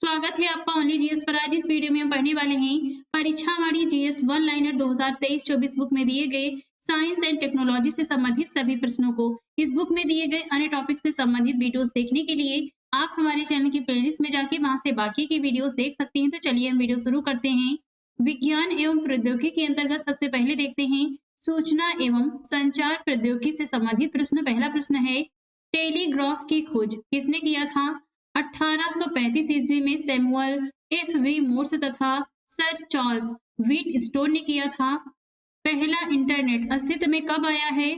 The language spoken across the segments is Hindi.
स्वागत है आपका ओनली जीएस पर। आज इस वीडियो में हम पढ़ने वाले हैं परीक्षावाणी जीएस वन लाइनर 2023-24 बुक में दिए गए साइंस एंड टेक्नोलॉजी से संबंधित सभी प्रश्नों को। इस बुक में दिए गए अन्य टॉपिक से संबंधित वीडियोस देखने के लिए आप हमारे चैनल की प्लेलिस्ट में जाके वहां से बाकी की वीडियोस देख सकते हैं। तो चलिए हम वीडियो शुरू करते हैं। विज्ञान एवं प्रौद्योगिकी के अंतर्गत सबसे पहले देखते हैं सूचना एवं संचार प्रौद्योगिकी से संबंधित प्रश्न। पहला प्रश्न है, टेलीग्राफ की खोज किसने किया था? 1835 ईस्वी में सैमुअल एफ.वी. मोर्स तथा सर चार्ल्स व्हीटस्टोन ने किया था। पहला इंटरनेट अस्तित्व में कब आया है?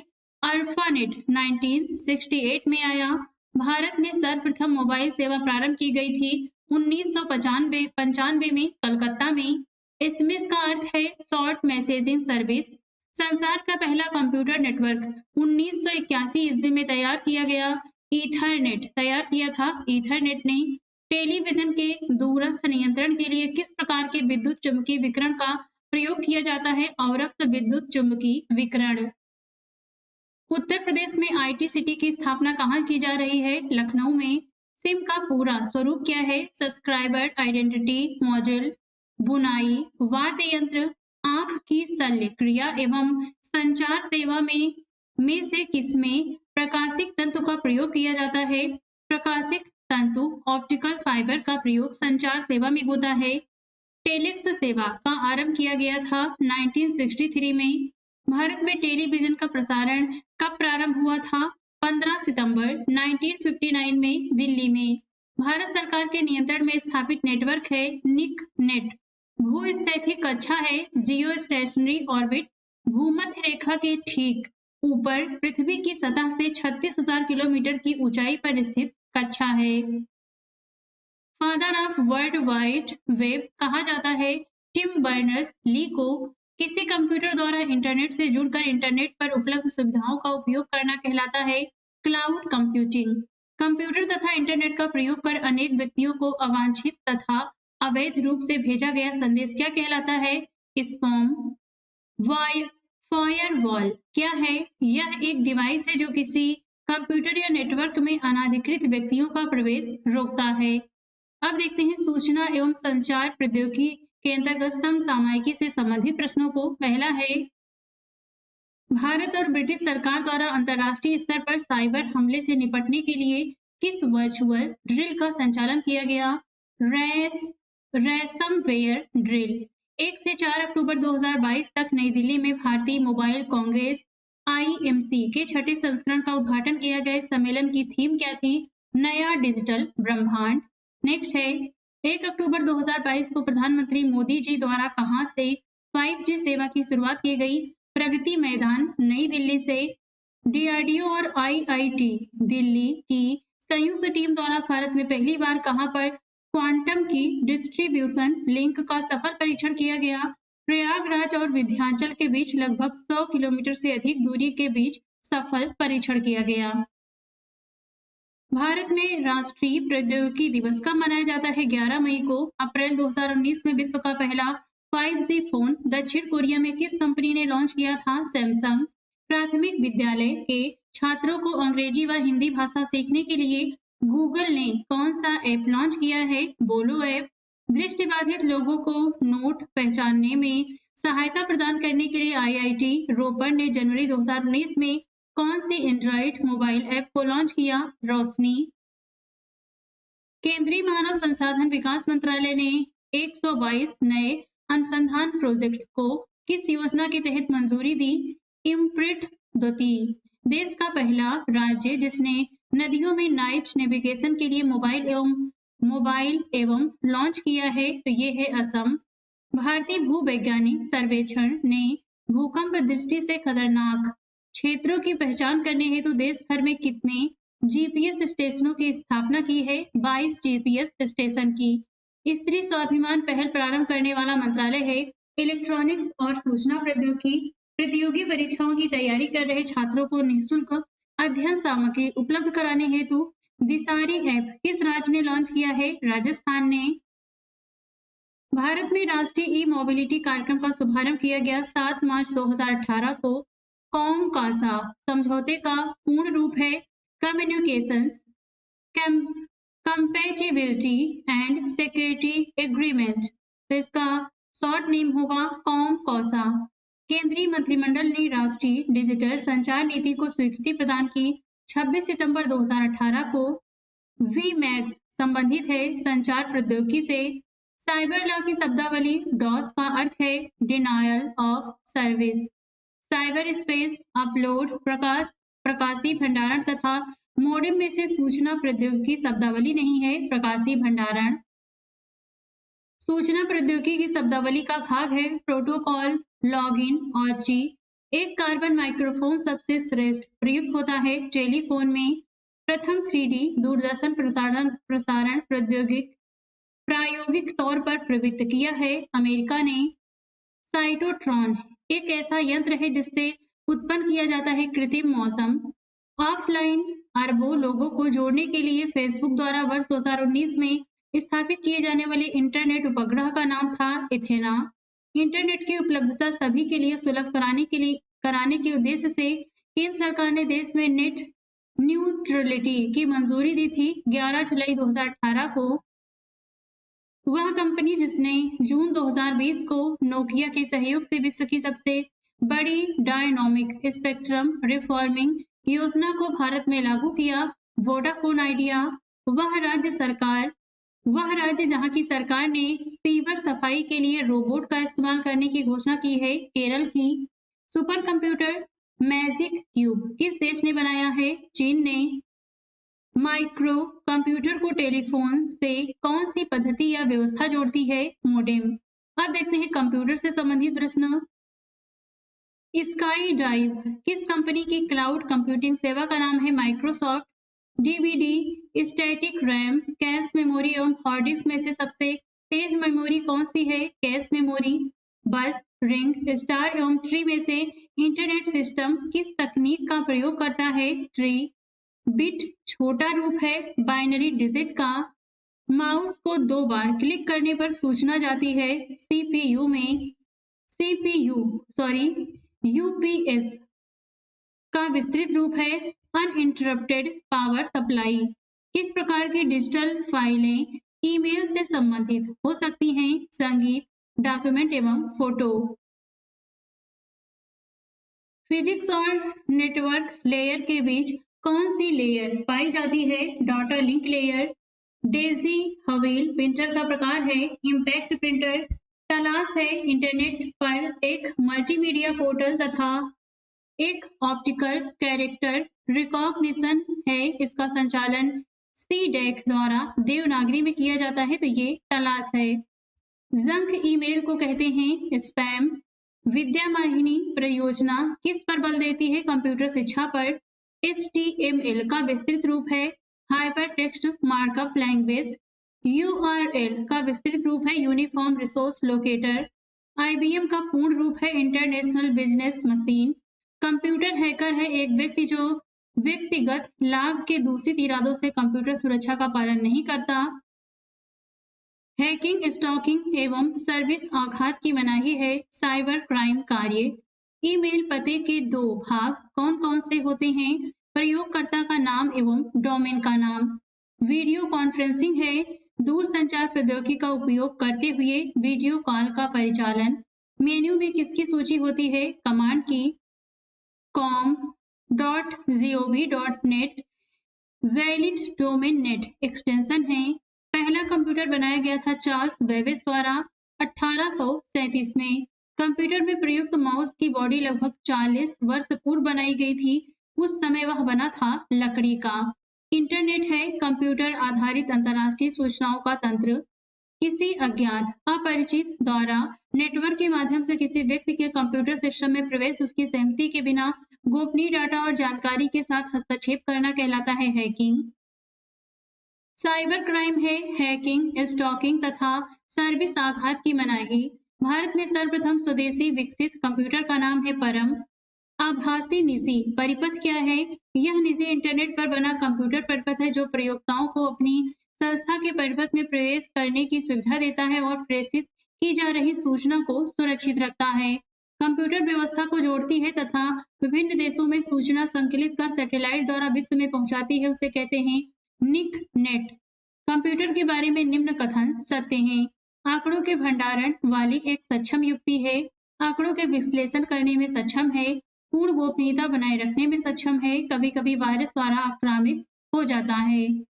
अल्फानेट 1968 में आया। भारत में सर्वप्रथम मोबाइल सेवा प्रारंभ की गई थी 1995 में कलकत्ता में। एसएमएस का अर्थ है शॉर्ट मैसेजिंग सर्विस। संसार का पहला कंप्यूटर नेटवर्क 1981 ईस्वी में तैयार किया गया। ईथरनेट तैयार किया था। ईथरनेट ने टेलीविजन के दूरस्थ नियंत्रण के लिए किस प्रकार के विद्युत चुम्बकीय विकिरण का प्रयोग किया जाता है? अवरक्त विद्युत चुम्बकीय विकिरण। उत्तर प्रदेश में आईटी सिटी की स्थापना कहाँ की जा रही है? लखनऊ में। सिम का पूरा स्वरूप क्या है? Subscriber identity module. बुनाई, वाद्य यंत्र, आंख की शल्य क्रिया एवं संचार सेवा में से किसमें प्रकाशिक तंतु का प्रयोग किया जाता है? प्रकाशिक तंतु ऑप्टिकल फाइबर का प्रयोग संचार सेवा में होता है। टेलीक्स सेवा का आरंभ किया गया था 1963 में। भारत में टेलीविजन का प्रसारण कब प्रारंभ हुआ था? 15 सितंबर 1959 में दिल्ली में। भारत सरकार के नियंत्रण में स्थापित नेटवर्क है निक नेट। भूस्थैतिक कक्षा है जियो स्टेशनरी ऑर्बिट। भूमध्य रेखा के ठीक ऊपर पृथ्वी की सतह से 36,000 किलोमीटर की ऊंचाई पर स्थित कक्षा है। Father of world wide web कहा जाता है टिम बर्नर्स-ली को। किसी कंप्यूटर द्वारा इंटरनेट से जुड़कर इंटरनेट पर उपलब्ध सुविधाओं का उपयोग करना कहलाता है क्लाउड कंप्यूटिंग। कंप्यूटर तथा इंटरनेट का प्रयोग कर अनेक व्यक्तियों को अवांछित तथा अवैध रूप से भेजा गया संदेश क्या कहलाता है? स्पैम। फायरवॉल क्या है? यह एक डिवाइस है जो किसी कंप्यूटर या नेटवर्क में अनाधिकृत व्यक्तियों का प्रवेश रोकता है। अब देखते हैं सूचना एवं संचार प्रौद्योगिकी के अंतर्गत समसामयिकी से संबंधित प्रश्नों को। पहला है, भारत और ब्रिटिश सरकार द्वारा अंतर्राष्ट्रीय स्तर पर साइबर हमले से निपटने के लिए किस वर्चुअल ड्रिल का संचालन किया गया? Ransomware drill. 1 से 4 अक्टूबर 2022 तक नई दिल्ली में भारतीय मोबाइल कांग्रेस (आईएमसी) के छठे संस्करण का उद्घाटन किया गया। सम्मेलन की थीम क्या थी? नया डिजिटल ब्रह्मांड। नेक्स्ट है, 1 अक्टूबर 2022 को प्रधानमंत्री मोदी जी द्वारा कहां से 5G सेवा की शुरुआत की गई? प्रगति मैदान नई दिल्ली से। डीआरडीओ और आईआईटी दिल्ली की संयुक्त टीम द्वारा भारत में पहली बार कहां पर क्वांटम की डिस्ट्रीब्यूशन लिंक का सफल परीक्षण किया गया? प्रयागराज और विंध्याचल के बीच लगभग 100 किलोमीटर से अधिक दूरी के बीच सफल परीक्षण किया गया। भारत में राष्ट्रीय प्रौद्योगिकी दिवस कब मनाया जाता है? 11 मई को। अप्रैल 2019 में विश्व का पहला 5G फोन दक्षिण कोरिया में किस कंपनी ने लॉन्च किया था? सैमसंग। प्राथमिक विद्यालय के छात्रों को अंग्रेजी व हिंदी भाषा सीखने के लिए गूगल ने कौन सा ऐप लॉन्च किया है? बोलो ऐप। दृष्टिबाधित लोगों को नोट पहचानने में सहायता प्रदान करने के लिए आईआईटी रोपड़ ने जनवरी 2019 में कौन सी एंड्रॉइड मोबाइल ऐप को लॉन्च किया? रोशनी। केंद्रीय मानव संसाधन विकास मंत्रालय ने 122 नए अनुसंधान प्रोजेक्ट्स को किस योजना के तहत मंजूरी दी? इम्प्रिंट द्वितीय। देश का पहला राज्य जिसने नदियों में नाइट नेविगेशन के लिए मोबाइल एवं लॉन्च किया है तो ये है असम। भारतीय भूवैज्ञानिक सर्वेक्षण ने भूकंप दृष्टि से खतरनाक क्षेत्रों की पहचान करने हेतु देश भर में कितने जीपीएस स्टेशनों की स्थापना की है? 22 जीपीएस स्टेशन की। स्त्री स्वाभिमान पहल प्रारंभ करने वाला मंत्रालय है इलेक्ट्रॉनिक्स और सूचना प्रौद्योगिकी। प्रतियोगी परीक्षाओं की तैयारी कर रहे छात्रों को निःशुल्क अध्ययन सामग्री उपलब्ध कराने हेतु दिसारी ऐप किस राज्य ने लॉन्च किया है? राजस्थान ने। भारत में राष्ट्रीय ई मोबिलिटी कार्यक्रम का शुभारंभ किया गया 7 मार्च 2018 को। कॉमकासा समझौते का पूर्ण रूप है communications compatibility and security agreement, तो इसका शॉर्ट नेम होगा कॉसा। केंद्रीय मंत्रिमंडल ने राष्ट्रीय डिजिटल संचार नीति को स्वीकृति प्रदान की। 26 सितंबर 2018 को वीमैक्स संबंधित है संचार प्रौद्योगिकी से। साइबर लॉ की शब्दावली डॉस का अर्थ है denial of service. Cyber space upload प्रकाशीय भंडारण तथा मोडेम में से सूचना प्रौद्योगिकी शब्दावली नहीं है प्रकाशीय भंडारण। सूचना प्रौद्योगिकी की शब्दावली का भाग है प्रोटोकॉल, लॉगिन और जी। एक कार्बन माइक्रोफोन सबसे श्रेष्ठ प्रयुक्त होता है टेलीफोन में। प्रथम 3D दूरदर्शन प्रसारण प्रायोगिक तौर पर प्रवृत्त किया है अमेरिका ने। साइटोट्रॉन एक ऐसा यंत्र है जिससे उत्पन्न किया जाता है कृत्रिम मौसम। ऑफलाइन अरबों लोगों को जोड़ने के लिए फेसबुक द्वारा वर्ष 2019 में स्थापित किए जाने वाले इंटरनेट उपग्रह का नाम था एथेना। इंटरनेट की उपलब्धता सभी के लिए सुलभ कराने के उद्देश्य से केंद्र सरकार ने देश में नेट न्यूट्रलिटी की मंजूरी दी थी। 11 जुलाई 2018 को वह कंपनी जिसने जून 2020 को नोकिया के सहयोग से विश्व की सबसे बड़ी डायनामिक स्पेक्ट्रम रिफॉर्मिंग योजना को भारत में लागू किया, वोडाफोन आइडिया। वह राज्य जहां की सरकार ने सीवर सफाई के लिए रोबोट का इस्तेमाल करने की घोषणा की है, केरल की। सुपर कंप्यूटर मैजिक क्यूब किस देश ने बनाया है? चीन ने। माइक्रो कंप्यूटर को टेलीफोन से कौन सी पद्धति या व्यवस्था जोड़ती है? मोडेम। अब देखते हैं कंप्यूटर से संबंधित प्रश्न। स्काई डाइव किस कंपनी की क्लाउड कंप्यूटिंग सेवा का नाम है? Microsoft. DVD, static RAM, cache memory एवं हार्ड डिस्क में से सबसे तेज मेमोरी कौन सी है? Cache memory. बस, रिंग, स्टार एवं ट्री में से इंटरनेट सिस्टम किस तकनीक का प्रयोग करता है? ट्री। बिट छोटा रूप है बाइनरी डिजिट का। माउस को 2 बार क्लिक करने पर सूचना जाती है सीपीयू में। यूपीएस का विस्तृत रूप है अनइंटरप्टेड पावर सप्लाई। किस प्रकार की डिजिटल फाइलें ईमेल से संबंधित हो सकती हैं? संगीत, डॉक्यूमेंट एवं फोटो। फिजिक्स और नेटवर्क लेयर के बीच कौन सी लेयर पाई जाती है? Data link layer. Daisy wheel printer का प्रकार है इम्पैक्ट प्रिंटर। तलाश है इंटरनेट पर एक मल्टीमीडिया पोर्टल तथा एक ऑप्टिकल कैरेक्टर रिकॉग्निशन है। इसका संचालन सीडेक द्वारा देवनागरी में किया जाता है, तो ये तलाश है। जंक ईमेल को कहते हैं स्पैम। विद्यावाहिनी परियोजना किस पर बल देती है? कंप्यूटर शिक्षा पर। HTML का विस्तृत रूप है hyper text markup language. URL का विस्तृत रूप है यूनिफॉर्म रिसोर्स लोकेटर। IBM का पूर्ण रूप है international business machine. Computer hacker है एक व्यक्ति जो व्यक्तिगत लाभ के दूषित इरादों से कंप्यूटर सुरक्षा का पालन नहीं करता। हैकिंग, स्टॉकिंग एवं सर्विस आघात की मनाही है साइबर क्राइम कार्य। ईमेल पते के 2 भाग कौन कौन से होते हैं? प्रयोगकर्ता का नाम एवं डोमेन का नाम। वीडियो कॉन्फ्रेंसिंग है दूरसंचार प्रौद्योगिकी का उपयोग करते हुए वीडियो कॉल का परिचालन। मेन्यू में किसकी सूची होती है? कमांड की। com.gov.net valid domain net extension है। पहला कंप्यूटर बनाया गया था चार्ल्स बेबेज द्वारा 1837 में। कंप्यूटर में प्रयुक्त माउस की बॉडी लगभग 40 वर्ष पूर्व बनाई गई थी। उस समय वह बना था लकड़ी का। इंटरनेट है कंप्यूटर आधारित अंतरराष्ट्रीय सूचनाओं का तंत्र। किसी अज्ञात अपरिचित द्वारा नेटवर्क के माध्यम से किसी व्यक्ति के कंप्यूटर सिस्टम में प्रवेश उसकी सहमति के बिना गोपनीय डाटा और जानकारी के साथ हस्तक्षेप करना कहलाता है हैकिंग। साइबर क्राइम है हैकिंग, स्टॉकिंग तथा सर्विस आघात की मनाही। भारत में सर्वप्रथम स्वदेशी विकसित कंप्यूटर का नाम है परम। आभासी निजी परिपथ क्या है? यह निजी इंटरनेट पर बना कंप्यूटर परिपथ है जो प्रयोक्ताओं को अपनी संस्था के परिपथ में प्रवेश करने की सुविधा देता है और प्रेषित की जा रही सूचना को सुरक्षित रखता है। कंप्यूटर व्यवस्था को जोड़ती है तथा विभिन्न देशों में सूचना संकलित कर सैटेलाइट द्वारा विश्व में पहुंचाती है, उसे कहते हैं निक नेट। कंप्यूटर के बारे में निम्न कथन सत्य हैं। आंकड़ों के भंडारण वाली एक सक्षम युक्ति है। आंकड़ों के विश्लेषण करने में सक्षम है। पूर्ण गोपनीयता बनाए रखने में सक्षम है। कभी-कभी वायरस द्वारा आक्रामित हो जाता है।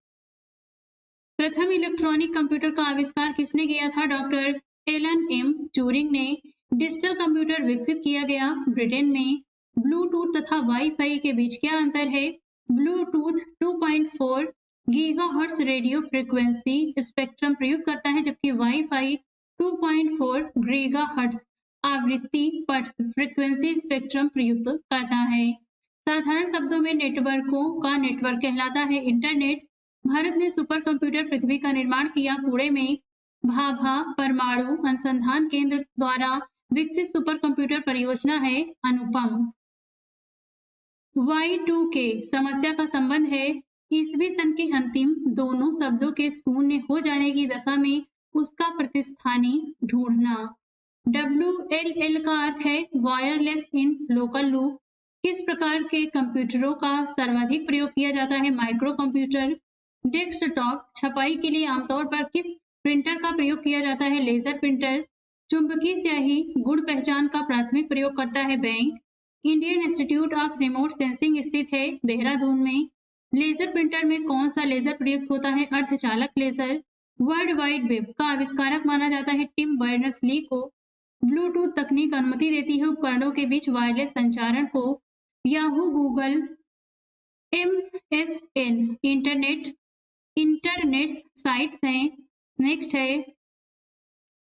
प्रथम इलेक्ट्रॉनिक कंप्यूटर का आविष्कार किसने किया था? डॉक्टर एलन एम ट्यूरिंग ने। डिजिटल कंप्यूटर विकसित किया गया ब्रिटेन में। ब्लूटूथ तथा वाईफाई के बीच क्या अंतर है? Bluetooth 2.4 gigahertz radio frequency spectrum प्रयुक्त करता है, जबकि वाईफाई 2.4 गीगाहर्ट्ज आवृत्ति पट्स फ्रीक्वेंसी स्पेक्ट्रम प्रयुक्त करता है। साधारण शब्दों में नेटवर्कों का नेटवर्क कहलाता है इंटरनेट। भारत ने सुपर कंप्यूटर पृथ्वी का निर्माण किया। पुणे में भाभा परमाणु अनुसंधान केंद्र द्वारा विकसित सुपर कंप्यूटर परियोजना है अनुपम। Y2K समस्या का संबंध है ईसवी सन के अंतिम दोनों शब्दों के शून्य हो जाने की दशा में उसका प्रतिस्थानी ढूंढना। WLL का अर्थ है वायरलेस इन लोकल लूप। किस प्रकार के कंप्यूटरों का सर्वाधिक प्रयोग किया जाता है? Micro computer. डेस्कटॉप छपाई के लिए आमतौर पर किस प्रिंटर का प्रयोग किया जाता है? Laser printer. चुंबकीय स्याही गुण पहचान का प्राथमिक प्रयोग करता है bank. Indian institute of remote sensing स्थित है देहरादून में। लेजर प्रिंटर में कौन सा लेजर प्रयुक्त होता है? अर्धचालक लेजर। वर्ल्ड वाइड वेब का आविष्कारक माना जाता है टिम बर्नर्स-ली को। ब्लूटूथ तकनीक अनुमति देती है उपकरणों के बीच वायरलेस संचारण को। Yahoo, Google, MSN internet sites हैं। नेक्स्ट है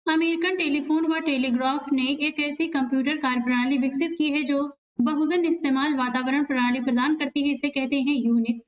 अमेरिकन टेलीफोन व टेलीग्राफ ने एक ऐसी कंप्यूटर कार्यप्रणाली विकसित की है जो बहुजन इस्तेमाल वातावरण प्रणाली प्रदान करती है। इसे कहते हैं यूनिक्स।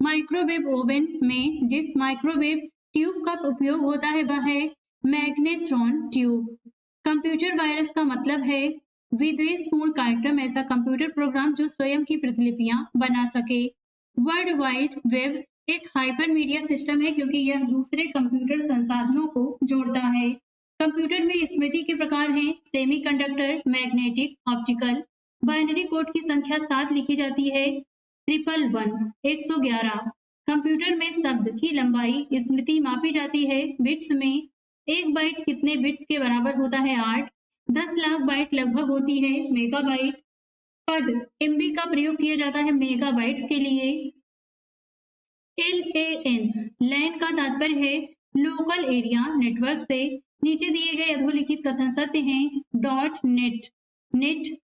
माइक्रोवेव ओवन में जिस माइक्रोवेव ट्यूब का उपयोग होता है वह है मैग्नेट्रॉन ट्यूब। कंप्यूटर वायरस का मतलब है विद्वेषपूर्ण कार्यक्रम, ऐसा कंप्यूटर प्रोग्राम जो स्वयं की प्रतिलिपियां बना सके। वर्ल्ड वाइड वेब एक हाइपरमीडिया सिस्टम है क्योंकि यह दूसरे कंप्यूटर संसाधनों को जोड़ता है। कंप्यूटर में स्मृति के प्रकार हैं semiconductor, magnetic, optical. Binary code की संख्या 7 लिखी जाती है 111 कंप्यूटर में शब्द की लंबाई स्मृति मापी जाती है बिट्स में। एक बाइट कितने बिट्स के बराबर होता है? 8। 10 लाख बाइट लगभग होती है मेगाबाइट। पद एमबी का प्रयोग किया जाता है मेगाबाइट्स के लिए। LAN लैन का तात्पर्य है लोकल एरिया नेटवर्क से। नीचे दिए गए अधोलिखित कथन सत्य हैं। .NET नेट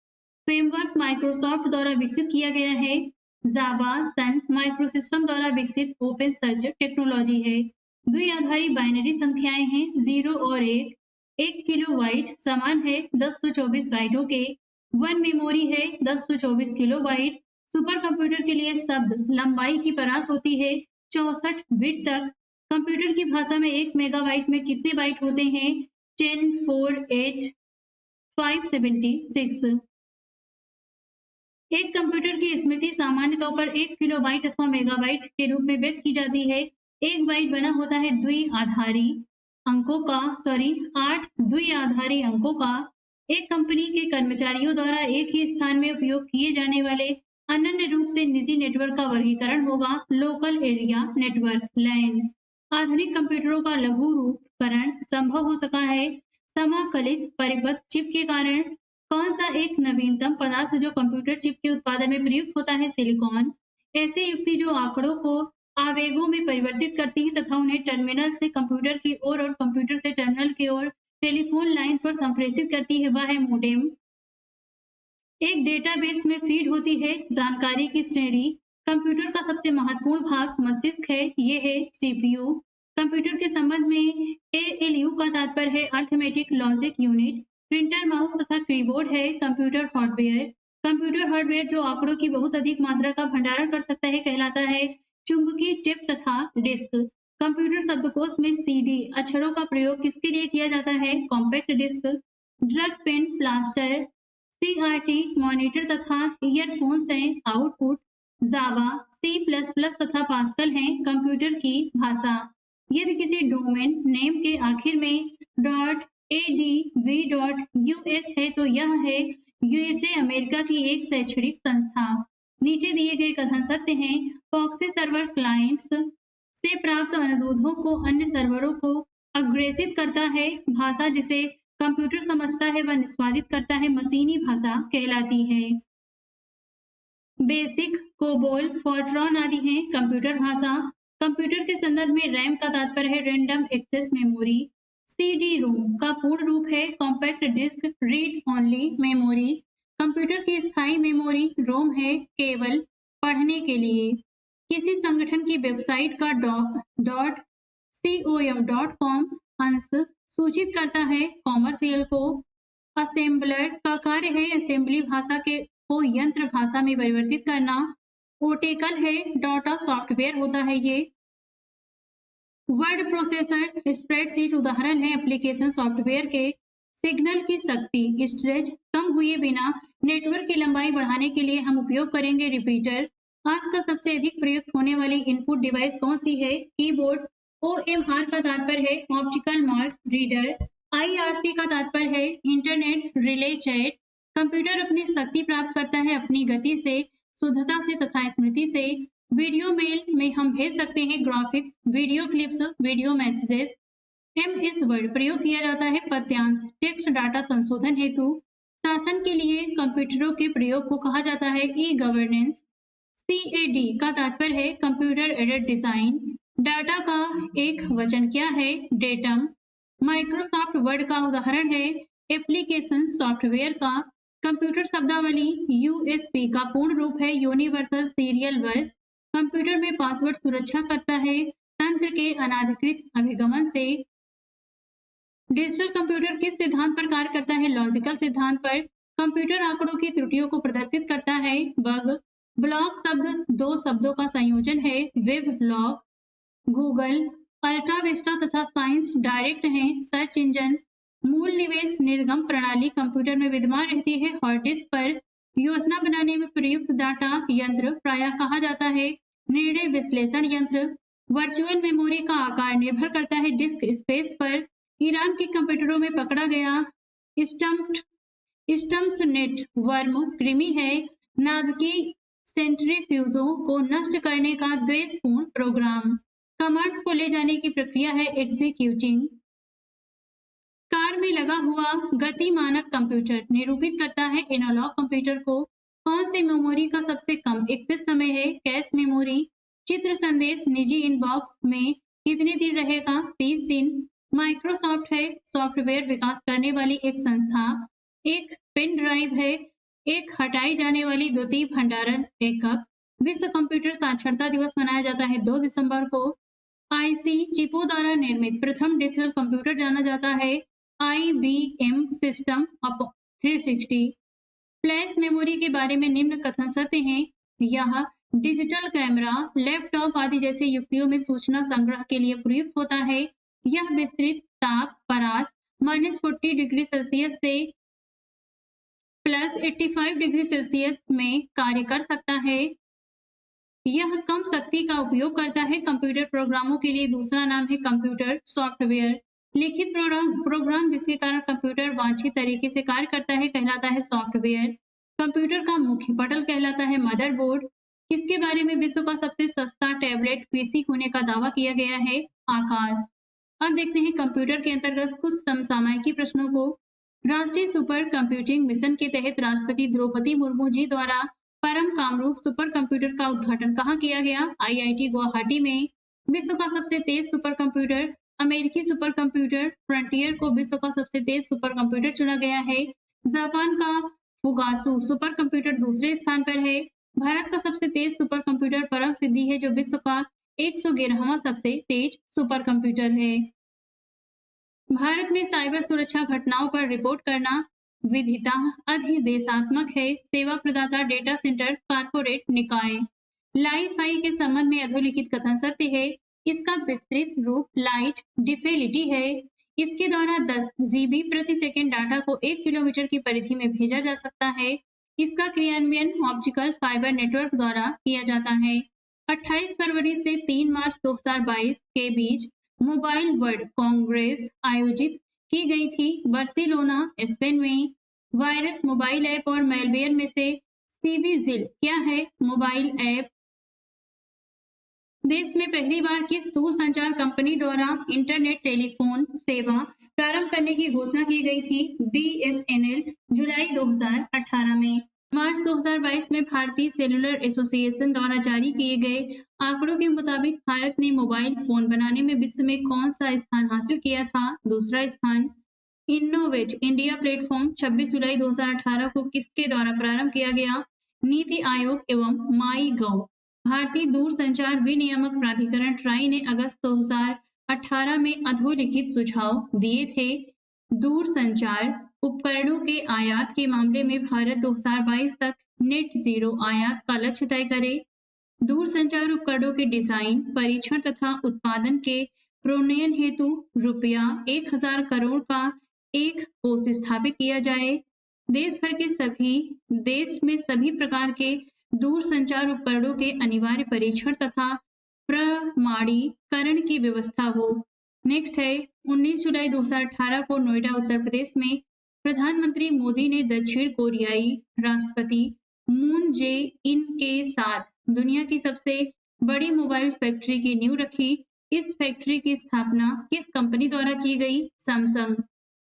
फ्रेमवर्क माइक्रोसॉफ्ट द्वारा विकसित किया गया है। जावा सन माइक्रोसिस्टम द्वारा विकसित ओपन सर्च टेक्नोलॉजी है। द्विआधारी बाइनरी संख्याएं हैं 0 और 1। 1 किलोबाइट समान है 1024 बाइटों के। 1 मेमोरी है 1024 किलोबाइट। सुपर कंप्यूटर के लिए शब्द लंबाई की परास होती है 64 बिट तक। कंप्यूटर की भाषा में 1 मेगाबाइट में कितने बाइट होते हैं? 10 4 8 576। एक कंप्यूटर की स्मृति सामान्य तौर पर 1 किलोबाइट अथवा मेगाबाइट के रूप में व्यक्त की जाती है। एक बाइट बना होता है 8 द्विआधारी अंकों का। एक कंपनी के कर्मचारियों द्वारा एक ही स्थान में उपयोग किए जाने वाले अनन्य रूप से निजी नेटवर्क का वर्गीकरण होगा लोकल एरिया नेटवर्क लैन। आधुनिक कंप्यूटरों का लघु रूपकरण संभव हो सका है समाकलित परिपथ चिप के कारण। कौन सा एक नवीनतम पदार्थ जो कंप्यूटर चिप के उत्पादन में प्रयुक्त होता है? सिलिकॉन। ऐसी युक्ति जो आंकड़ों को आवेगों में परिवर्तित करती है तथा उन्हें टर्मिनल से कंप्यूटर की ओर और कंप्यूटर से टर्मिनल की ओर टेलीफोन लाइन पर संप्रेषित करती है, वह है मोडेम। एक डेटाबेस में फीड होती है जानकारी की श्रेणी। कंप्यूटर का सबसे महत्वपूर्ण भाग मस्तिष्क है, ये है सीपीयू। कंप्यूटर के संबंध में एएलयू का तात्पर्य है arithmetic logic unit. Printer, mouse तथा कीबोर्ड है कंप्यूटर हार्डवेयर। कंप्यूटर हार्डवेयर जो आंकड़ों की बहुत अधिक मात्रा का भंडारण कर सकता है कहलाता है चुंबकीय टेप तथा डिस्क। कंप्यूटर शब्दकोश में सीडी अक्षरों का प्रयोग किसके लिए किया जाता है? Compact disc. Drum pen, plotter, CRT monitor तथा ईयरफोन्स हैं आउटपुट। जावा, C++ तथा पास्कल हैं कंप्यूटर की भाषा। यदि किसी डोमेन नेम के आखिर में .adv.us है तो यह है यूएसए अमेरिका की एक शैक्षणिक संस्था। नीचे दिए गए कथन सत्य हैं। प्रॉक्सी सर्वर क्लाइंट्स से प्राप्त अनुरोधों को अन्य सर्वरों को अग्रेसित करता है। भाषा जिसे कंप्यूटर समझता है व निष्पादित करता है मशीनी भाषा कहलाती है। बेसिक, कोबोल, फोर्ट्रॉन आदि हैं कंप्यूटर भाषा। कंप्यूटर के संदर्भ में रैम का तात्पर्य है random access memory. CD ROM का पूर्ण रूप है compact disc read only memory. Computer की स्थायी मेमोरी रोम है केवल पढ़ने के लिए। किसी संगठन की वेबसाइट का .com अंश सूचित करता है कॉमर्शियल को। असेंबलर का कार्य है असेंबली भाषा को यंत्र भाषा में परिवर्तित करना। ओटेकल है डाटा सॉफ्टवेयर होता है ये। वर्ड प्रोसेसर स्प्रेडशीट उदाहरण है एप्लीकेशन सॉफ्टवेयर के। सिग्नल की शक्ति स्ट्रेच कम हुए बिना नेटवर्क की लंबाई बढ़ाने के लिए हम उपयोग करेंगे रिपीटर। आज का सबसे अधिक प्रयुक्त होने वाली इनपुट डिवाइस कौन सी है? कीबोर्ड। OMR का तात्पर्य है ऑप्टिकल मार्क रीडर। IRC का तात्पर्य है इंटरनेट रिले चैट। कंप्यूटर अपनी शक्ति प्राप्त करता है अपनी गति से, शुद्धता से तथा स्मृति से। वीडियो मेल में हम भेज सकते हैं graphics, video clips, video messages. MS word प्रयोग किया जाता है पद्यांश टेक्स्ट डाटा संशोधन हेतु। शासन के लिए कंप्यूटरों के प्रयोग को कहा जाता है ई गवर्नेंस। CAD का तात्पर्य है कंप्यूटर एडेड डिजाइन। डाटा का एक वचन क्या है? डेटम। माइक्रोसॉफ्ट वर्ड का उदाहरण है एप्लीकेशन सॉफ्टवेयर का। कंप्यूटर शब्दावली USB का पूर्ण रूप है यूनिवर्सल सीरियल बस। कंप्यूटर में पासवर्ड सुरक्षा करता है तंत्र के अनाधिकृत अभिगमन से। डिजिटल कंप्यूटर किस सिद्धांत पर कार्य करता है? लॉजिकल सिद्धांत पर। कंप्यूटर आंकड़ों की त्रुटियों को प्रदर्शित करता है बग। ब्लॉग शब्द दो शब्दों का संयोजन है web blog. Google, ultra Vista तथा साइंस डायरेक्ट हैं सर्च इंजन। मूल निवेश निर्गम प्रणाली कंप्यूटर में विद्यमान रहती है हार्ड डिस्क पर। योजना बनाने में प्रयुक्त डाटा यंत्र प्रायः कहा जाता है निर्णय विश्लेषण यंत्र। वर्चुअल मेमोरी का आकार निर्भर करता है डिस्क स्पेस पर। ईरान के कंप्यूटरों में पकड़ा गया स्टम्प्सनेट वर्म कृमि है। नाभिकीय सेंट्रीफ्यूजों को नष्ट करने का द्वेषपूर्ण प्रोग्राम। कमांड्स को ले जाने की प्रक्रिया है एग्जीक्यूटिंग। कार में लगा हुआ गति मानक कंप्यूटर निरूपित करता है एनालॉग कंप्यूटर को। कौन सी मेमोरी का सबसे कम एक्सेस समय है? Cache memory. चित्र संदेश निजी इनबॉक्स में कितने दिन रहेगा? 30 दिन। माइक्रोसॉफ्ट है सॉफ्टवेयर विकास करने वाली एक संस्था। एक पेन ड्राइव है एक हटाई जाने वाली द्वितीय भंडारण एकक। विश्व कंप्यूटर साक्षरता दिवस मनाया जाता है 2 दिसंबर को। IC चिपों द्वारा निर्मित प्रथम डिजिटल कंप्यूटर जाना जाता है IBM सिस्टम 360। फ्लैश मेमोरी के बारे में निम्न कथन सत्य हैं। यह डिजिटल कैमरा, लैपटॉप आदि जैसे युक्तियों में सूचना संग्रह के लिए प्रयुक्त होता है। यह विस्तृत ताप परास -40 डिग्री सेल्सियस से +85 डिग्री सेल्सियस में कार्य कर सकता है। यह कम शक्ति का उपयोग करता है। कंप्यूटर प्रोग्रामों के लिए दूसरा नाम है कंप्यूटर सॉफ्टवेयर। लिखित प्रोग्राम जिसके कारण कंप्यूटर वांछित तरीके से कार्य करता है कहलाता है सॉफ्टवेयर। कंप्यूटर का मुख्य पटल कहलाता है मदरबोर्ड। किसके बारे में विश्व का सबसे सस्ता टैबलेट PC होने का दावा किया गया है? आकाश। अब देखते हैं कंप्यूटर के अंतर्गत कुछ समसामयिकी प्रश्नों को। राष्ट्रीय सुपर कंप्यूटिंग मिशन के तहत राष्ट्रपति द्रौपदी मुर्मू जी द्वारा परम कामरूप सुपर कंप्यूटर का उद्घाटन कहाँ किया गया? IIT गुवाहाटी में। विश्व का सबसे तेज सुपर कंप्यूटर अमेरिकी सुपर कंप्यूटर फ्रंटियर को विश्व का सबसे तेज सुपर कंप्यूटर चुना गया है। जापान का फुगासु सुपर कंप्यूटर दूसरे स्थान पर है। भारत का सबसे तेज सुपर कंप्यूटर परम सिद्धि है जो विश्व का 111वां सबसे तेज सुपर कंप्यूटर है। भारत में साइबर सुरक्षा घटनाओं पर रिपोर्ट करना विधिता अधिदेशात्मक है। सेवा प्रदाता डेटा सेंटर कारपोरेट निकाय। लाइफाई के संबंध में अधोलिखित कथन सत्य है। इसका विस्तृत रूप लाइट डिफेलिटी है। इसके द्वारा 10 GB प्रति सेकंड डाटा को 1 किलोमीटर की परिधि में भेजा जा सकता है। इसका क्रियान्वयन ऑप्टिकल फाइबर नेटवर्क द्वारा किया जाता है। 28 फरवरी से 3 मार्च 2022 के बीच मोबाइल वर्ल्ड कांग्रेस आयोजित की गई थी बार्सिलोना स्पेन में। वायरस मोबाइल ऐप और मैलवेयर में से सीवीजिल क्या है? Mobile app. देश में पहली बार किस दूरसंचार कंपनी द्वारा इंटरनेट टेलीफोन सेवा प्रारंभ करने की घोषणा की गई थी? बीएसएनएल। जुलाई 2018 में। मार्च 2022 में भारतीय सेलुलर एसोसिएशन द्वारा जारी किए गए आंकड़ों के मुताबिक भारत ने मोबाइल फोन बनाने में विश्व में कौन सा स्थान हासिल किया था? दूसरा स्थान। इनोवेट इंडिया प्लेटफॉर्म 26 जुलाई 2018 को किसके द्वारा प्रारंभ किया गया? नीति आयोग एवं माई गव। भारतीय दूरसंचार विनियामक प्राधिकरण ट्राई ने अगस्त 2018 में अधोलिखित सुझाव दिए थे। दूरसंचार उपकरणों के आयात के मामले में भारत 2022 तक नेट जीरो आयात का लक्ष्य तय करे। दूरसंचार उपकरणों के डिजाइन, परीक्षण तथा उत्पादन के प्रोन्नयन हेतु रुपया 1000 करोड़ का एक कोष स्थापित किया जाए। देश में सभी प्रकार के दूरसंचार उपकरणों के अनिवार्य परीक्षण तथा प्रमाणीकरण की व्यवस्था हो। नेक्स्ट है 19 जुलाई 2018 को नोएडा उत्तर प्रदेश में प्रधानमंत्री मोदी ने दक्षिण कोरियाई राष्ट्रपति मून जे इन के साथ दुनिया की सबसे बड़ी मोबाइल फैक्ट्री की नींव रखी। इस फैक्ट्री की स्थापना किस कंपनी द्वारा की गई? सैमसंग।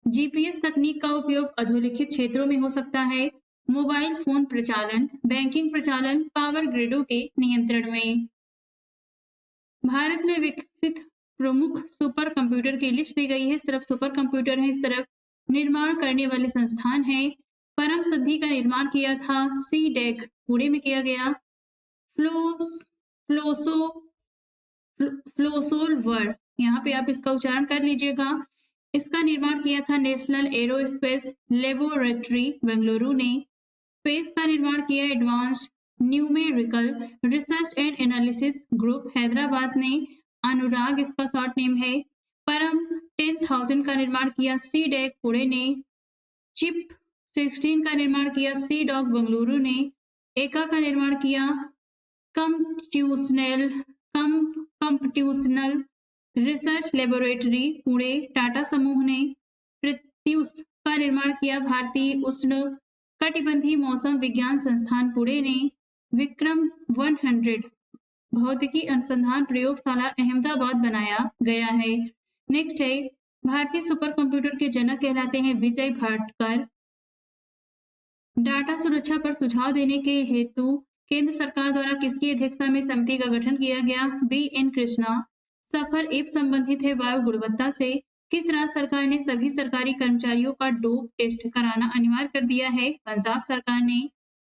जीपीएस तकनीक का उपयोग अधोलिखित क्षेत्रों में हो सकता है? मोबाइल फोन प्रचालन, बैंकिंग प्रचालन, पावर ग्रिडों के नियंत्रण में। भारत में विकसित प्रमुख सुपर कंप्यूटर की लिस्ट दी गई है। इस तरफ सुपर कंप्यूटर है, इस तरफ निर्माण करने वाले संस्थान है। परम सिद्धि का निर्माण किया था सीडेक पुणे में किया गया। फ्लोसोलवर, यहाँ पे आप इसका उच्चारण कर लीजिएगा। इसका निर्माण किया था नेशनल एरोस्पेस लेबोरेटरी बेंगलुरु ने। स्पेस का निर्माण किया advanced numerical research and analysis group Hyderabad ने। अनुराग इसका शॉर्ट नेम है। परम 10,000 का निर्माण किया सीडेक पुणे ने। चिप 16 का निर्माण किया सी डॉक बेंगलुरु ने। एका का निर्माण किया computational research laboratory Pune Tata समूह ने। प्रत्यूष का निर्माण किया भारतीय उष्ण कटिबंधीय मौसम विज्ञान संस्थान पुणे ने। विक्रम 100 भौतिकी अनुसंधान प्रयोगशाला अहमदाबाद बनाया गया है। नेक्स्ट है भारतीय सुपर कंप्यूटर के जनक कहलाते हैं विजय भाटकर। डाटा सुरक्षा पर सुझाव देने के हेतु केंद्र सरकार द्वारा किसकी अध्यक्षता में समिति का गठन किया गया? बी.एन. कृष्णा। सफर एप संबंधित है वायु गुणवत्ता से। किस राज्य सरकार ने सभी सरकारी कर्मचारियों का डोप टेस्ट कराना अनिवार्य कर दिया है? पंजाब सरकार ने।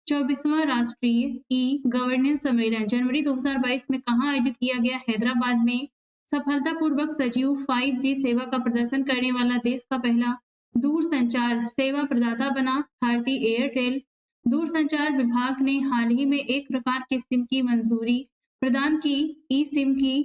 24वां राष्ट्रीय ई गवर्नेंस सम्मेलन जनवरी 2022 में कहां आयोजित किया गया? हैदराबाद में। सफलतापूर्वक सजीव 5G सेवा का प्रदर्शन करने वाला देश का पहला दूरसंचार सेवा प्रदाता बना भारतीय एयरटेल। दूरसंचार विभाग ने हाल ही में एक प्रकार के सिम की मंजूरी प्रदान की। ई सिम की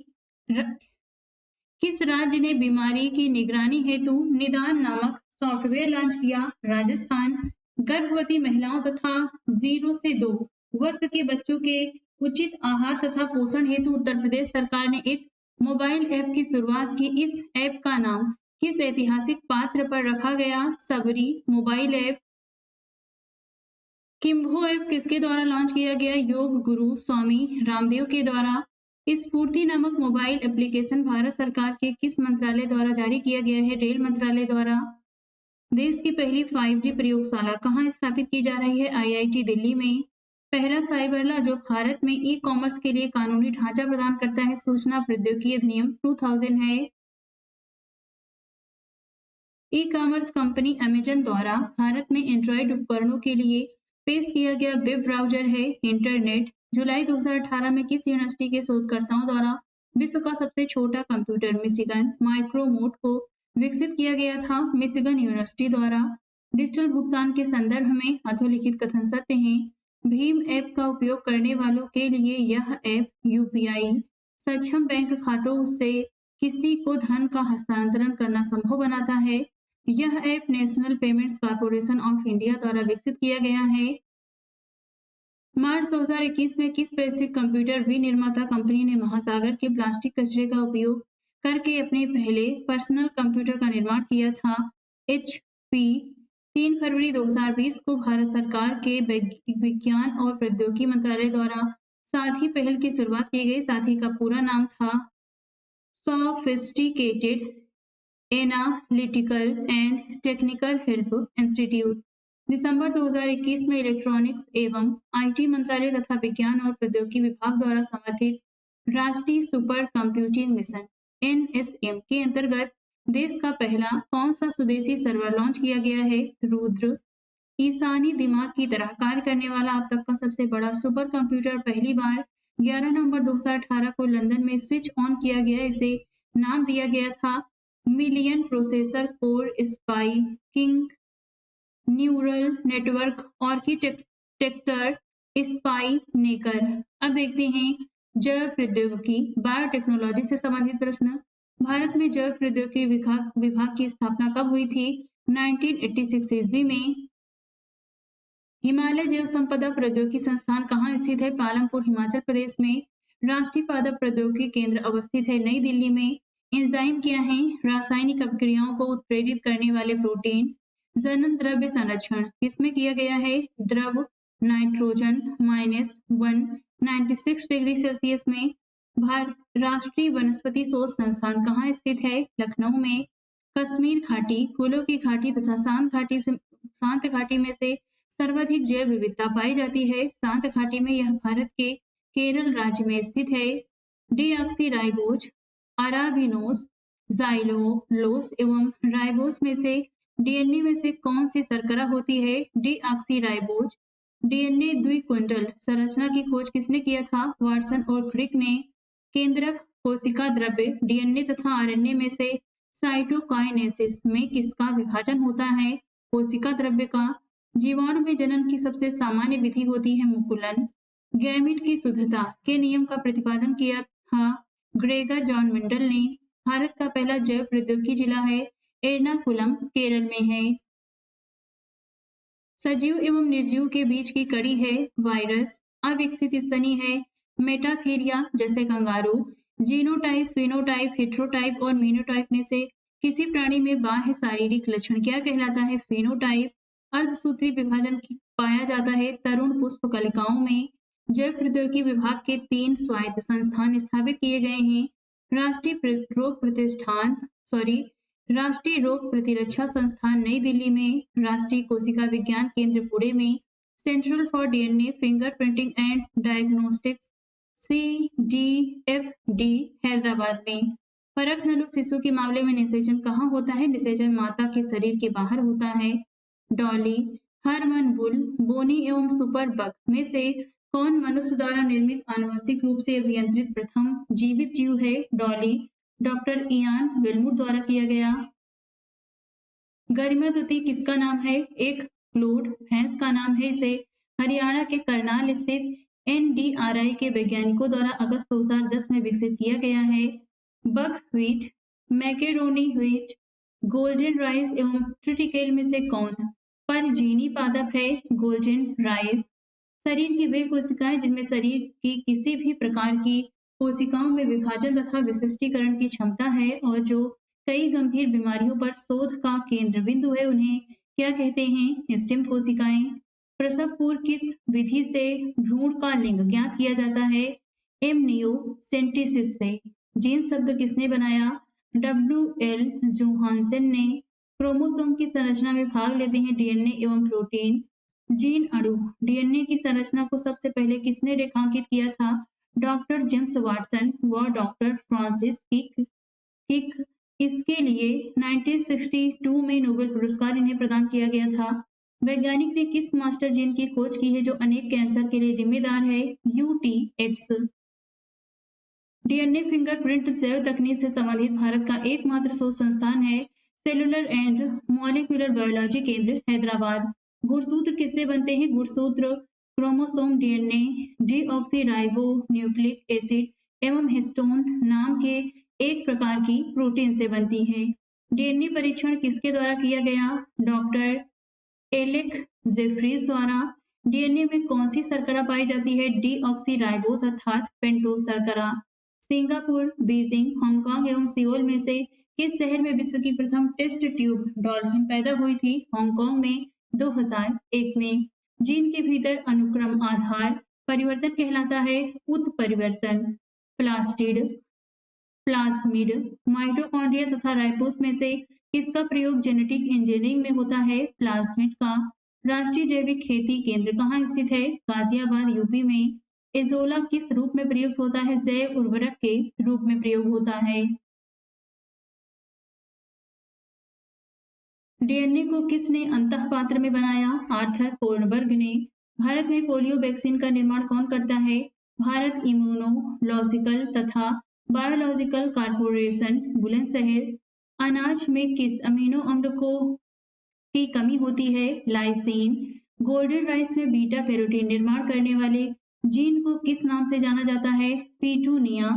किस राज्य ने बीमारी की निगरानी हेतु निदान नामक सॉफ्टवेयर लॉन्च किया? राजस्थान। गर्भवती महिलाओं तथा 0 से 2 वर्ष के बच्चों के उचित आहार तथा पोषण हेतु उत्तर प्रदेश सरकार ने एक मोबाइल ऐप की शुरुआत की। इस ऐप का नाम किस ऐतिहासिक पात्र पर रखा गया? सबरी मोबाइल ऐप। किम्भो ऐप किसके द्वारा लॉन्च किया गया? योग गुरु स्वामी रामदेव के द्वारा। स्फूर्ति नामक मोबाइल एप्लीकेशन भारत सरकार के किस मंत्रालय द्वारा जारी किया गया है? रेल मंत्रालय द्वारा। देश की पहली 5G प्रयोगशाला कहाँ स्थापित की जा रही है? IIT दिल्ली में। पहला साइबर लॉ जो भारत में ई कॉमर्स के लिए कानूनी ढांचा प्रदान करता है सूचना प्रौद्योगिकी अधिनियम 2000 है। ई कॉमर्स कंपनी अमेजन द्वारा भारत में एंड्रॉयड उपकरणों के लिए पेश किया गया वेब ब्राउजर है इंटरनेट। जुलाई 2018 में किस यूनिवर्सिटी के शोधकर्ताओं द्वारा विश्व का सबसे छोटा कंप्यूटर मिशिगन माइक्रोमोट को विकसित किया गया था? मिशिगन यूनिवर्सिटी द्वारा। डिजिटल भुगतान के संदर्भ में अधोलिखित कथन सत्य हैं। भीम ऐप का उपयोग करने वालों के लिए यह ऐप UPI सक्षम बैंक खातों से किसी को धन का हस्तांतरण करना संभव बनाता है। यह app national payments corporation of India द्वारा विकसित किया गया है। मार्च 2021 में किस वैश्विक कंप्यूटर विनिर्माता कंपनी ने महासागर के प्लास्टिक कचरे का उपयोग करके अपने पहले पर्सनल कंप्यूटर का निर्माण किया था? HP। 3 फरवरी 2020 को भारत सरकार के विज्ञान और प्रौद्योगिकी मंत्रालय द्वारा साथी पहल की शुरुआत की गई। साथी का पूरा नाम था sophisticated analytical and technical help institute. दिसंबर 2021 में इलेक्ट्रॉनिक्स एवं आईटी मंत्रालय तथा विज्ञान और प्रौद्योगिकी विभाग द्वारा समर्थित राष्ट्रीय सुपर कंप्यूटिंग मिशन एनएसएम के अंतर्गत देश का पहला कौन सा स्वदेशी सर्वर लॉन्च किया गया है? रुद्र। ईशानी दिमाग की तरह कार्य करने वाला अब तक का सबसे बड़ा सुपर कंप्यूटर पहली बार 11 नवंबर 2018 को लंदन में स्विच ऑन किया गया। इसे नाम दिया गया था million processor core spiking neural network architecture SpiNNaker. अब देखते हैं जैव प्रौद्योगिकी बायोटेक्नोलॉजी से संबंधित प्रश्न। भारत में जैव प्रौद्योगिकी विभाग की स्थापना कब हुई थी? 1986 ईस्वी में। हिमालय जैव संपदा प्रौद्योगिकी संस्थान कहाँ स्थित है? पालमपुर, हिमाचल प्रदेश में। राष्ट्रीय पादप प्रौद्योगिकी केंद्र अवस्थित है नई दिल्ली में। एंजाइम क्या है? रासायनिक अभिक्रियाओं को उत्प्रेरित करने वाले प्रोटीन। जनन द्रव्य संरक्षण किसमें किया गया है? द्रव नाइट्रोजन -196 डिग्री सेल्सियस में। राष्ट्रीय वनस्पति शोध संस्थान कहाँ स्थित है? लखनऊ में। कश्मीर घाटी, फूलों की घाटी तथा शांत घाटी में से सर्वाधिक जैव विविधता पाई जाती है। शांत घाटी में यह भारत के केरल राज्य में स्थित है। डीऑक्सीराइबोज, अराबिनोस, जाइलोलोस एवं राइबोस में से डीएनए में से कौन सी शर्करा होती है? डीऑक्सीराइबोज। डीएनए द्विकुंडल संरचना की खोज किसने किया था? वाटसन और क्रिक ने। केंद्रक कोशिका द्रव्य डीएनए तथा आरएनए में से साइटोकाइनेसिस में किसका विभाजन होता है? कोशिका द्रव्य का। जीवाणु में जनन की सबसे सामान्य विधि होती है मुकुलन। गैमीट की शुद्धता के नियम का प्रतिपादन किया था ग्रेगर जॉन मेंडल ने। भारत का पहला जैव प्रौद्योगिकी जिला है एर्नाकुलम, केरल में है। सजीव एवं निर्जीव के बीच की कड़ी है वायरस। अविकसित स्तनी है मेटाथेरिया जैसे कंगारू। जीनोटाइप, फिनोटाइप, हेट्रोटाइप और मीनोटाइप में से किसी प्राणी में बाह्य शारीरिक लक्षण क्या कहलाता है? फिनोटाइप। अर्धसूत्री विभाजन पाया जाता है तरुण पुष्प कलिकाओं में। जैव प्रौद्योगिकी विभाग के 3 स्वायत्त संस्थान स्थापित किए गए हैं। राष्ट्रीय रोग प्रतिरक्षा संस्थान नई दिल्ली में। राष्ट्रीय कोशिका विज्ञान केंद्र पुणे में। Central for DNA fingerprinting and diagnostics CDFD Hyderabad में। परख नलु शिशु के मामले में निषेचन कहाँ होता है? निषेचन माता के शरीर के बाहर होता है। डॉली, हरमन बुल, बोनी एवं सुपर बग में से कौन मनुष्य द्वारा निर्मित आनुवंशिक रूप से अभियंत्रित प्रथम जीवित जीव है? डॉली। डॉक्टर इयान विल्मुर द्वारा किया गया। गरिमा द्वितीय किसका नाम है? एक क्लोड भैंस का नाम है। इसे हरियाणा के करनाल स्थित NDRI के वैज्ञानिकों द्वारा अगस्त 2010 में विकसित किया गया है। बकव्हीट, मैकेरोनी व्हीट, गोल्डन राइस एवं ट्रिटिकेल में से कौन परजीवी पादप है? Golden rice. शरीर की वे कोशिकाएं जिनमें शरीर की किसी भी प्रकार की कोशिकाओं में विभाजन तथा विशिष्टीकरण की क्षमता है और जो कई गंभीर बीमारियों पर शोध का केंद्र बिंदु है, उन्हें क्या कहते हैं? स्टेम कोशिकाएं। प्रसव पूर्व किस विधि से भ्रूण का लिंग ज्ञात किया जाता है? एमनियोसेंटेसिस से। जीन शब्द किसने बनाया? WL जोहानसन ने। क्रोमोसोम की संरचना में भाग लेते हैं डीएनए एवं प्रोटीन। जीन अणु डीएनए की संरचना को सबसे पहले किसने रेखांकित किया था? डॉक्टर जेम्स वाटसन व डॉक्टर फ्रांसिस किक। इसके लिए 1962 में नोबेल पुरस्कार इन्हें प्रदान किया गया था। वैज्ञानिक ने किस मास्टर जीन की खोज की है जो अनेक कैंसर के लिए जिम्मेदार है? UTX। डीएनए फिंगरप्रिंट जैव तकनीक से संबंधित भारत का एकमात्र शोध संस्थान है सेलुलर एंड मॉलिक्यूलर बायोलॉजी केंद्र, हैदराबाद। गुणसूत्र किससे बनते हैं? गुणसूत्र chromosome, DNA, deoxyribo nucleic acid एवं हिस्टोन नाम के एक प्रकार की प्रोटीन से बनती है। डीएनए परीक्षण किसके द्वारा किया गया? डॉक्टर एलेक जेफ्रीज द्वारा। डीएनए में कौन सी शर्करा पाई जाती है? डीऑक्सीराइबोस अर्थात पेंटोस शर्करा। सिंगापुर, बीजिंग, हांगकांग एवं सियोल में से किस शहर में विश्व की प्रथम टेस्ट ट्यूब डॉल्फिन पैदा हुई थी? हांगकांग में 2001 में। जीन के भीतर अनुक्रम आधार परिवर्तन कहलाता है उत्परिवर्तन। प्लास्टिड, प्लाज्मिड, माइटोकॉन्ड्रिया तथा राइबोस में से किसका प्रयोग जेनेटिक इंजीनियरिंग में होता है? प्लाज्मिड का। राष्ट्रीय जैविक खेती केंद्र कहाँ स्थित है? गाजियाबाद, यूपी में। एजोला किस रूप में प्रयुक्त होता है? जैव उर्वरक के रूप में प्रयोग होता है। डीएनए को किसने अंतःपात्र में बनाया? आर्थर कोनबर्ग ने। भारत में पोलियो वैक्सीन का निर्माण कौन करता है? भारत इम्यूनोलॉजिकल तथा बायोलॉजिकल कॉर्पोरेशन, बुलंदशहर। अनाज में किस अमीनो अम्ल की कमी होती है? लाइसीन। गोल्डन राइस में बीटा कैरोटीन निर्माण करने वाले जीन को किस नाम से जाना जाता है? पीटूनिया।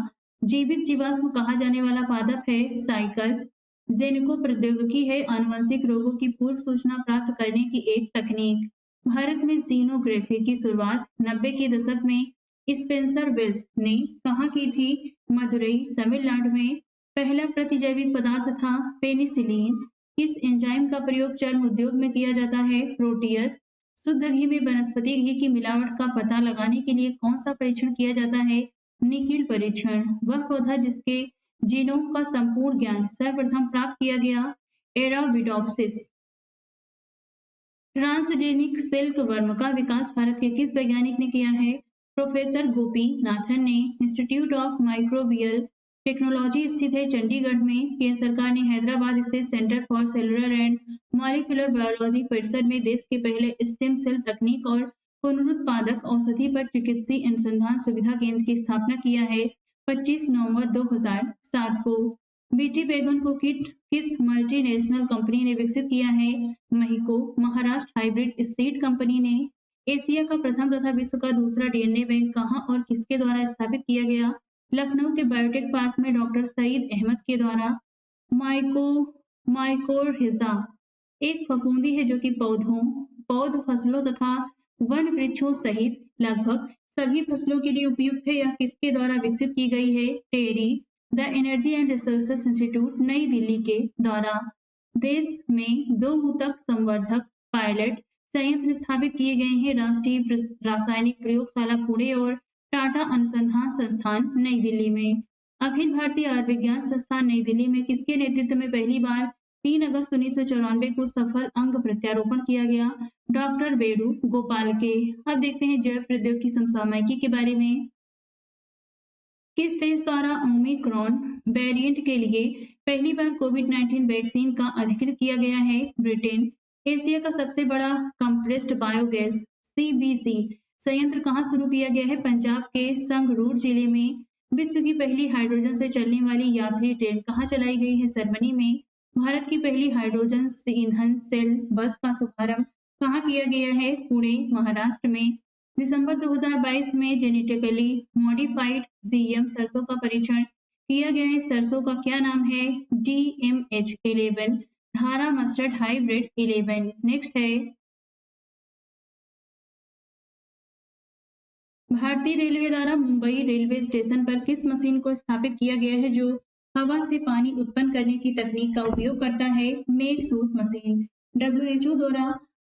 जीवित जीवाश्म कहा जाने वाला पादप है? साइकस। जेनेको प्रौद्योगिकी है आनुवंशिक रोगों की पूर्व सूचना प्राप्त करने की एक तकनीक। भारत में जीनोग्राफी की शुरुआत 90 के दशक में स्पेंसर वेल्स ने कहाँ की थी? मदुरई, तमिलनाडु में। पहला प्रतिजैविक पदार्थ था पेनिसिलिन। किस एंजाइम का प्रयोग चर्म उद्योग में किया जाता है? प्रोटियस। शुद्ध घी में वनस्पति घी की मिलावट का पता लगाने के लिए कौन सा परीक्षण किया जाता है? निकिल परीक्षण। वह पौधा जिसके जीनोम का संपूर्ण ज्ञान सर्वप्रथम प्राप्त किया गया? एराबिडोप्सिस। ट्रांसजेनिक सिल्क वर्म का विकास भारत के किस वैज्ञानिक ने किया है? प्रोफेसर गोपी नाथन ने। इंस्टीट्यूट ऑफ माइक्रोबियल टेक्नोलॉजी स्थित है चंडीगढ़ में। केंद्र सरकार ने हैदराबाद स्थित centre for cellular and molecular biology परिसर में देश के पहले स्टेम सेल तकनीक और पुनरुत्पादक औषधि पर चिकित्सीय अनुसंधान सुविधा केंद्र की स्थापना किया है 25 नवंबर 2007 को। बीटी बैगन को किस मल्टीनेशनल कंपनी ने विकसित किया है? Mahyco. Maharashtra hybrid seed company ने। एशिया का प्रथम तथा विश्व का दूसरा डीएनए बैंक कहाँ और किसके द्वारा स्थापित किया गया? लखनऊ के बायोटेक पार्क में डॉक्टर सईद अहमद के द्वारा। माइकोरहिजा एक फफूंदी है जो कि पौध फसलों तथा वन वृक्षों सहित लगभग सभी फसलों के लिए उपयुक्त है। यह किसके द्वारा विकसित की गई है? TERI the energy and resources institute, New Delhi के द्वारा। देश में 2 ऊतक संवर्धक पायलट संयंत्र स्थापित किए गए हैं। राष्ट्रीय रासायनिक प्रयोगशाला पुणे और टाटा अनुसंधान संस्थान नई दिल्ली में। अखिल भारतीय आयुर्विज्ञान संस्थान नई दिल्ली में किसके नेतृत्व में पहली बार 3 अगस्त 1994 को सफल अंग प्रत्यारोपण किया गया? डॉक्टर वेणु गोपाल के। अब देखते हैं जैव प्रौद्योगिकी समसामयिकी के बारे में। किस देश द्वारा ओमिक्रॉन वेरिएंट के लिए पहली बार कोविड-19 वैक्सीन का अधिकृत किया गया है? ब्रिटेन। एशिया का सबसे बड़ा कंप्रेस्ड बायोगैस सीबीसी संयंत्र कहाँ शुरू किया गया है? पंजाब के संगरूर जिले में। विश्व की पहली हाइड्रोजन से चलने वाली यात्री ट्रेन कहाँ चलाई गई है? जर्मनी में। भारत की पहली हाइड्रोजन ईंधन सेल बस का शुभारंभ कहाँ किया गया है? पुणे, महाराष्ट्र में। दिसंबर 2022 में जेनेटिकली मॉडिफाइड जीएम सरसों का परीक्षण किया गया है। सरसों का क्या नाम है? DMH11 धारा मस्टर्ड हाइब्रिड 11। नेक्स्ट है भारतीय रेलवे द्वारा मुंबई रेलवे स्टेशन पर किस मशीन को स्थापित किया गया है जो हवा से पानी उत्पन्न करने की तकनीक का उपयोग करता है? मेघदूत मशीन। WHO द्वारा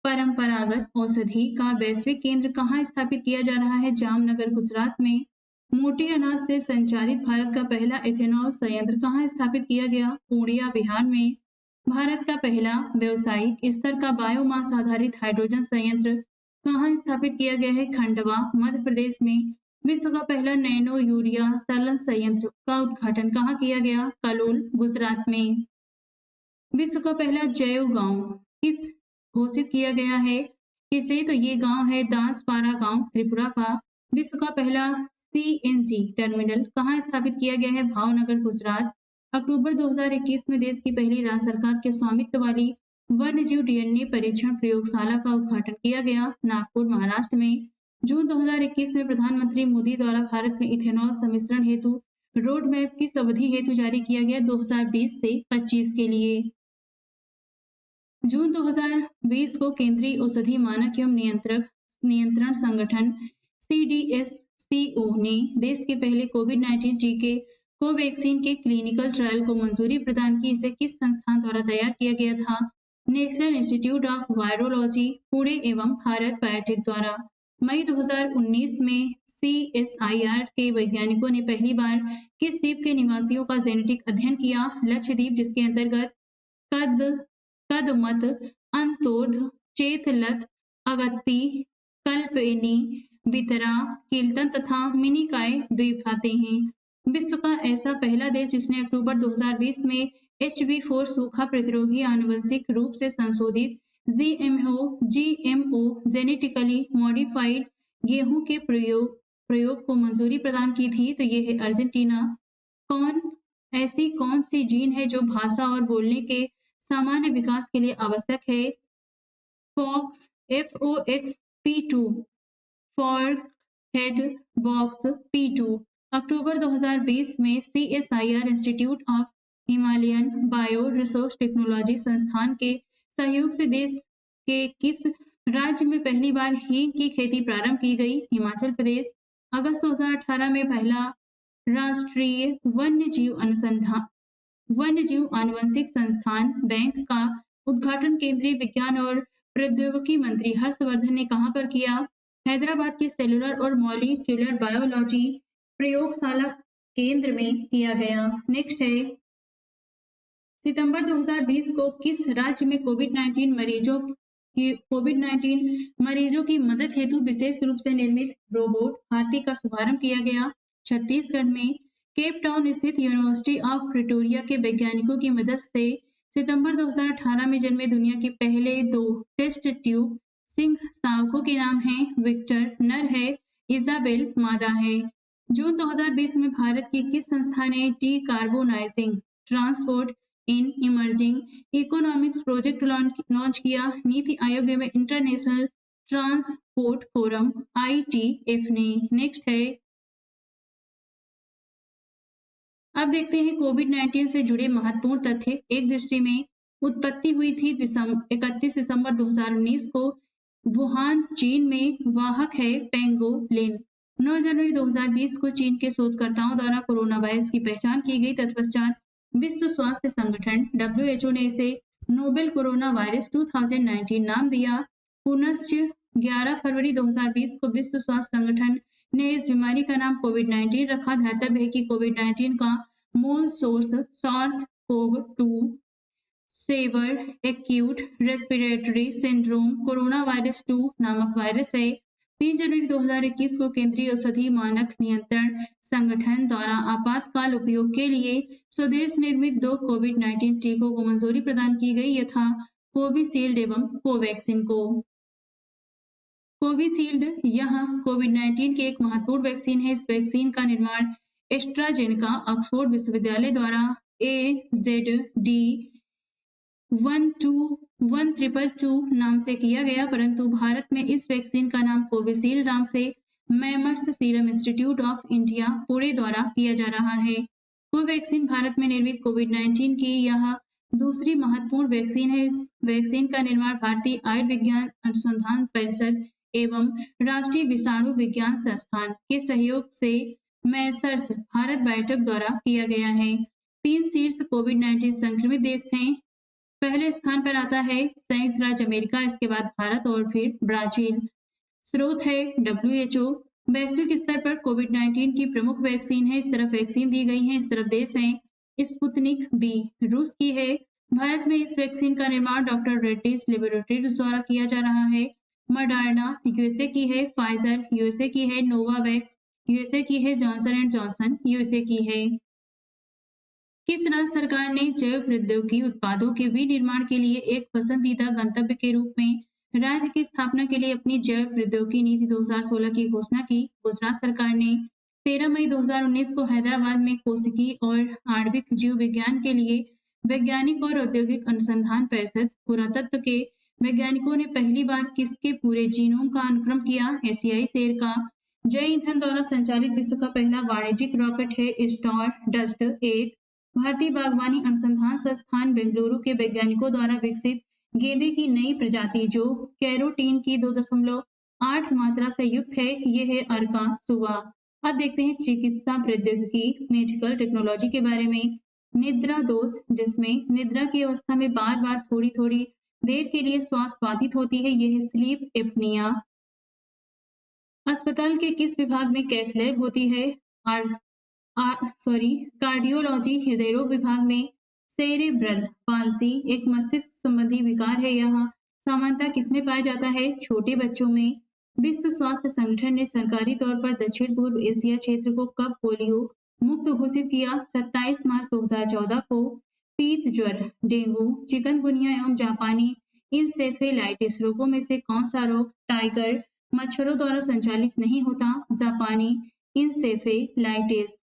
परंपरागत औषधि का वैश्विक केंद्र कहाँ स्थापित किया जा रहा है? जामनगर, गुजरात में। मोटे अनाज से संचालित भारत का पहला इथेनॉल संयंत्र कहाँ स्थापित किया गया? पूर्णिया, बिहार में। भारत का पहला व्यावसायिक स्तर का बायोमास आधारित हाइड्रोजन संयंत्र कहाँ स्थापित किया गया है? खंडवा, मध्य प्रदेश में। विश्व का पहला नैनो यूरिया तरल संयंत्र का उद्घाटन कहाँ किया गया? कलोल, गुजरात में। विश्व का पहला जैव गांव किस घोषित किया गया है? किसे? तो ये गांव है दांसपारा गांव, त्रिपुरा का। विश्व का पहला CNG टर्मिनल कहाँ स्थापित किया गया है? भावनगर, गुजरात। अक्टूबर 2021 में देश की पहली राज्य सरकार के स्वामित्व वाली वन्यजीव डीएनए परीक्षण प्रयोगशाला का उद्घाटन किया गया, नागपुर, महाराष्ट्र में। जून 2021 में प्रधानमंत्री मोदी द्वारा भारत में इथेनॉल सम्मिश्रण हेतु रोड मैप किस अवधि हेतु जारी किया गया? 2020 से 25 के लिए। जून 2020 को केंद्रीय औषधि मानक एवं नियंत्रण संगठन CDSCO ने देश के पहले कोविड-19 टीके कोवैक्सीन के क्लिनिकल ट्रायल को मंजूरी प्रदान की। इसे किस संस्थान द्वारा तैयार किया गया था? National institute of virology, Pune एवं भारत बायोटेक द्वारा। मई 2019 में CSIR के वैज्ञानिकों ने पहली बार किस द्वीप के निवासियों का जेनेटिक अध्ययन किया? लक्षद्वीप, जिसके अंतर्गत कद कदमत, अंतोर्ध, चेतलत, अगत्ती, कल्पेनी, वितरा, किल्टन तथा मिनिकॉय द्वीप आते हैं। विश्व का ऐसा पहला देश जिसने अक्टूबर 2020 में HB4 सूखा प्रतिरोधी आनुवंशिक रूप से संशोधित GMO जेनेटिकली मॉडिफाइड गेहूं के प्रयोग को मंजूरी प्रदान की थी, तो ये है अर्जेंटीना। कौन सी जीन है जो भाषा और बोलने के सामान्य विकास के लिए आवश्यक है? FOXP2 forehead box P2। अक्टूबर 2020 में CSIR institute of Himalayan bio resource technology संस्थान के सहयोग से देश के किस राज्य में पहली बार हींग की खेती प्रारंभ की गई? हिमाचल प्रदेश। अगस्त 2018 में पहला राष्ट्रीय वन्यजीव आनुवंशिक संस्थान बैंक का उद्घाटन केंद्रीय विज्ञान और प्रौद्योगिकी मंत्री हर्षवर्धन ने कहां पर किया? हैदराबाद के सेलुलर और मॉलिक्यूलर बायोलॉजी प्रयोगशाला केंद्र में किया गया। नेक्स्ट है, सितंबर 2020 को किस राज्य में कोविड-19 मरीजों की मदद हेतु विशेष रूप से निर्मित रोबोट हाथी का शुभारंभ किया गया? छत्तीसगढ़ में। केप टाउन स्थित यूनिवर्सिटी ऑफ प्रिटोरिया के वैज्ञानिकों की मदद से सितंबर 2018 में जन्मे दुनिया के पहले 2 टेस्ट ट्यूब सिंह शावकों के नाम हैं विक्टर नर है, इजाबेल मादा है। जून 2020 में भारत की किस संस्था ने decarbonising transport in emerging economics project launch किया? नीति आयोग में इंटरनेशनल ट्रांसपोर्ट फोरम ITF ने। नेक्स्ट है, अब देखते हैं कोविड-19 से जुड़े महत्वपूर्ण तथ्य। एक दृष्टि में उत्पत्ति हुई थी 31 सितंबर 2019 को वुहान, चीन में। वाहक है पेंगोलिन। 9 जनवरी 2020 को चीन के शोधकर्ताओं द्वारा कोरोना वायरस की पहचान की गई। तत्पश्चात विश्व स्वास्थ्य संगठन WHO ने इसे नोवेल कोरोना वायरस 2019 नाम दिया। पुनश्च 11 फरवरी 2020 को विश्व स्वास्थ्य संगठन ने इस बीमारी का नाम कोविड-19 रखा। ध्यातव्य है कि कोविड-19 का मूल source SARS-CoV-2 severe acute respiratory syndrome corona virus 2 नामक वायरस है। 3 जनवरी 2021 को केंद्रीय औषधि मानक नियंत्रण संगठन द्वारा आपातकाल उपयोग के लिए स्वदेश निर्मित 2 कोविड-19 टीकों को मंजूरी प्रदान की गई, यथा कोविशील्ड एवं कोवैक्सीन को। कोविशील्ड यह कोविड-19 की एक महत्वपूर्ण वैक्सीन है। इस वैक्सीन का निर्माण एस्ट्राजेनेका ऑक्सफोर्ड विश्वविद्यालय द्वारा AZD1222 नाम से किया गया, परंतु भारत में इस वैक्सीन का नाम कोविशील्ड नाम से मैमर्स serum institute of India Pune द्वारा किया जा रहा है। कोवैक्सीन भारत में निर्मित कोविड-19 की यह दूसरी महत्वपूर्ण वैक्सीन है। इस वैक्सीन का निर्माण भारतीय आयुर्विज्ञान अनुसंधान परिषद एवं राष्ट्रीय विषाणु विज्ञान संस्थान के सहयोग से मैसर्स भारत बायोटेक द्वारा किया गया है। 3 शीर्ष कोविड-19 संक्रमित देश हैं। पहले स्थान पर आता है संयुक्त राज्य अमेरिका, इसके बाद भारत और फिर ब्राजील। स्रोत है WHO। वैश्विक स्तर पर कोविड-19 की प्रमुख वैक्सीन है। इस तरफ वैक्सीन दी गई है, इस तरफ देश है। स्पुतनिक V रूस की है। भारत में इस वैक्सीन का निर्माण डॉक्टर रेड्डीज लेबोरेटरीज द्वारा किया जा रहा है। मॉडर्ना USA की है, फाइजर USA की है, नोवावैक्स USA की है, जॉनसन एंड जॉनसन USA की है। किस राज्य सरकार ने जैव प्रौद्योगिकी उत्पादों के विनिर्माण के लिए एक पसंदीदा गंतव्य के रूप में राज्य की स्थापना के लिए अपनी जैव प्रौद्योगिकी नीति 2016 की घोषणा की? गुजरात सरकार ने 13 मई 2019 को हैदराबाद में कोशिकी और आणविक जीव विज्ञान के लिए वैज्ञानिक और औद्योगिक अनुसंधान परिषद पुरातत्व के वैज्ञानिकों ने पहली बार किसके पूरे जीनोम का अनुक्रम किया? एशियाई शेर का। जय ईंधन द्वारा संचालित विश्व का पहला वाणिज्यिक रॉकेट है स्टार डस्ट 1। भारतीय बागवानी अनुसंधान संस्थान बेंगलुरु के वैज्ञानिकों द्वारा विकसित गेंदे की नई प्रजाति जो कैरोटीन की 2.8 मात्रा से युक्त है, ये है अर्का सुवा। अब देखते हैं चिकित्सा प्रौद्योगिकी मेडिकल टेक्नोलॉजी के बारे में। निद्रा दोष, जिसमें निद्रा की अवस्था में बार बार थोड़ी थोड़ी देर के लिए श्वास बाधित होती है, यह स्लीप एपनिया अस्पताल के किस विभाग में कैथ लैब होती है? आर, कार्डियोलॉजी हृदय रोग विभाग में। सेरेब्रल पाल्सी एक मस्तिष्क संबंधी विकार है। यहाँ सामान्यतः किसमें पाया जाता है? छोटे बच्चों में। विश्व स्वास्थ्य संगठन ने सरकारी तौर पर दक्षिण पूर्व एशिया क्षेत्र को कब पोलियो मुक्त घोषित किया? 27 मार्च 2014 को। पीत ज्वर, डेंगू, चिकनगुनिया एवं जापानी इंसेफेलाइटिस रोगों में से कौन सा रोग टाइगर मच्छरों द्वारा संचालित नहीं होता? जापानी इंसेफेलाइटिस।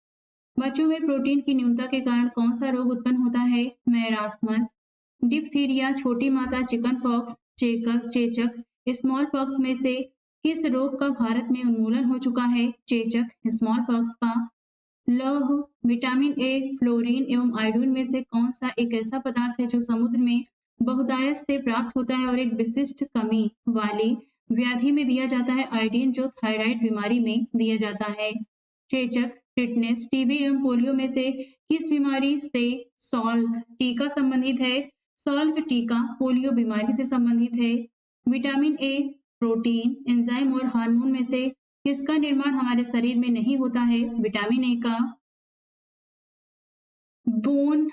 बच्चों में प्रोटीन की न्यूनता के कारण कौन सा रोग उत्पन्न होता है? मैरास्मस। डिप्थीरिया, छोटी माता, चिकन पॉक्स, चेचक, स्मॉल पॉक्स में से किस रोग का भारत में उन्मूलन हो चुका है? चेचक, स्मॉल पॉक्स का। लौह, विटामिन ए, फ्लोरीन एवं आयोडीन में से कौन सा एक ऐसा पदार्थ है जो समुद्र में बहुतायत से प्राप्त होता है और एक विशिष्ट कमी वाली व्याधि में दिया जाता है? आयोडीन, जो थायराइड बीमारी में दिया जाता है। चेचक, टिटनेस, टीबी एवं पोलियो में से किस बीमारी से सॉल्क टीका संबंधित है? सॉल्क टीका पोलियो बीमारी से संबंधित है। विटामिन ए, प्रोटीन, एंजाइम और हार्मोन में से किसका निर्माण हमारे शरीर में नहीं होता है? विटामिन ए का। Bone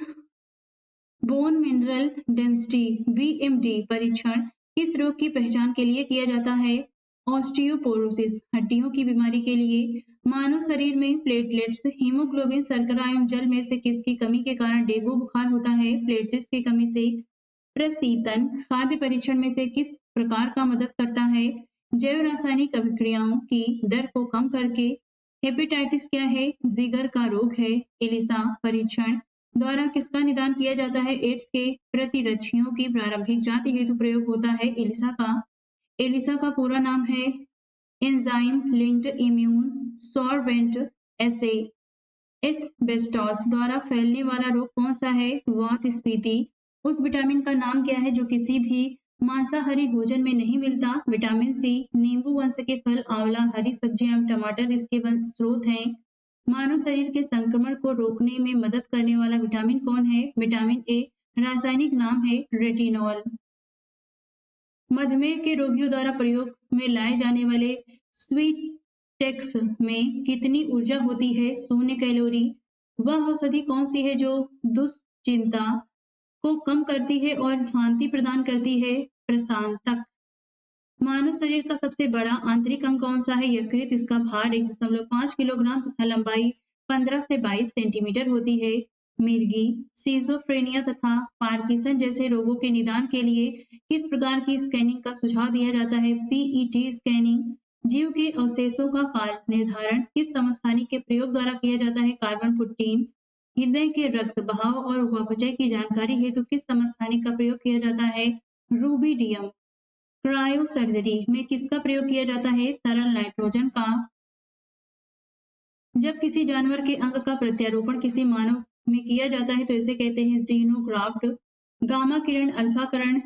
bone mineral density (BMD) परीक्षण किस रोग की पहचान के लिए किया जाता है? ऑस्टियोपोरोसिस हड्डियों की बीमारी के लिए। मानव शरीर में प्लेटलेट्स, हीमोग्लोबिन, शर्करा एवं जल में से किसकी कमी के कारण डेंगू बुखार होता है? प्लेटलेट्स की कमी से। प्रशीतन खाद्य परीक्षण में से किस प्रकार का मदद करता है? जैव रासायनिक अभिक्रियाओं की दर को कम करके। हेपेटाइटिस क्या है? जिगर का रोग है। एलिसा परीक्षण द्वारा किसका निदान किया जाता है? एड्स के प्रतिरक्षियों की प्रारंभिक जांच हेतु प्रयोग होता है एलिसा का। एलिसा का पूरा नाम है एंजाइम लिंक्ड इम्यून सॉर्बेंट एसे। एस्बेस्टॉस द्वारा फैलने वाला रोग कौन सा है? वात स्फीति। उस विटामिन का नाम क्या है जो किसी भी मांसाहारी भोजन में नहीं मिलता? Vitamin C. नींबू वंश के फल, आंवला, हरी सब्जियां एवं टमाटर इसके स्रोत हैं। मानव शरीर के संक्रमण को रोकने में मदद करने वाला विटामिन कौन है? Vitamin A. रासायनिक नाम है रेटिनॉल। मधुमेह के रोगियों द्वारा प्रयोग में लाए जाने वाले स्वीट टेक्स में कितनी ऊर्जा होती है? 0 कैलोरी। वह औषधि कौन सी है जो दुश्चिंता को कम करती है और शांति प्रदान करती है? प्रशांतक। मानव शरीर का सबसे बड़ा आंतरिक अंग कौन सा है? यकृत। इसका भार 1.5 किलोग्राम तथा लंबाई 15 से 22 सेंटीमीटर होती है। मिर्गी, सिजोफ्रेनिया तथा पार्किंसन जैसे रोगों के निदान के लिए किस प्रकार की स्कैनिंग का सुझाव दिया जाता है? PET scanning. जीव के अवशेषों का काल निर्धारण किस समस्थानिक के प्रयोग द्वारा किया जाता है? कार्बन 14। हृदय के रक्त बहाव और उपापचय की जानकारी हेतु किस समस्थानिक का प्रयोग किया जाता है? रूबिडियम। क्रायो सर्जरी में किसका प्रयोग किया जाता है? तरल नाइट्रोजन का। जब किसी जानवर के अंग का प्रत्यारोपण किसी मानव में किया जाता है तो इसे कहते हैं जीनोग्राफ्ट। गामा किरण, अल्फा किरण,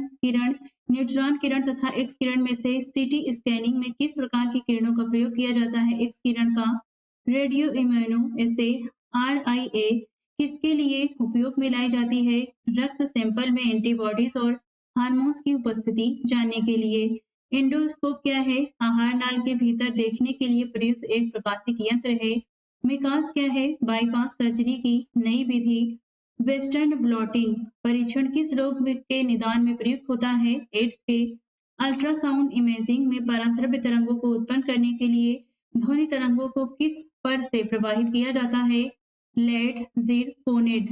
न्यूट्रॉन किरण तथा एक्स किरण में से सीटी स्कैनिंग में किस प्रकार की किरणों का प्रयोग किया जाता है? एक्स किरण का। रेडियो इम्यूनो एसे आरआईए किसके लिए उपयोग में लाई जाती है? रक्त सैंपल में एंटीबॉडीज और हार्मोन्स की उपस्थिति जानने के लिए। एंडोस्कोप क्या है? आहार नाल के भीतर देखने के लिए प्रयुक्त एक प्रकाशिक यंत्र है। विकास क्या है? बाईपास सर्जरी की नई विधि। वेस्टर्न ब्लॉटिंग परीक्षण किस रोग के निदान में प्रयुक्त होता है? एड्स के। अल्ट्रासाउंड इमेजिंग में पराश्रव्य तरंगों को उत्पन्न करने के लिए ध्वनि तरंगों को किस पर से प्रवाहित किया जाता है? लेड जिरकोनेट।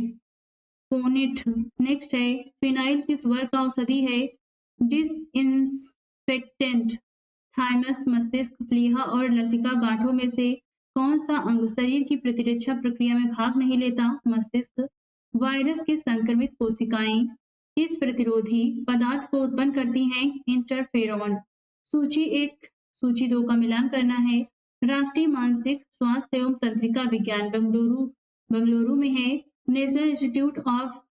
नेक्स्ट है फिनाइल किस वर्ग का औषधि है? डिसइंफेक्टेंट। थाइमस मस्तिष्क, प्लीहा और लसिका गांठों में से कौन सा अंग शरीर की प्रतिरक्षा प्रक्रिया में भाग नहीं लेता? मस्तिष्क। वायरस के संक्रमित कोशिकाएं किस प्रतिरोधी पदार्थ को उत्पन्न करती हैं? इंटरफेरॉन। सूची 1 सूची 2 का मिलान करना है। राष्ट्रीय मानसिक स्वास्थ्य एवं तंत्रिका विज्ञान बेंगलुरु में है। National institute of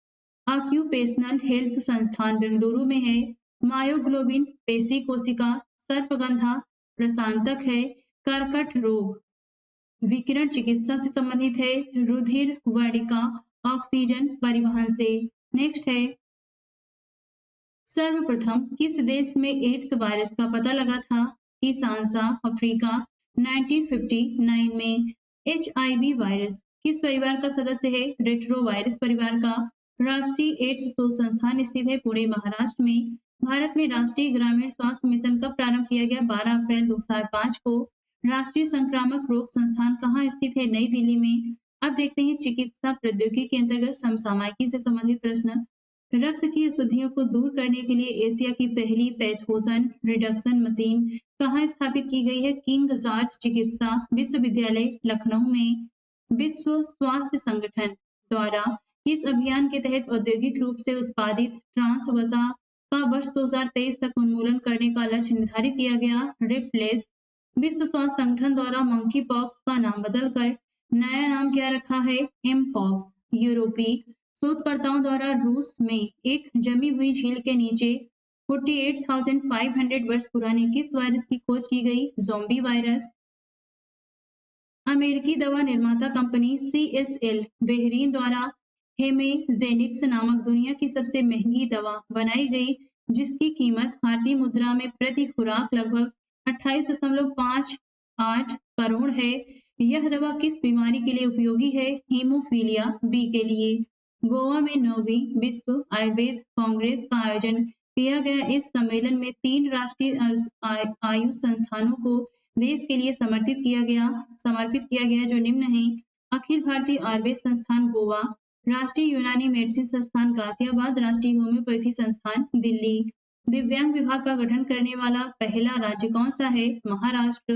occupational health संस्थान बेंगलुरु में है। मायोग्लोबिन पेशी कोशिका, सर्पगंधा प्रशांतक है। कर्कट रोग विकिरण चिकित्सा से संबंधित है। रुधिर वर्णिका ऑक्सीजन परिवहन से। नेक्स्ट है सर्वप्रथम किस देश में एड्स वायरस का पता लगा था? किसानसा अफ्रीका। 1959 में। HIV वायरस किस परिवार का सदस्य है? रेट्रोवायरस परिवार का। राष्ट्रीय एड्स शोध संस्थान स्थित है पुणे, महाराष्ट्र में। भारत में राष्ट्रीय ग्रामीण स्वास्थ्य मिशन कब प्रारंभ किया गया? 12 अप्रैल 2005 को। राष्ट्रीय संक्रामक रोग संस्थान कहाँ स्थित है? नई दिल्ली में। अब देखते हैं चिकित्सा प्रौद्योगिकी के अंतर्गत समसामयिकी से संबंधित प्रश्न। रक्त की अशुद्धियों को दूर करने के लिए एशिया की पहली पैथोजन रिडक्शन मशीन कहाँ स्थापित की गई है? किंग जॉर्ज चिकित्सा विश्वविद्यालय, लखनऊ में। विश्व स्वास्थ्य संगठन द्वारा इस अभियान के तहत औद्योगिक रूप से उत्पादित ट्रांस वसा का वर्ष 2023 तक उन्मूलन करने का लक्ष्य निर्धारित किया गया। रिप्लेस विश्व स्वास्थ्य संगठन द्वारा मंकी पॉक्स का नाम बदलकर नया नाम क्या रखा है? एमपॉक्स। यूरोपीय शोधकर्ताओं द्वारा रूस में एक जमी हुई झील के नीचे 48,500 वर्ष पुराने किस वायरस की खोज की गई? Zombie virus. अमेरिकी दवा निर्माता कंपनी CSL बेहरीन द्वारा हेमेजेनिक्स नामक दुनिया की सबसे महंगी दवा बनाई गई, जिसकी कीमत भारतीय मुद्रा में प्रति खुराक लगभग 28.58 करोड़ है। यह दवा किस बीमारी के लिए उपयोगी है? हीमोफीलिया बी के लिए। गोवा में 9वीं विश्व आयुर्वेद कांग्रेस का आयोजन किया गया। इस सम्मेलन में 3 राष्ट्रीय आयुष संस्थानों को देश के लिए समर्पित किया गया जो निम्न हैं: अखिल भारतीय आयुर्वेद संस्थान गोवा, राष्ट्रीय यूनानी मेडिसिन संस्थान गाजियाबाद, राष्ट्रीय होम्योपैथी संस्थान दिल्ली। दिव्यांग विभाग का गठन करने वाला पहला राज्य कौन सा है? महाराष्ट्र।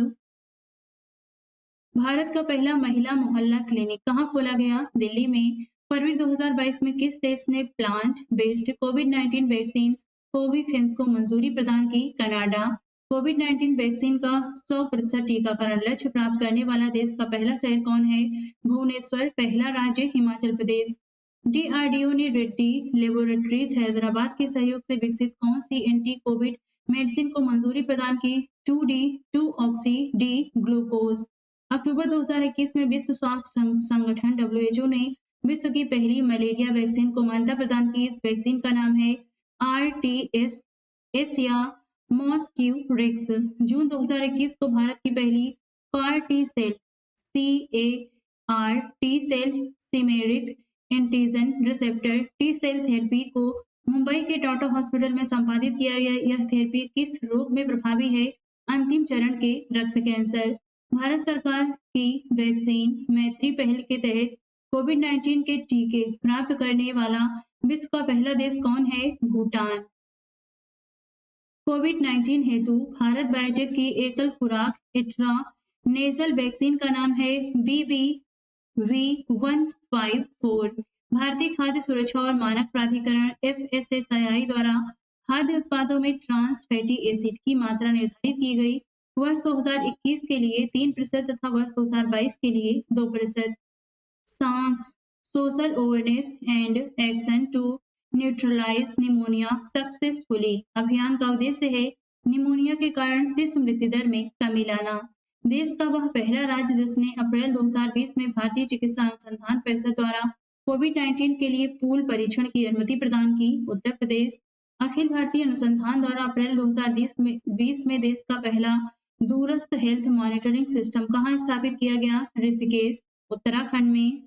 भारत का पहला महिला मोहल्ला क्लिनिक कहाँ खोला गया? दिल्ली में। फरवरी 2022 में किस देश ने प्लांट बेस्ड कोविड-19 वैक्सीन कोविफिन्स को मंजूरी प्रदान की? कनाडा। कोविड-19 वैक्सीन का 100% टीकाकरण लक्ष्य प्राप्त करने वाला देश का पहला शहर कौन है? भुवनेश्वर। पहला राज्य हिमाचल प्रदेश। DRDO ने रेड्डी लेबोरेटरीज हैदराबाद के सहयोग से विकसित कौन सी एंटी कोविड मेडिसिन को मंजूरी प्रदान की? 2-ऑक्सी डी ग्लूकोज। अक्टूबर 2021 में विश्व स्वास्थ्य संगठन WHO ने विश्व की पहली मलेरिया वैक्सीन को मान्यता प्रदान की। इस वैक्सीन का नाम है RTS या मॉस्क्यूरेक्स। जून 2021 को भारत की पहली CAR T cell chimeric antigen receptor T cell therapy को मुंबई के टाटा हॉस्पिटल में संपादित किया गया। यह थेरेपी किस रोग में प्रभावी है? अंतिम चरण के रक्त कैंसर। भारत सरकार की वैक्सीन मैत्री पहल के तहत कोविड-19 के टीके प्राप्त करने वाला विश्व का पहला देश कौन है? भूटान। कोविड-19 हेतु भारत बायोटेक की एकल खुराक इंट्रानेशनल वैक्सीन का नाम है BBV154। भारतीय खाद्य सुरक्षा और मानक प्राधिकरण FSSAI द्वारा खाद्य उत्पादों में ट्रांस फैटी एसिड की मात्रा निर्धारित की गई। वर्ष 2021 के लिए 3% तथा वर्ष 2022 के लिए 2%। SAANS social awareness and action to neutralize pneumonia successfully अभियान का उद्देश्य है निमोनिया के कारण शिशु मृत्यु दर में कमी लाना। देश का वह पहला राज्य जिसने अप्रैल 2020 में भारतीय चिकित्सा अनुसंधान परिषद द्वारा कोविड-19 के लिए पूल परीक्षण की अनुमति प्रदान की। उत्तर प्रदेश। अखिल भारतीय अनुसंधान द्वारा अप्रैल 2020 में देश का पहला दूरस्थ हेल्थ मॉनिटरिंग सिस्टम कहाँ स्थापित किया गया? ऋषिकेश, उत्तराखंड में।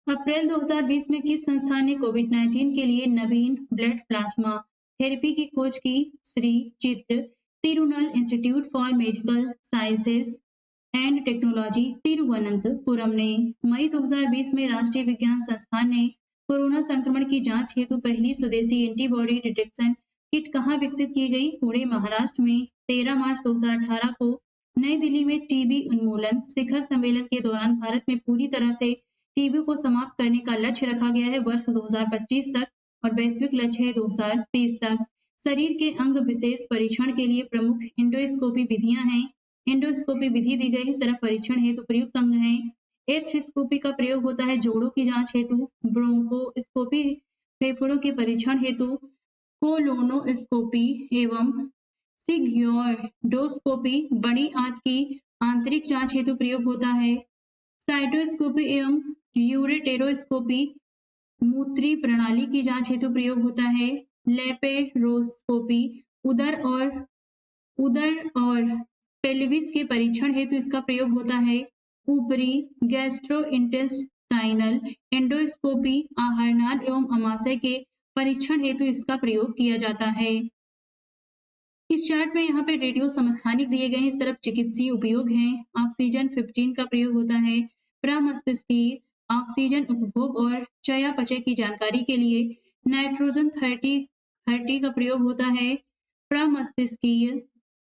अप्रैल 2020 में किस संस्थान ने कोविड-19 के लिए नवीन ब्लड प्लाज्मा थेरेपी की खोज की? श्री चित्र Tirunal institute for medical sciences and technology, Thiruvananthapuram ने। मई 2020 में राष्ट्रीय विज्ञान संस्थान ने कोरोना संक्रमण की जांच हेतु पहली स्वदेशी एंटीबॉडी डिटेक्शन किट कहाँ विकसित की गई? पुणे, महाराष्ट्र में। 13 मार्च 2018 को नई दिल्ली में टीबी उन्मूलन शिखर सम्मेलन के दौरान भारत में पूरी तरह से टीबी को समाप्त करने का लक्ष्य रखा गया है वर्ष 2025 तक और वैश्विक लक्ष्य है 2030 तक। शरीर के अंग विशेष परीक्षण के लिए प्रमुख एंडोस्कोपी विधियां हैं। एंडोस्कोपी विधि दी गई इस तरह परीक्षण हेतु प्रयुक्त अंग है। एथ्रोस्कोपी का प्रयोग होता है जोड़ों की जांच हेतु। ब्रोंकोस्कोपी फेफड़ों के परीक्षण हेतु। कोलोनोस्कोपी एवं सिग्मोइडोस्कोपी बड़ी आंत की आंतरिक जांच हेतु प्रयोग होता है। साइटोस्कोपी एवं यूरेटेरोस्कोपी मूत्री प्रणाली की जांच हेतु प्रयोग होता है। लेपेरोस्कोपी उदर और पेल्विस के परीक्षण हेतु इसका प्रयोग होता है। ऊपरी गैस्ट्रोइंटेस्टाइनल एंडोस्कोपी, आहारनाल एवं अमाशय के परीक्षण हेतु इसका प्रयोग किया जाता है। इस चार्ट में यहाँ पे रेडियो समस्थानिक दिए गए हैं, इस तरफ चिकित्सीय उपयोग हैं। ऑक्सीजन 15 का प्रयोग होता है प्रमस्तिष्कीय ऑक्सीजन उपभोग और चयापचय की जानकारी के लिए। नाइट्रोजन 30 का प्रयोग होता है प्रमस्तिष्कीय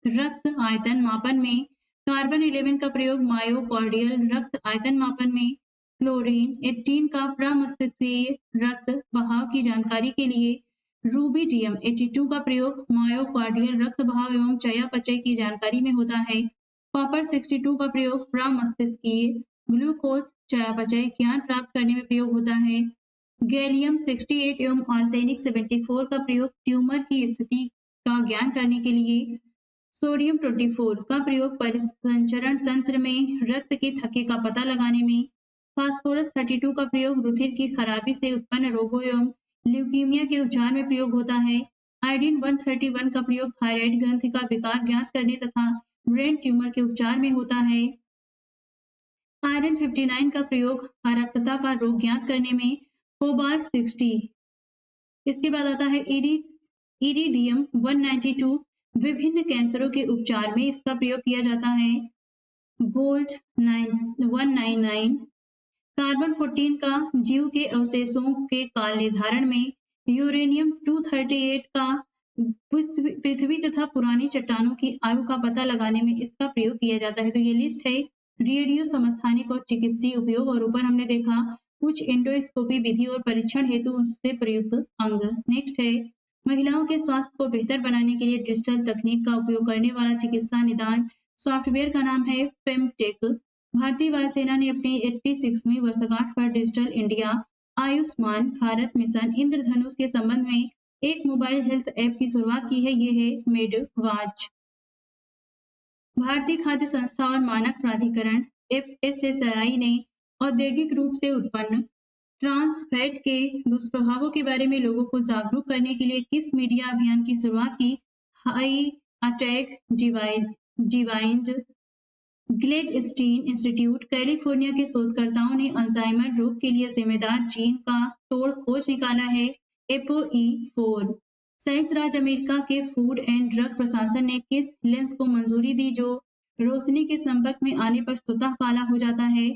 रक्त आयतन मापन में। कार्बन 11 का प्रयोग मायोकार्डियल रक्त आयतन मापन में। क्लोरीन 18 का प्रमस्तिष्कीय रक्त बहाव की जानकारी के लिए। रूबिडियम 82 का प्रयोग मायोकार्डियल रक्त बहाव एवं चयापचय की जानकारी में होता है। कॉपर 62 का प्रयोग प्रमस्तिष्कीय ग्लूकोज चयापचय ज्ञान प्राप्त करने में प्रयोग होता है। गैलियम 68 एवं आर्सेनिक 74 का प्रयोग ट्यूमर की स्थिति का ज्ञान करने के लिए। सोडियम 24 का प्रयोग परिसंचरण तंत्र में रक्त के थक्के का पता लगाने में। फास्फोरस 32 का प्रयोग रुधिर की खराबी से उत्पन्न रोगों एवं ल्यूकीमिया के उपचार में प्रयोग होता है। आयोडीन 131 का प्रयोग थायराइड ग्रंथि का विकार ज्ञात करने तथा ब्रेन ट्यूमर के उपचार में होता है। आयरन 59 का प्रयोग अरक्तता का रोग ज्ञात करने में। कोबाल्ट 60, इसके बाद आता है इरिडियम 192, विभिन्न कैंसरों के उपचार में इसका प्रयोग किया जाता है। गोल्ड 199, कार्बन 14 का जीव के अवशेषों के काल निर्धारण में। यूरेनियम 238 का पृथ्वी तथा पुरानी चट्टानों की आयु का पता लगाने में इसका प्रयोग किया जाता है। तो ये लिस्ट है रेडियो समस्थानिक और चिकित्सीय उपयोग, और ऊपर हमने देखा कुछ एंडोस्कोपी विधि और परीक्षण हेतु उससे प्रयुक्त अंग। नेक्स्ट है महिलाओं के स्वास्थ्य को बेहतर बनाने के लिए डिजिटल तकनीक का उपयोग करने वाला चिकित्सा निदान सॉफ्टवेयर का नाम है फेमटेक। भारतीय वायुसेना ने अपनी 86वीं वर्षगांठ पर digital India Ayushman Bharat mission Indradhanush के संबंध में एक मोबाइल हेल्थ ऐप की शुरुआत की है। ये है मेडवाच। भारतीय खाद्य संस्था और मानक प्राधिकरण FSSAI ने औद्योगिक रूप से उत्पन्न ट्रांस फैट के दुष्प्रभावों के बारे में लोगों को जागरूक करने के लिए किस मीडिया अभियान की शुरुआत की? हाई अटैक जीवाइंड ग्लेडस्टीन इंस्टीट्यूट कैलिफोर्निया के शोधकर्ताओं ने अल्जाइमर रोग के लिए जिम्मेदार जीन का तोड़ खोज निकाला है ApoE4। संयुक्त राज्य अमेरिका के फूड एंड ड्रग प्रशासन ने किस लेंस को मंजूरी दी जो रोशनी के संपर्क में आने पर स्वतः काला हो जाता है?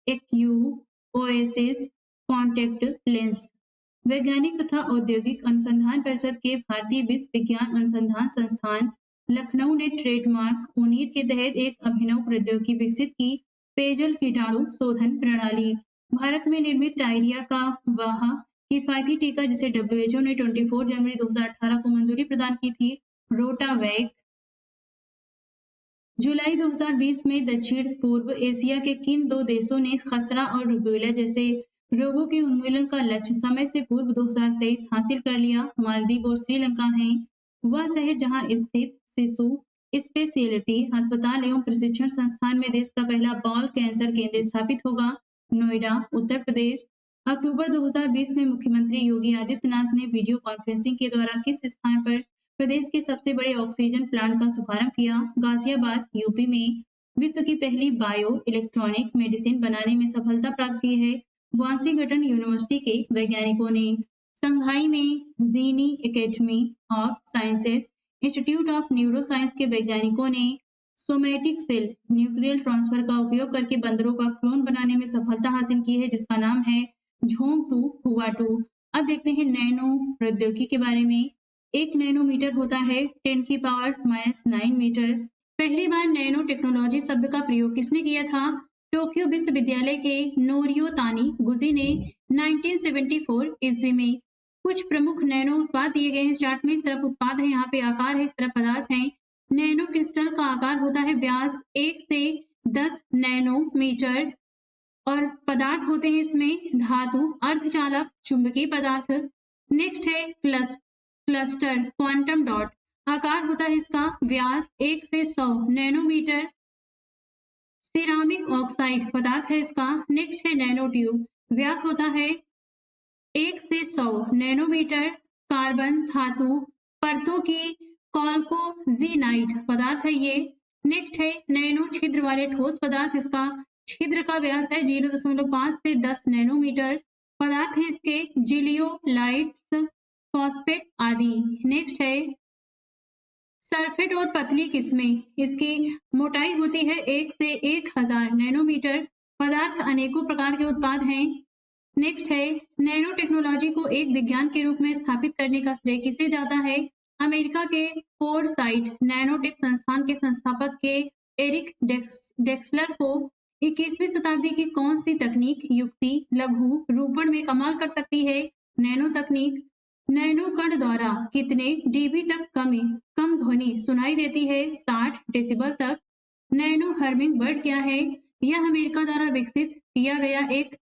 एक्यूओएसिस कॉन्टैक्ट लेंस। वैज्ञानिक तथा औद्योगिक अनुसंधान परिषद के भारतीय विश्व विज्ञान अनुसंधान संस्थान लखनऊ ने ट्रेडमार्क उनीर के तहत एक अभिनव प्रौद्योगिकी विकसित की, पेयजल कीटाणु शोधन प्रणाली। भारत में निर्मित डायरिया का वह किफायती टीका जिसे WHO ने 24 जनवरी 2018 को मंजूरी प्रदान की थी, रोटावैक। जुलाई 2020 में दक्षिण पूर्व एशिया के किन दो देशों ने खसरा और रूबेला जैसे रोगों के उन्मूलन का लक्ष्य समय से पूर्व 2023 हासिल कर लिया? मालदीव और श्रीलंका हैं। वह शहर जहां स्थित शिशु स्पेशलिटी अस्पताल एवं प्रशिक्षण संस्थान में देश का पहला बाल कैंसर केंद्र स्थापित होगा? नोएडा, उत्तर प्रदेश। अक्टूबर 2020 में मुख्यमंत्री योगी आदित्यनाथ ने वीडियो कॉन्फ्रेंसिंग के द्वारा किस स्थान पर प्रदेश के सबसे बड़े ऑक्सीजन प्लांट का शुभारंभ किया? गाजियाबाद, यूपी में। विश्व की पहली बायो इलेक्ट्रॉनिक मेडिसिन बनाने में सफलता प्राप्त की है वाशिंगटन यूनिवर्सिटी के वैज्ञानिकों ने। संघाई में जीनी academy of sciences institute of neuroscience के वैज्ञानिकों ने सोमैटिक सेल न्यूक्लियर ट्रांसफर का उपयोग करके बंदरों का क्लोन बनाने में सफलता हासिल की है, जिसका नाम है झोंग-2 हुआ-2। अब देखते हैं नैनो प्रौद्योगिकी के बारे में। 1 नैनोमीटर होता है 10 की पावर -9 मीटर। पहली बार नैनो टेक्नोलॉजी शब्द का प्रयोग किसने किया था? टोक्यो विश्वविद्यालय के नोरियो तानीगुची ने 1974 ईस्वी में। कुछ प्रमुख नैनो उत्पाद दिए गए हैं चार्ट में। इस तरफ उत्पाद है, यहाँ पे आकार है, इस तरफ पदार्थ है। नैनो क्रिस्टल का आकार होता है व्यास 1 से 10 नैनोमीटर और पदार्थ होते हैं इसमें धातु, अर्धचालक, चुंबकीय पदार्थ। नेक्स्ट है क्लस्टर क्वांटम डॉट। आकार होता है इसका व्यास 1 से 100 नैनोमीटर। सिरामिक ऑक्साइड पदार्थ है इसका। नेक्स्ट है नैनो ट्यूब। व्यास होता है 1 से 100 नैनोमीटर। कार्बन धातु परतों की कॉल्कोजेनाइड पदार्थ है ये। नेक्स्ट है नैनो छिद्र वाले ठोस पदार्थ। इसका छिद्र का व्यास है 0.5 से 10 नैनोमीटर। पदार्थ है इसके जिलियोलाइट्स, फॉस्फेट आदि। नेक्स्ट है सल्फेट और पतली किस्में। इसकी मोटाई होती है 1 से 1000 नैनोमीटर। पदार्थ अनेकों प्रकार के उत्पाद हैं। नेक्स्ट है नैनो टेक्नोलॉजी को एक विज्ञान के रूप में स्थापित करने का श्रेय किसे जाता है? अमेरिका के फोरसाइट नैनोटेक संस्थान के संस्थापक के एरिक डेक्सलर को 21वीं शताब्दी की कौन सी तकनीक युक्ति लघु रूपण में कमाल कर सकती है? नैनो तकनीक। नैनो कण द्वारा कितने डीबी तक कम ध्वनि सुनाई देती है? 60 डेसिबल तक। नैनो हर्मिंग बर्ड क्या है? यह अमेरिका द्वारा विकसित किया गया एक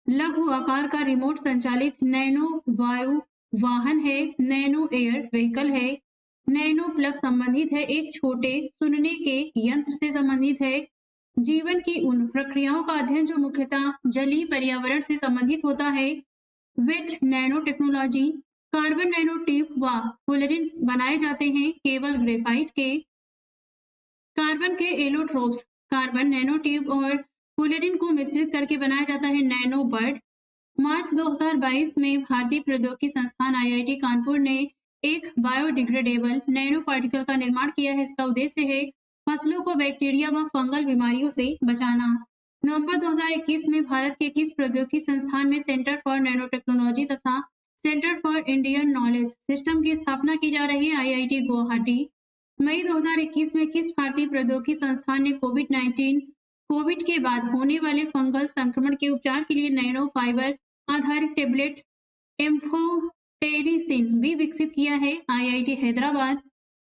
लघु आकार का रिमोट संचालित नैनो वायु वाहन है। नैनो एयर व्हीकल है। नैनो प्लग संबंधित है एक छोटे सुनने के यंत्र से संबंधित है। जीवन की उन प्रक्रियाओं का अध्ययन जो मुख्यतः जलीय पर्यावरण से संबंधित होता है। Which nano technology. Carbon nano tube व फुलरिन बनाए जाते हैं केवल ग्रेफाइट के। कार्बन के एलोट्रोप्स कार्बन नैनो ट्यूब और फुलरिन को मिश्रित करके बनाया जाता है नैनो बर्ड। मार्च 2022 में भारतीय प्रौद्योगिकी संस्थान आईआईटी कानपुर ने एक बायोडिग्रेडेबल नैनो पार्टिकल का निर्माण किया है। इसका उद्देश्य है फसलों को बैक्टीरिया व फंगल बीमारियों से बचाना। नवंबर 2021 में भारत के किस प्रौद्योगिकी संस्थान में सेंटर फॉर नैनो टेक्नोलॉजी तथा centre for Indian knowledge system की स्थापना की जा रही है? आईआईटी गुवाहाटी। मई 2021 में किस भारतीय प्रौद्योगिकी संस्थान ने कोविड के बाद होने वाले फंगल संक्रमण के उपचार के लिए नैनो फाइबर आधारित टेबलेट एम्फोटेरिसिन भी विकसित किया है? आईआईटी हैदराबाद।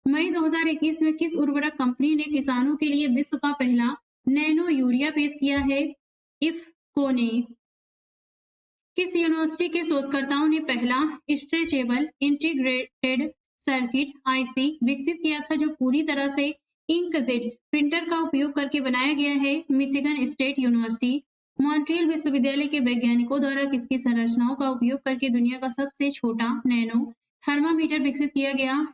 मई 2021 में किस उर्वरक कंपनी ने किसानों के लिए विश्व का पहला नैनो यूरिया पेश किया है? इफ्को ने। किस यूनिवर्सिटी के शोधकर्ताओं ने पहला स्ट्रेचेबल इंटीग्रेटेड सर्किट आईसी विकसित किया था जो पूरी तरह से इंकजेट प्रिंटर का उपयोग करके बनाया गया है? Michigan state university. मॉन्ट्रियल विश्वविद्यालय के वैज्ञानिकों द्वारा किसकी संरचनाओं का उपयोग करके दुनिया का सबसे छोटा नैनो थर्मामीटर विकसित किया गया?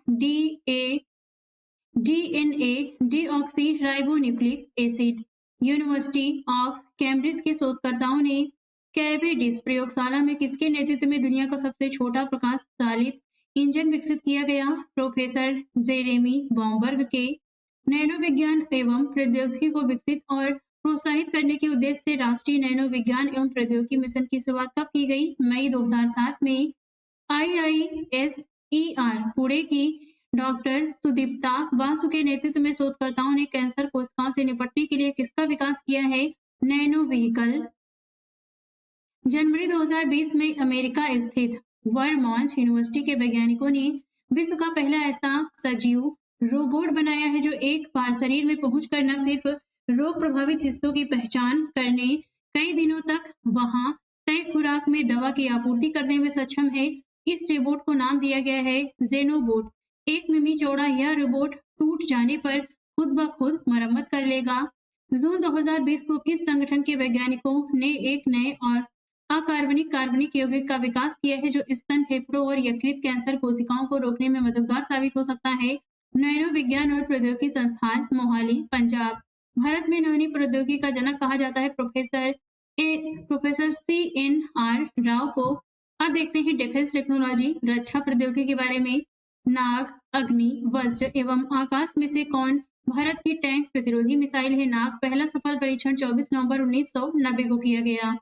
DNA deoxy ribonucleic acid. University of Cambridge के शोधकर्ताओं ने कैवेडिस प्रयोगशाला में किसके नेतृत्व में दुनिया का सबसे छोटा प्रकाश चालित इंजन विकसित किया गया? प्रोफेसर जेरेमी बॉम्बर्ग के। नैनो विज्ञान एवं प्रौद्योगिकी को विकसित और प्रोत्साहित करने के उद्देश्य से राष्ट्रीय नैनो विज्ञान एवं प्रौद्योगिकी मिशन की शुरुआत कब की गई? मई 2007 में। आईआईएसईआर पुणे की डॉक्टर सुदीप्ता वासु के नेतृत्व में शोधकर्ताओं ने कैंसर कोशिकाओं से निपटने के लिए किसका विकास किया है? Nano vehicle. जनवरी 2020 में अमेरिका स्थित वर्मोंट यूनिवर्सिटी के वैज्ञानिकों ने विश्व का पहला ऐसा सजीव रोबोट बनाया है जो एक बार शरीर में पहुंचकर न सिर्फ रोग प्रभावित हिस्सों की पहचान करने कई दिनों तक वहां तय खुराक में दवा की आपूर्ति करने में सक्षम है। इस रोबोट को नाम दिया गया है जेनोबोट। 1 मिमी चौड़ा यह रोबोट टूट जाने पर खुद ब खुद मरम्मत कर लेगा। जून 2020 को किस संगठन के वैज्ञानिकों ने एक नए और अकार्बनिक कार्बनिक यौगिक का विकास किया है जो स्तन, फेफड़ों और यकृत कैंसर कोशिकाओं को रोकने में मददगार साबित हो सकता है? नैनो विज्ञान और प्रौद्योगिकी संस्थान मोहाली, पंजाब। भारत में नैनो प्रौद्योगिकी का जनक कहा जाता है प्रोफेसर CNR राव को। अब देखते हैं डिफेंस टेक्नोलॉजी रक्षा प्रौद्योगिकी के बारे में। नाग, अग्नि, वज्र एवं आकाश में से कौन भारत की टैंक प्रतिरोधी मिसाइल है? नाग। पहला सफल परीक्षण 24 नवंबर 1990 को किया गया।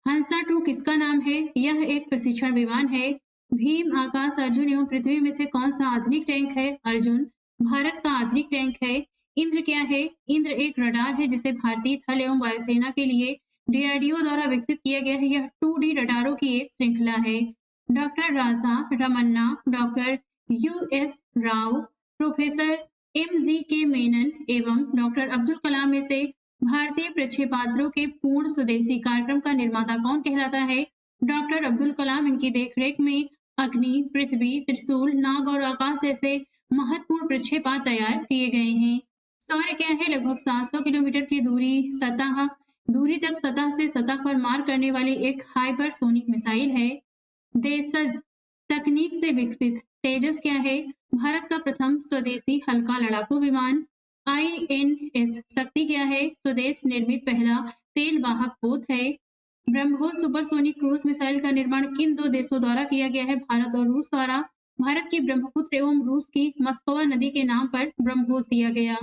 हंसा 2 किसका नाम है? यह एक प्रशिक्षण विमान है। भीम, आकाश, अर्जुन एवं पृथ्वी में से कौन सा आधुनिक टैंक है? अर्जुन भारत का आधुनिक टैंक है। इंद्र क्या है? इंद्र एक रडार है जिसे भारतीय थल एवं वायुसेना के लिए डीआरडीओ द्वारा विकसित किया गया है। यह 2D रडारों की एक श्रृंखला है। Doctor Raja Ramanna, doctor US Rao, professor MGK Menon एवं डॉक्टर अब्दुल कलाम में से भारतीय प्रक्षेपास्त्रों के पूर्ण स्वदेशी कार्यक्रम का निर्माता कौन कहलाता है? डॉक्टर अब्दुल कलाम। इनकी देखरेख में अग्नि, पृथ्वी, त्रिशूल, नाग और आकाश जैसे महत्वपूर्ण प्रक्षेपास्त्र तैयार किए गए हैं। सौर्य क्या है? लगभग 700 किलोमीटर की दूरी तक सतह से सतह पर मार करने वाली एक हाइपरसोनिक मिसाइल है। देशज तकनीक से विकसित तेजस क्या है? भारत का प्रथम स्वदेशी हल्का लड़ाकू विमान। INS शक्ति क्या है? स्वदेश निर्मित पहला तेल वाहक पोत है। ब्रह्मोस सुपरसोनिक क्रूज मिसाइल का निर्माण किन दो देशों द्वारा किया गया है? भारत और रूस द्वारा। भारत की ब्रह्मपुत्र एवं रूस की मस्कवा नदी के नाम पर ब्रह्मोस दिया गया।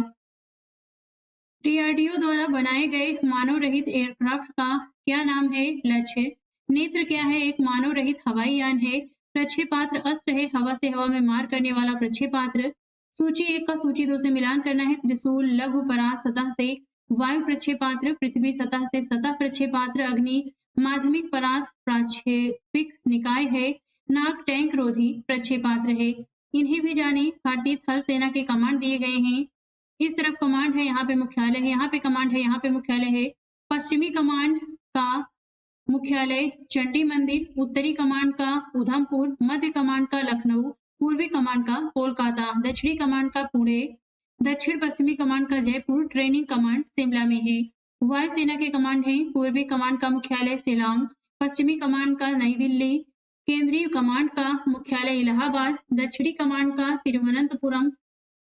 डीआरडीओ द्वारा बनाए गए मानव रहित एयरक्राफ्ट का क्या नाम है? लक्ष्य। नेत्र क्या है? एक मानव रहित हवाई यान है। प्रक्षेपात्र अस्त्र है, हवा से हवा में मार करने वाला प्रक्षेपात्र। सूची 1 का सूची 2 से मिलान करना है। त्रिशूल लघु परास सतह से वायु प्रक्षेपात्र, पृथ्वी सतह से सतह प्रक्षेपात्र, अग्नि माध्यमिक परास प्राक्षेपिक निकाय है, नाग टैंक रोधी प्रक्षेपात्र है। इन्हें भी जाने। भारतीय थल सेना के कमांड दिए गए हैं। इस तरफ कमांड है, यहाँ पे मुख्यालय है, यहाँ पे कमांड है, यहाँ पे मुख्यालय है। पश्चिमी कमांड का मुख्यालय चंडी मंदिर, उत्तरी कमांड का उधमपुर, मध्य कमांड का लखनऊ, पूर्वी कमांड का कोलकाता, दक्षिणी कमांड का पुणे, दक्षिण पश्चिमी कमांड का जयपुर, ट्रेनिंग कमांड शिमला में है। वायुसेना के कमांड है, पूर्वी कमांड का मुख्यालय शिलांग, पश्चिमी कमांड का नई दिल्ली, केंद्रीय कमांड का मुख्यालय इलाहाबाद, दक्षिणी कमांड का तिरुवनंतपुरम,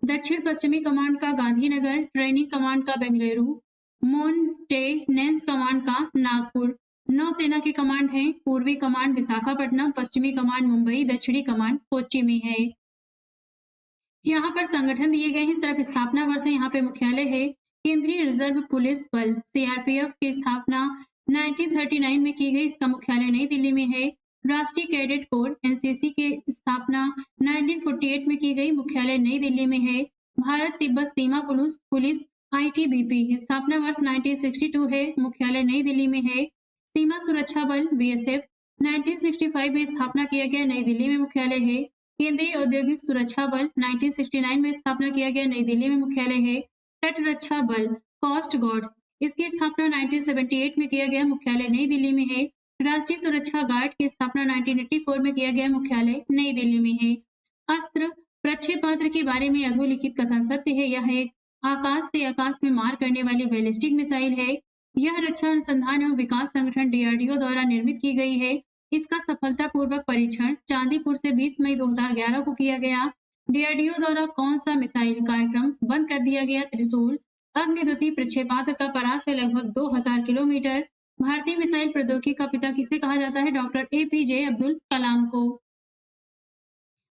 दक्षिण पश्चिमी कमांड का गांधीनगर, ट्रेनिंग कमांड का बेंगलुरु, मोन्टेनेंस कमांड का नागपुर। नौसेना के कमांड है, पूर्वी कमांड विशाखापट्टनम, पश्चिमी कमांड मुंबई, दक्षिणी कमांड कोच्चि में है। यहाँ पर संगठन दिए गए हैं, सिर्फ स्थापना वर्ष है, यहाँ पे मुख्यालय है। केंद्रीय रिजर्व पुलिस बल CRPF की स्थापना 1939 में की गई, इसका मुख्यालय नई दिल्ली में है। राष्ट्रीय कैडेट कोर NCC की स्थापना 1948 में की गई, मुख्यालय नई दिल्ली में है। भारत तिब्बत सीमा पुलिस ITBP स्थापना वर्ष 1962 है, मुख्यालय नई दिल्ली में है। सीमा सुरक्षा बल BSF 1965 में स्थापना किया गया, नई दिल्ली में मुख्यालय है। केंद्रीय औद्योगिक सुरक्षा बल 1969 में स्थापना किया गया, नई दिल्ली में मुख्यालय है। तट रक्षा बल कोस्ट गार्ड्स, इसकी स्थापना 1978 में किया गया, मुख्यालय नई दिल्ली में है। राष्ट्रीय सुरक्षा गार्ड की स्थापना 1984 में किया गया, मुख्यालय नई दिल्ली में है। अस्त्र प्रक्षेपात्र के बारे में अधोलिखित कथन सत्य है। यह एक आकाश से आकाश में मार करने वाली बैलिस्टिक मिसाइल है। यह रक्षा अनुसंधान एवं विकास संगठन DRDO द्वारा निर्मित की गई है। इसका सफलतापूर्वक परीक्षण चांदीपुर से 20 मई 2011 को किया गया। DRDO द्वारा कौन सा मिसाइल कार्यक्रम बंद कर दिया गया? त्रिशूल। अग्निदुती प्रक्षेपात्र का परास है लगभग 2000 किलोमीटर। भारतीय मिसाइल प्रौद्योगिकी का पिता किसे कहा जाता है? डॉक्टर APJ अब्दुल कलाम को।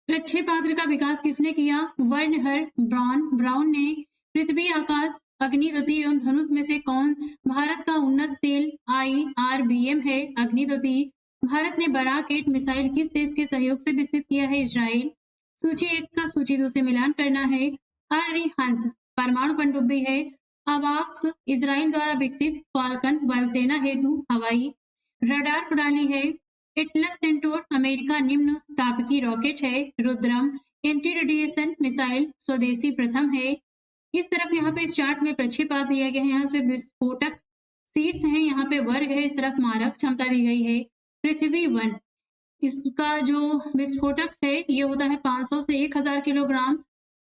प्रक्षेपात्र का विकास किसने किया? वर्नहर ब्राउन ने। पृथ्वी आकाश अग्निदुती एवं धनुष में से कौन भारत का उन्नतशील IRBM है? अग्निदुती। भारत ने बराक 8 मिसाइल किस देश के सहयोग से विकसित किया है? इजराइल। सूची 1 का सूची 2 से मिलान करना है। अरिहंत परमाणु पनडुब्बी है। अवाक्स इजराइल द्वारा विकसित। फाल्कन वायुसेना हेतु हवाई रडार प्रणाली है। एटलस सेंटोर अमेरिका निम्न तापकीय रॉकेट है। रुद्रम एंटी रेडिएशन मिसाइल स्वदेशी प्रथम है। इस तरफ यहाँ पे इस चार्ट में प्रक्षेपात्र दिया गया है, यहाँ से विस्फोटक शीर्ष है, यहाँ पे वर्ग है, इस तरफ मारक क्षमता दी गई है। पृथ्वी 1 इसका जो विस्फोटक है ये होता है 500 से 1000 किलोग्राम।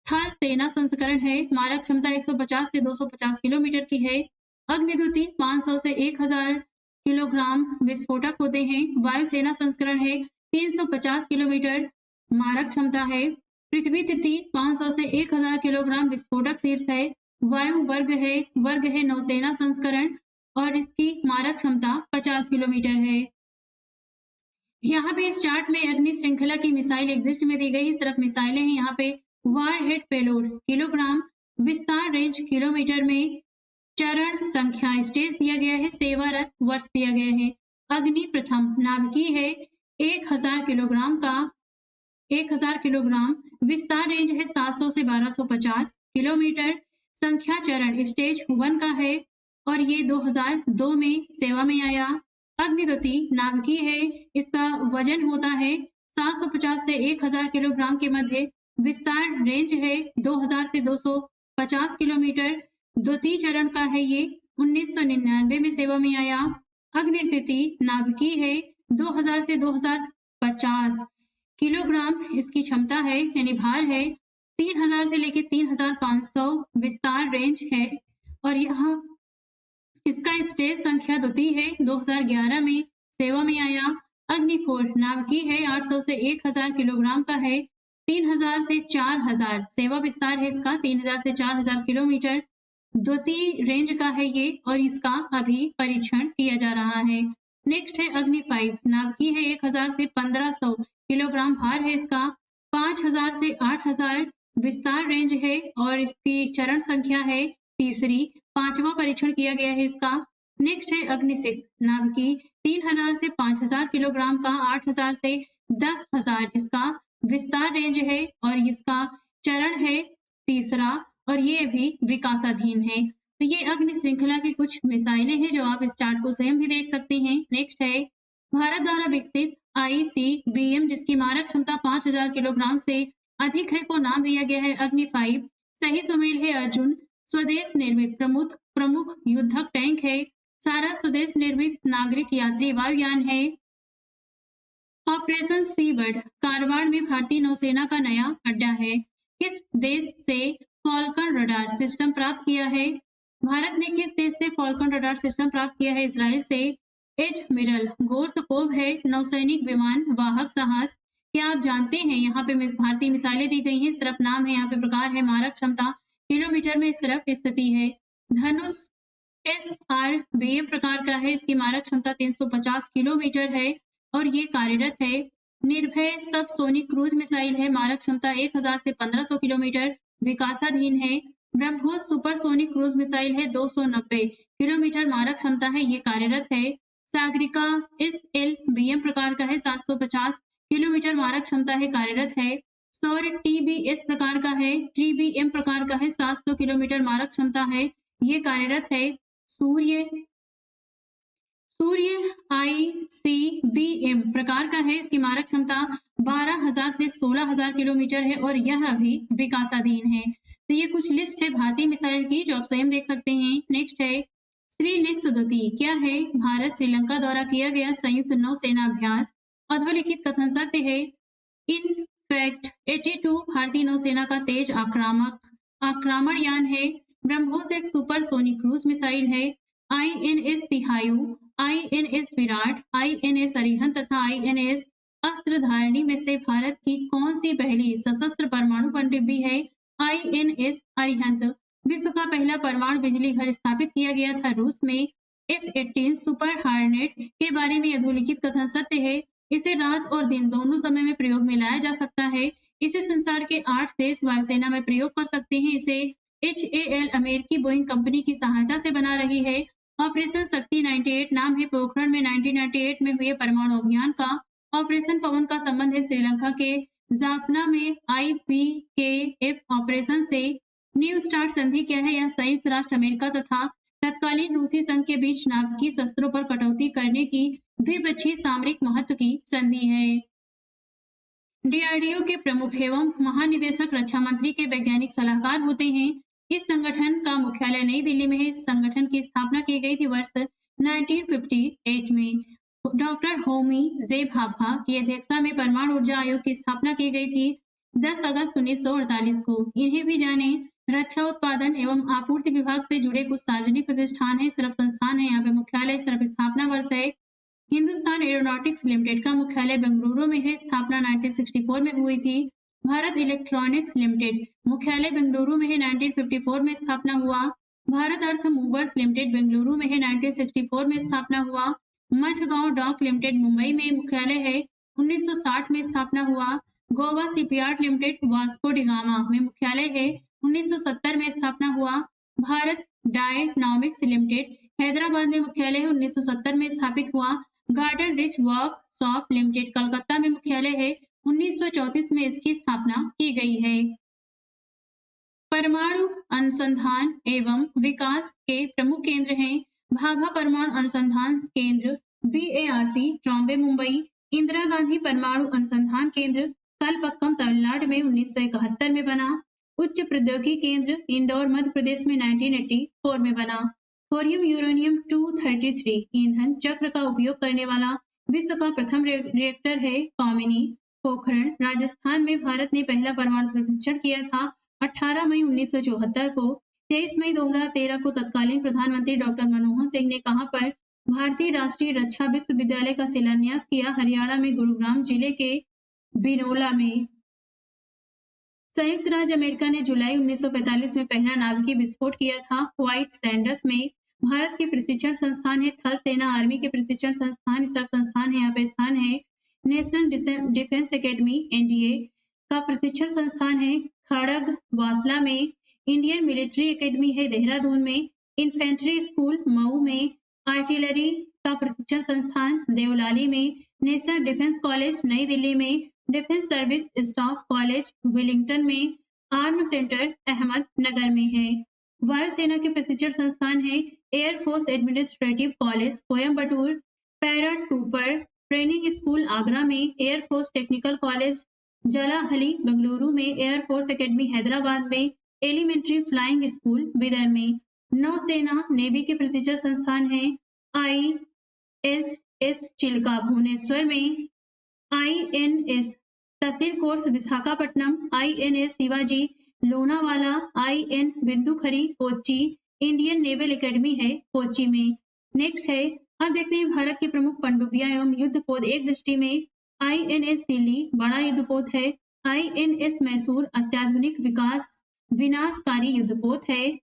थल सेना संस्करण है, मारक क्षमता 150 से 250 किलोमीटर की है। अग्निदुती 500 से 1000 किलोग्राम विस्फोटक होते हैं। वायुसेना संस्करण है, 350 किलोमीटर मारक क्षमता है। पृथ्वी तृतीय 500 से 1000 किलोग्राम विस्फोटक शीर्ष है। वायु वर्ग है नौसेना संस्करण और इसकी मारक क्षमता 50 किलोमीटर है। यहाँ पे इस चार्ट में अग्नि श्रृंखला की मिसाइल एक दृष्टि में दी गई, इस तरफ मिसाइलें हैं। यहाँ पे वारहेड पेलोड किलोग्राम, विस्तार रेंज किलोमीटर में, चरण संख्या स्टेज दिया गया है, सेवारत वर्ष दिया गया है। अग्नि प्रथम नाभिकीय है 1000 किलोग्राम का 1000 किलोग्राम, विस्तार रेंज है 700 से 1250 किलोमीटर, संख्या चरण स्टेज 1 का है और ये 2002 में सेवा में आया। अग्निदुती नाभिकीय है, इसका वजन होता है 750 से 1000 किलोग्राम के मध्य, विस्तार रेंज है 2000 से 250 किलोमीटर, द्वितीय चरण का है ये, 1999 में सेवा में आया। अग्निदुती नाभिकीय है 2000 से 2050 किलोग्राम इसकी क्षमता है यानी भार है, 3000 से लेकर 3500 विस्तार रेंज है और यहाँ इसका स्टेज संख्या द्वितीय है, 2011 में सेवा में आया। अग्नि 4 नाभिकीय है, 800 से 1000 किलोग्राम का है, 3000 से 4000 सेवा विस्तार है इसका, 3000 से 4000 किलोमीटर द्वितीय रेंज का है ये और इसका अभी परीक्षण किया जा रहा है। नेक्स्ट है अग्नि 5 नाभिकीय है, 1000 से 1500 किलोग्राम भार है इसका, 5000 से 8000 विस्तार रेंज है और इसकी चरण संख्या है तीसरी, 5वां परीक्षण किया गया है इसका। नेक्स्ट है अग्नि 6 नाभिकीय 3000 से 5000 किलोग्राम का, 8000 से 10000 इसका विस्तार रेंज है और इसका चरण है तीसरा और ये भी विकासाधीन है। तो ये अग्नि श्रृंखला की कुछ मिसाइलें हैं जो आप इस चार्ट को स्वयं भी देख सकते हैं। नेक्स्ट है भारत द्वारा विकसित ICBM जिसकी मारक क्षमता 5000 किलोग्राम से अधिक है को नाम दिया गया है अग्नि 5। सही सुमेल है अर्जुन, स्वदेश निर्मित प्रमुख युद्धक टैंक है, सारा स्वदेश निर्मित नागरिक यात्री वायुयान है। ऑपरेशन सीबर्ड कारवार में भारतीय नौसेना का नया अड्डा है। किस देश से फॉल्कन रडार सिस्टम प्राप्त किया है? भारत ने किस देश से फॉल्कन रडार सिस्टम प्राप्त किया है? इजराइल से। एडमिरल गोर्सकोव है नौसैनिक विमान वाहक जहाज। क्या आप जानते हैं यहाँ पे भारतीय मिसाइलें दी गई हैं, इस तरफ नाम है, यहाँ पे प्रकार है, मारक क्षमता किलोमीटर में इस तरफ स्थिति है। धनुष SRBM प्रकार का है, इसकी मारक क्षमता 350 किलोमीटर है और ये कार्यरत है। निर्भय सबसोनिक क्रूज मिसाइल है, मारक क्षमता 1000 से 1500 किलोमीटर, विकासाधीन है। ब्रह्मोस सुपरसोनिक क्रूज मिसाइल है, 290 किलोमीटर मारक क्षमता है, ये कार्यरत है। सागरिका SLBM प्रकार का है, 750 किलोमीटर मारक क्षमता है, कार्यरत है। सौर TBS प्रकार का है, TBM प्रकार का है, 700 किलोमीटर मारक क्षमता है, ये कार्यरत है। सूर्य ICBM प्रकार का है, इसकी मारक क्षमता 12000 से 16000 किलोमीटर है और यह भी विकासाधीन है। तो ये कुछ लिस्ट है भारतीय मिसाइल की जो आप स्वयं देख सकते हैं। नेक्स्ट है श्रीनित्सुदती क्या है? भारत श्रीलंका द्वारा किया गया संयुक्त नौसेना अभ्यास। अधोलिखित कथन सत्य है। इन फैक्ट 82 भारतीय नौसेना का तेज आक्रमण यान है। ब्रह्मोस एक सुपरसोनिक क्रूज मिसाइल है। INS तिहायु, INS Virat, INS Arihant तथा INS अस्त्रधारिणी में से भारत की कौन सी पहली सशस्त्र परमाणु पनडुब्बी है? INS अरिहंत। विश्व का पहला परमाणु बिजली घर स्थापित किया गया था रूस में। F-18 सुपर हार्नेट के बारे में अधोलिखित कथन सत्य है। इसे रात और दिन दोनों समय में प्रयोग में लाया जा सकता है। इसे संसार के 8 देश वायुसेना में प्रयोग कर सकते हैं। इसे HAL अमेरिकी बोइंग कंपनी की सहायता से बना रही है। ऑपरेशन शक्ति 98 नाम है पोखरण में 1998 में हुए परमाणु अभियान का। ऑपरेशन पवन का संबंध है श्रीलंका के जाफना में IPKF ऑपरेशन से। न्यू स्टार्ट संधि क्या है? यह संयुक्त राष्ट्र अमेरिका तथा तत्कालीन रूसी संघ के बीच नाभिकीय शस्त्रों पर कटौती करने की द्विपक्षीय सामरिक महत्व की संधि है। DRDO के प्रमुख एवं महानिदेशक रक्षा मंत्री के वैज्ञानिक सलाहकार होते हैं। इस संगठन का मुख्यालय नई दिल्ली में है। इस संगठन की स्थापना की गई थी वर्ष 1958 में। डॉक्टर होमी जे भाभा की अध्यक्षता में परमाणु ऊर्जा आयोग की स्थापना की गई थी 10 अगस्त 1948 को। इन्हें भी जाने। रक्षा उत्पादन एवं आपूर्ति विभाग से जुड़े कुछ सार्वजनिक प्रतिष्ठान है, इस तरफ संस्थान है, यहाँ पे मुख्यालय, इस तरफ स्थापना वर्ष है। हिंदुस्तान एरोनॉटिक्स लिमिटेड का मुख्यालय बेंगलुरु में है, स्थापना 1964 में हुई थी। भारत इलेक्ट्रॉनिक्स लिमिटेड मुख्यालय बेंगलुरु में है, 1954 में स्थापना हुआ। भारत अर्थ मूवर्स लिमिटेड बेंगलुरु में है, 1964 में स्थापना हुआ। मझगांव डॉक लिमिटेड मुंबई में मुख्यालय है, 1960 में स्थापना हुआ। Goa shipyard limited Vasco da Gama में मुख्यालय है, 1970 में स्थापना हुआ। भारत डायनामिक्स लिमिटेड हैदराबाद में मुख्यालय है, 1970 में स्थापित हुआ। Garden rich workshop limited Calcutta में मुख्यालय है, 1934 में इसकी स्थापना की गई है। परमाणु अनुसंधान एवं विकास के प्रमुख केंद्र हैं भाभा परमाणु अनुसंधान केंद्र BARC ट्रॉम्बे मुंबई, इंदिरा गांधी परमाणु अनुसंधान केंद्र कलपक्कम तमिलनाडु में 1971 में बना। उच्च प्रौद्योगिकी केंद्र इंदौर मध्य प्रदेश में 1984 में बना। थोरियम यूरेनियम 233 ईंधन चक्र का उपयोग करने वाला विश्व का प्रथम रिएक्टर है कामिनी। पोखरण राजस्थान में भारत ने पहला परमाणु परीक्षण किया था 18 मई 1974 को। 23 मई 2013 को तत्कालीन प्रधानमंत्री डॉक्टर मनमोहन सिंह ने कहां पर भारतीय राष्ट्रीय रक्षा विश्वविद्यालय का शिलान्यास किया? हरियाणा में गुरुग्राम जिले के बिनोला में। संयुक्त राज्य अमेरिका ने जुलाई 1945 में पहला नाभिकीय विस्फोट किया था। व्हाइट सैंडर्स में भारत के प्रशिक्षण संस्थान है। थल सेना आर्मी के प्रशिक्षण संस्थान सब संस्थान है यहाँ पे स्थान है। नेशनल डिफेंस एकेडमी एनडीए का प्रशिक्षण संस्थान है खड़ग वासला में। इंडियन मिलिट्री एकेडमी है देहरादून में। इन्फेंट्री स्कूल मऊ में। आर्टिलरी का प्रशिक्षण संस्थान देवलाली में। नेशनल डिफेंस कॉलेज नई दिल्ली में। Defence service staff college Willingdon में। आर्म सेंटर अहमदनगर में है। वायुसेना के प्रशिक्षण संस्थान है air force administrative college Coimbatore. Para trooper training school Agra में। एयरफोर्स टेक्निकल कॉलेज जलाहली बेंगलुरु में। एयरफोर्स एकेडमी हैदराबाद में। एलिमेंट्री फ्लाइंग स्कूल बिदर में। नौसेना नेवी के प्रशिक्षण संस्थान है ISS चिल्का भुवनेश्वर में। INS तहसील कोर्स विशाखापट्टनम। INS शिवाजी लोनावाला। IN बिंदुखरी कोच्चि। इंडियन नेवल एकेडमी है कोच्चि में। नेक्स्ट है, अब देखते हैं भारत के प्रमुख पनडुब्बियां एवं युद्धपोत एक दृष्टि में। INS दिल्ली बड़ा युद्धपोत है। INS मैसूर अत्याधुनिक विनाशकारी युद्धपोत है।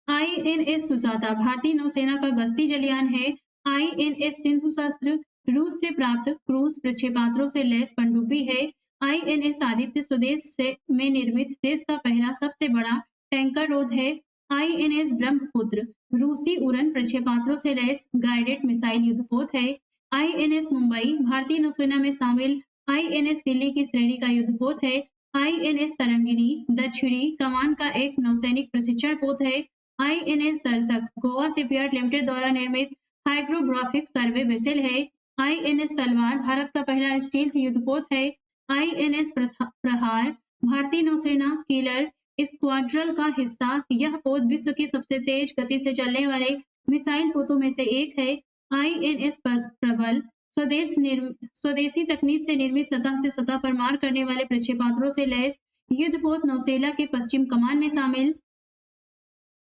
INS सुजाता भारतीय नौसेना का गश्ती जलयान है। INS सिंधु शस्त्र रूस से प्राप्त क्रूज प्रक्षेपास्त्रों से लैस पनडुब्बी है। INS आदित्य स्वदेश में निर्मित देश का पहला सबसे बड़ा टैंकर रोध है। INS ब्रह्मपुत्र रूसी उड़न प्रक्षेपास्त्रों से लैस गाइडेड मिसाइल युद्धपोत है। INS मुंबई भारतीय नौसेना में शामिल INS दिल्ली की श्रेणी का युद्धपोत है। INS तरंगिणी दक्षिणी कमान का एक नौसैनिक प्रशिक्षण पोत है। INS सरसक गोवा शिपयार्ड लिमिटेड द्वारा निर्मित हाइड्रोग्राफिक सर्वे वेसल है। INS तलवार भारत का पहला स्टील्थ युद्धपोत है। INS प्रहार भारतीय नौसेना किलर स्क्वाड्रन का हिस्सा। यह पोत विश्व की सबसे तेज गति से चलने वाले मिसाइल पोतों में से एक है। INS प्रबल स्वदेशी तकनीक से निर्मित सतह से सतह पर मार करने वाले प्रक्षेपास्त्रों से लैस युद्धपोत नौसेना के पश्चिम कमान में शामिल।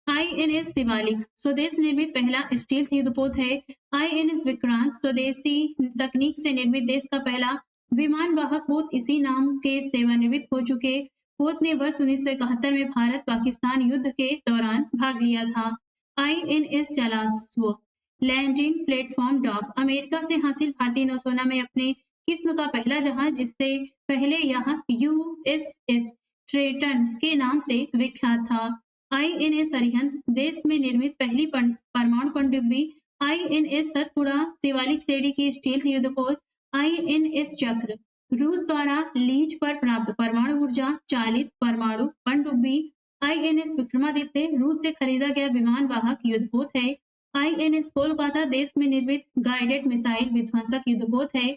INS शिवालिक स्वदेश निर्मित पहला स्टील्थ युद्धपोत है। INS विक्रांत स्वदेशी तकनीक से निर्मित देश का पहला विमान वाहक पोत इसी नाम के सेवानिवृत्त हो चुके पोत ने वर्ष 1971 में भारत पाकिस्तान युद्ध के दौरान भाग लिया था। INS Jalashwa landing platform dock America से हासिल भारतीय नौसेना में अपने किस्म का पहला जहाज। इससे पहले यह USS ट्रेटन के नाम से विख्यात था। INS अरिहंत देश में निर्मित पहली परमाणु पनडुब्बी। INS सतपुड़ा शिवालिक श्रेणी की स्टील्थ युद्धपोत। INS चक्र रूस द्वारा लीज पर प्राप्त परमाणु ऊर्जा चालित परमाणु पनडुब्बी। INS विक्रमादित्य रूस से खरीदा गया विमान वाहक युद्धपोत है। INS कोलकाता देश में निर्मित गाइडेड मिसाइल विध्वंसक युद्धपोत है।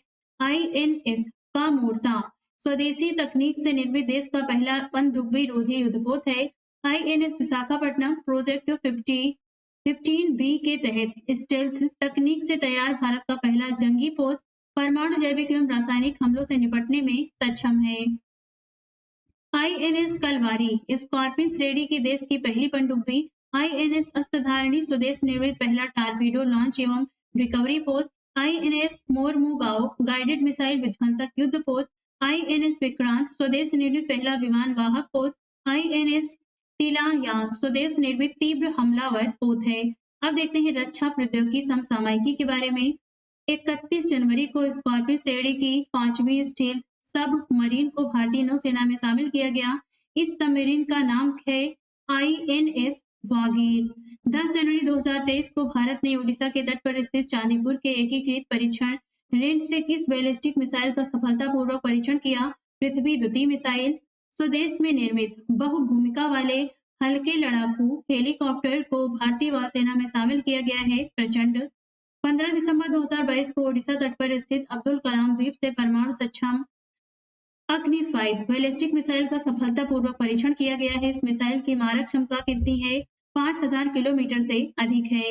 INS कामोर्ता स्वदेशी तकनीक से निर्मित देश का पहला पनडुब्बी रोधी युद्धपोत है। INS विशाखापट्टनम प्रोजेक्ट 15B के तहत स्टेल्थ तकनीक से तैयार भारत का पहला जंगी पोत परमाणु जैविक एवं रासायनिक हमलों से निपटने में सक्षम है। INS कलवारी स्कॉर्पिन श्रेणी के देश की पहली पनडुब्बी। INS अस्त्रधारिणी स्वदेश निर्मित पहला टारपीडो लॉन्च एवं रिकवरी पोत। INS मोरमुगाओ गाइडेड मिसाइल विध्वंसक युद्ध पोत। INS विक्रांत स्वदेश निर्मित पहला विमान वाहक पोत। INS तिलायांग स्वदेश निर्मित तीव्र हमलावर पोत है। अब देखते हैं रक्षा प्रौद्योगिकी समसामयिकी के बारे में। 31 जनवरी को स्कॉर्पिन श्रेणी की 5वीं स्टील्थ सब मरीन को भारतीय नौसेना में शामिल किया गया। इस सबमरीन का नाम है INS वागीर। 10 जनवरी 2023 को भारत ने ओडिशा के तट पर स्थित चांदीपुर के एकीकृत परीक्षण रेंज से किस बैलिस्टिक मिसाइल का सफलतापूर्वक परीक्षण किया? पृथ्वी द्वितीय मिसाइल। स्वदेश में निर्मित बहुभूमिका वाले हल्के लड़ाकू हेलीकॉप्टर को भारतीय वायुसेना में शामिल किया गया है प्रचंड। 15 दिसंबर 2022 को ओडिशा तट पर स्थित अब्दुल कलाम द्वीप से परमाणु सक्षम अग्नि 5 बैलिस्टिक मिसाइल का सफलतापूर्वक परीक्षण किया गया है। इस मिसाइल की मारक क्षमता कितनी है? 5000 किलोमीटर से अधिक है।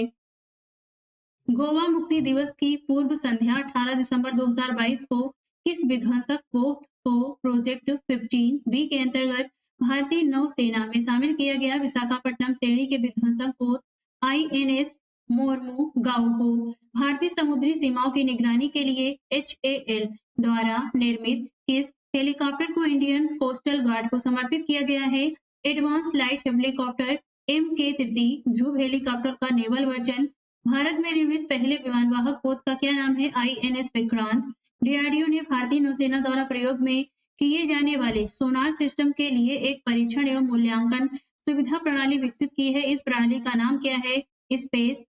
गोवा मुक्ति दिवस की पूर्व संध्या 18 दिसंबर 2022 को किस विध्वंसक पोत को प्रोजेक्ट 15B के अंतर्गत भारतीय नौसेना में शामिल किया गया? विशाखापट्टनम श्रेणी के विध्वंसक पोत INS मोरमू गांव को भारतीय समुद्री सीमाओं की निगरानी के लिए HAL द्वारा निर्मित इस हेलीकॉप्टर को इंडियन कोस्टल गार्ड को समर्पित किया गया है। एडवांस लाइट हेलीकॉप्टर MK-30 ध्रुव हेलीकॉप्टर का नेवल वर्जन। भारत में निर्मित पहले विमानवाहक पोत का क्या नाम है? INS विक्रांत। DRDO ने भारतीय नौसेना द्वारा प्रयोग में किए जाने वाले सोनार सिस्टम के लिए एक परीक्षण एवं मूल्यांकन सुविधा प्रणाली विकसित की है। इस प्रणाली का नाम क्या है? Space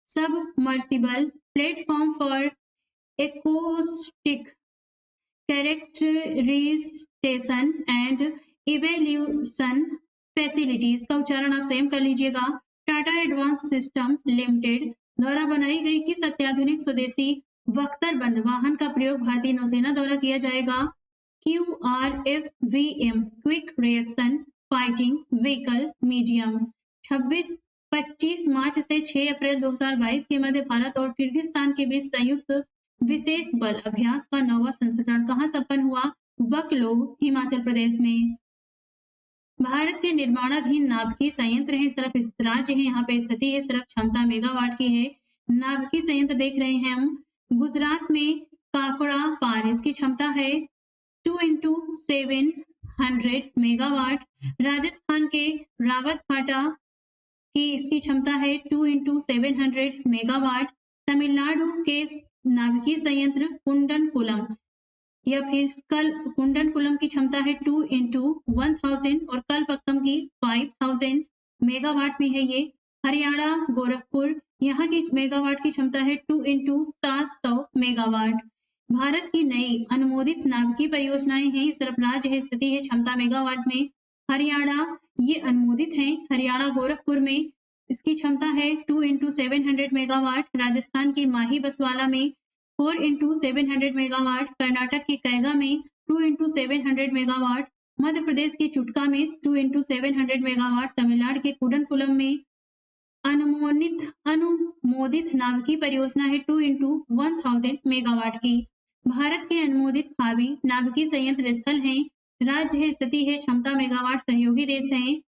submersible platform for acoustic characterization and evaluation facilities का उच्चारण आप स्वयं कर लीजिएगा। टाटा एडवांस सिस्टम लिमिटेड द्वारा बनाई गई किस अत्याधुनिक स्वदेशी बख्तरबंद वाहन का प्रयोग भारतीय नौसेना द्वारा किया जाएगा? QRFVM quick reaction fighting vehicle medium. 25 मार्च से 6 अप्रैल 2022 के मध्य भारत और किर्गिस्तान के बीच संयुक्त विशेष बल अभ्यास का 9वां संस्करण कहाँ संपन्न हुआ? वकलो हिमाचल प्रदेश में। भारत के निर्माणाधीन नाभिकीय संयंत्र है, सिर्फ इस राज्य है यहाँ पे स्थिति है, सिर्फ क्षमता मेगावाट की है। नाभिकीय संयंत्र देख रहे हैं हम। गुजरात में काकड़ा पार, इसकी क्षमता है 2 into 700 मेगावाट। राजस्थान के रावत भाटा की इसकी क्षमता है 2 into 700 मेगावाट। तमिलनाडु के नाभिकीय संयंत्र कुंडनकुलम या फिर कुंडनकुलम की क्षमता है 2 into 1000 और कलपक्कम की 5000 मेगावाट में है ये। हरियाणा गोरखपुर यहाँ की मेगावाट की क्षमता है 2 into 700 मेगावाट। भारत की नई अनुमोदित नाभिकीय परियोजनाएं हैं, सिर्फ राज्य है, स्थिति है क्षमता मेगावाट में। हरियाणा ये अनुमोदित है। हरियाणा गोरखपुर में इसकी क्षमता है 2 into 700 मेगावाट। राजस्थान की माही बसवाला में 4 into 700 मेगावाट। कर्नाटक की कैगा में 2 into 700 मेगावाट। मध्य प्रदेश की चुटका में 2 into 700 मेगावाट। तमिलनाडु के कुडनकुलम में अनुमोदित नाभिकीय परियोजना है 2 into 1000 मेगावाट की। भारत के अनुमोदित भावी नाभिकीय संयंत्र स्थल हैं, राज्य है, स्थिति है, क्षमता मेगावाट। सहयोगी देश हैं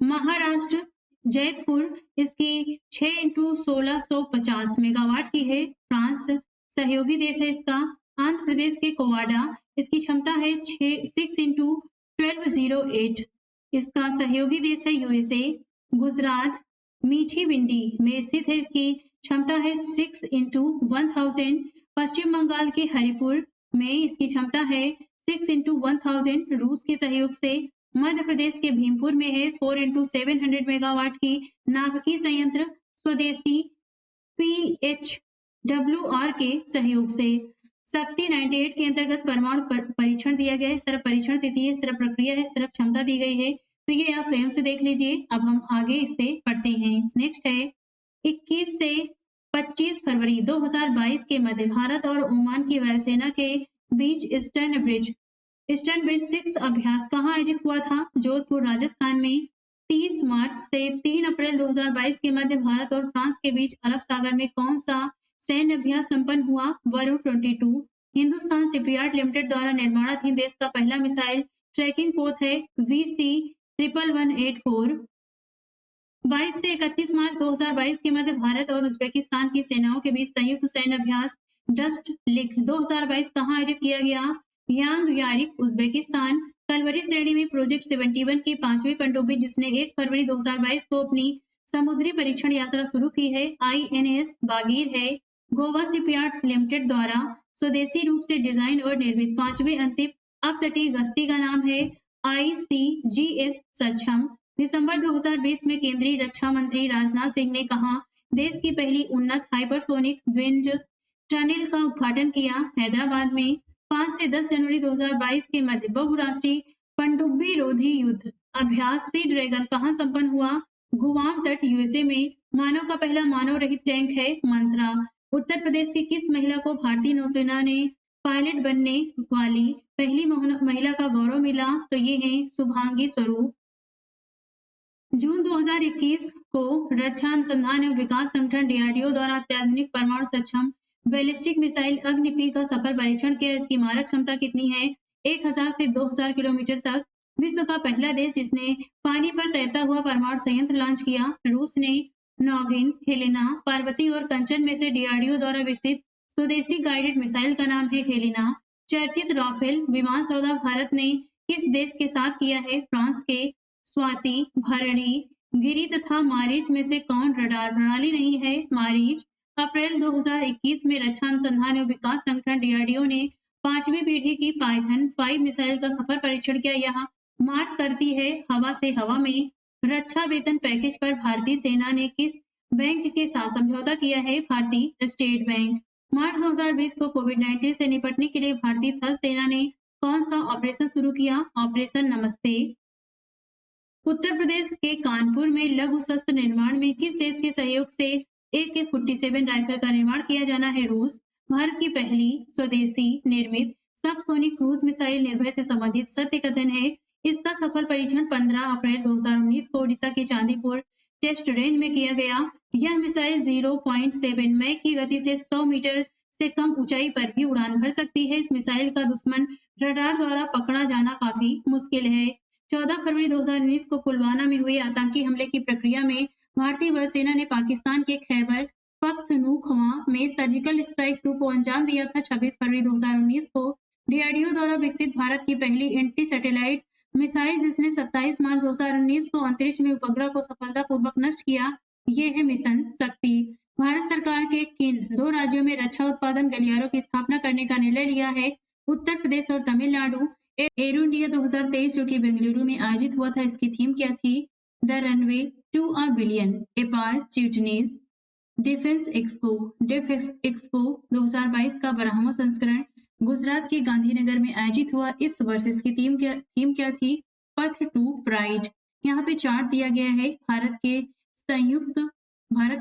महाराष्ट्र जैतपुर, इसकी 6 into 1650 मेगावाट की है। फ्रांस सहयोगी देश है इसका। आंध्र प्रदेश के कोवाडा, इसकी क्षमता है 6 into 1208, इसका सहयोगी देश है USA। गुजरात मीठी बिंडी में स्थित है, इसकी क्षमता है 6 into 1000। पश्चिम बंगाल के हरिपुर में इसकी क्षमता है 6 into 1000 रूस के सहयोग से। मध्य प्रदेश के भीमपुर में है 4 into 700 मेगावाट की नाभिकीय संयंत्र स्वदेशी PHWR के सहयोग से। शक्ति 98 के अंतर्गत परमाणु परीक्षण दिया गया है, सिर्फ परीक्षण तिथि है, सिर्फ प्रक्रिया है, सिर्फ क्षमता दी गई है, तो ये आप स्वयं से देख लीजिए। अब हम आगे इससे पढ़ते हैं। नेक्स्ट है 21 से 25 फरवरी 2022 के मध्य भारत और ओमान की वायुसेना के बीच ईस्टर्न ब्रिज 6 अभ्यास कहाँ आयोजित हुआ था? जोधपुर राजस्थान में। 30 मार्च से 3 अप्रैल 2022 के मध्य भारत और फ्रांस के बीच अरब सागर में कौन सा सैन्य अभ्यास संपन्न हुआ? वरुण 22। हिंदुस्तान शिपयार्ड लिमिटेड द्वारा निर्माणाधीन देश का पहला मिसाइल ट्रैकिंग पोत है VC-11184। 22 से 31 मार्च 2022 के मध्य भारत और उज्बेकिस्तान की सेनाओं के बीच संयुक्त सैन्य अभ्यास डस्ट लिक 2022 कहाँ आयोजित किया गया? यांग यारिक उज्बेकिस्तान। कलवरी श्रेणी में प्रोजेक्ट 71 की 5वीं पनडुब्बी जिसने 1 फरवरी 2022 को अपनी समुद्री परीक्षण यात्रा शुरू की है INS बागीर है। गोवा शिपयार्ड लिमिटेड द्वारा स्वदेशी रूप से डिजाइन और निर्मित 5वें अंतिम अपतटीय गश्ती का नाम है ICGS सक्षम। दिसंबर 2020 में केंद्रीय रक्षा मंत्री राजनाथ सिंह ने कहा देश की पहली उन्नत हाइपरसोनिक विंड टनल का उद्घाटन किया हैदराबाद में। 5 से 10 जनवरी 2022 के मध्य बहुराष्ट्रीय पनडुब्बी रोधी युद्ध अभ्यास सी ड्रैगन कहाँ संपन्न हुआ? गुआम तट USA में। मानव का पहला मानव रहित टैंक है मंत्रा। उत्तर प्रदेश की किस महिला को भारतीय नौसेना ने पायलट बनने वाली पहली महिला का गौरव मिला? तो ये है शुभांगी स्वरूप। जून 2021 को रक्षा अनुसंधान एवं विकास संगठन DRDO द्वारा अत्याधुनिक परमाणु सक्षम बैलिस्टिक मिसाइल अग्नि का सफल परीक्षण किया। इसकी मारक क्षमता कितनी है? 1000 से 2000 किलोमीटर तक। विश्व का पहला देश जिसने पानी पर तैरता हुआ परमाणु संयंत्र लॉन्च किया, रूस ने। नौगिन, हेलेना, पार्वती और कंचन में से डीआरडीओ द्वारा विकसित स्वदेशी गाइडेड मिसाइल का नाम है हेलेना। चर्चित राफेल विमान सौदा भारत ने किस देश के साथ किया है? फ्रांस के। स्वाति, भरणी, गिरी तथा मारीच में से कौन रडार प्रणाली नहीं है? मारीच। अप्रैल 2021 में रक्षा अनुसंधान एवं विकास संगठन डीआरडीओ ने 5वीं पीढ़ी की पाइथन 5 मिसाइल का सफल परीक्षण किया। यह मार्च करती है हवा से हवा में। रक्षा वेतन पैकेज पर भारतीय सेना ने किस बैंक के साथ समझौता किया है? भारतीय स्टेट बैंक। मार्च 2020 को कोविड-19 से निपटने के लिए भारतीय थल सेना ने कौन सा ऑपरेशन शुरू किया? ऑपरेशन नमस्ते। उत्तर प्रदेश के कानपुर में लघु शस्त्र निर्माण में किस देश के सहयोग से AK-47 राइफल का निर्माण किया जाना है? रूस। भारत की पहली स्वदेशी निर्मित सबसोनिक क्रूज मिसाइल निर्भय से संबंधित सत्य कथन है। इसका सफल परीक्षण 15 अप्रैल 2019 को ओडिशा के चांदीपुर टेस्ट रेंज में किया गया। यह मिसाइल 0.7 मैक की गति से 100 मीटर से कम ऊंचाई पर भी उड़ान भर सकती है। इस मिसाइल का दुश्मन रडार द्वारा पकड़ा जाना काफी मुश्किल है। 14 फरवरी 2019 को पुलवामा में हुए आतंकी हमले की प्रक्रिया में भारतीय वायुसेना ने पाकिस्तान के खैबर पख्तूनख्वा में सर्जिकल स्ट्राइक 2 को अंजाम दिया था। 26 फरवरी 2019 को डीआरडीओ द्वारा विकसित भारत की पहली एंटी सैटेलाइट मिसाइल जिसने 27 मार्च 2019 को अंतरिक्ष में उपग्रह को सफलतापूर्वक नष्ट किया, ये है मिशन शक्ति। भारत सरकार के किन 2 राज्यों में रक्षा उत्पादन गलियारों की स्थापना करने का निर्णय लिया है? उत्तर प्रदेश और तमिलनाडु। एरो इंडिया 2023 जो कि बेंगलुरु में आयोजित हुआ था, इसकी थीम क्या थी? The runway to a billion, opportunities. Defence expo 2022 का 12वां संस्करण गुजरात के गांधीनगर में आयोजित हुआ। इस वर्ष इसकी थीम क्या थी? पथ टू प्राइड। यहाँ पे चार्ट दिया गया है भारत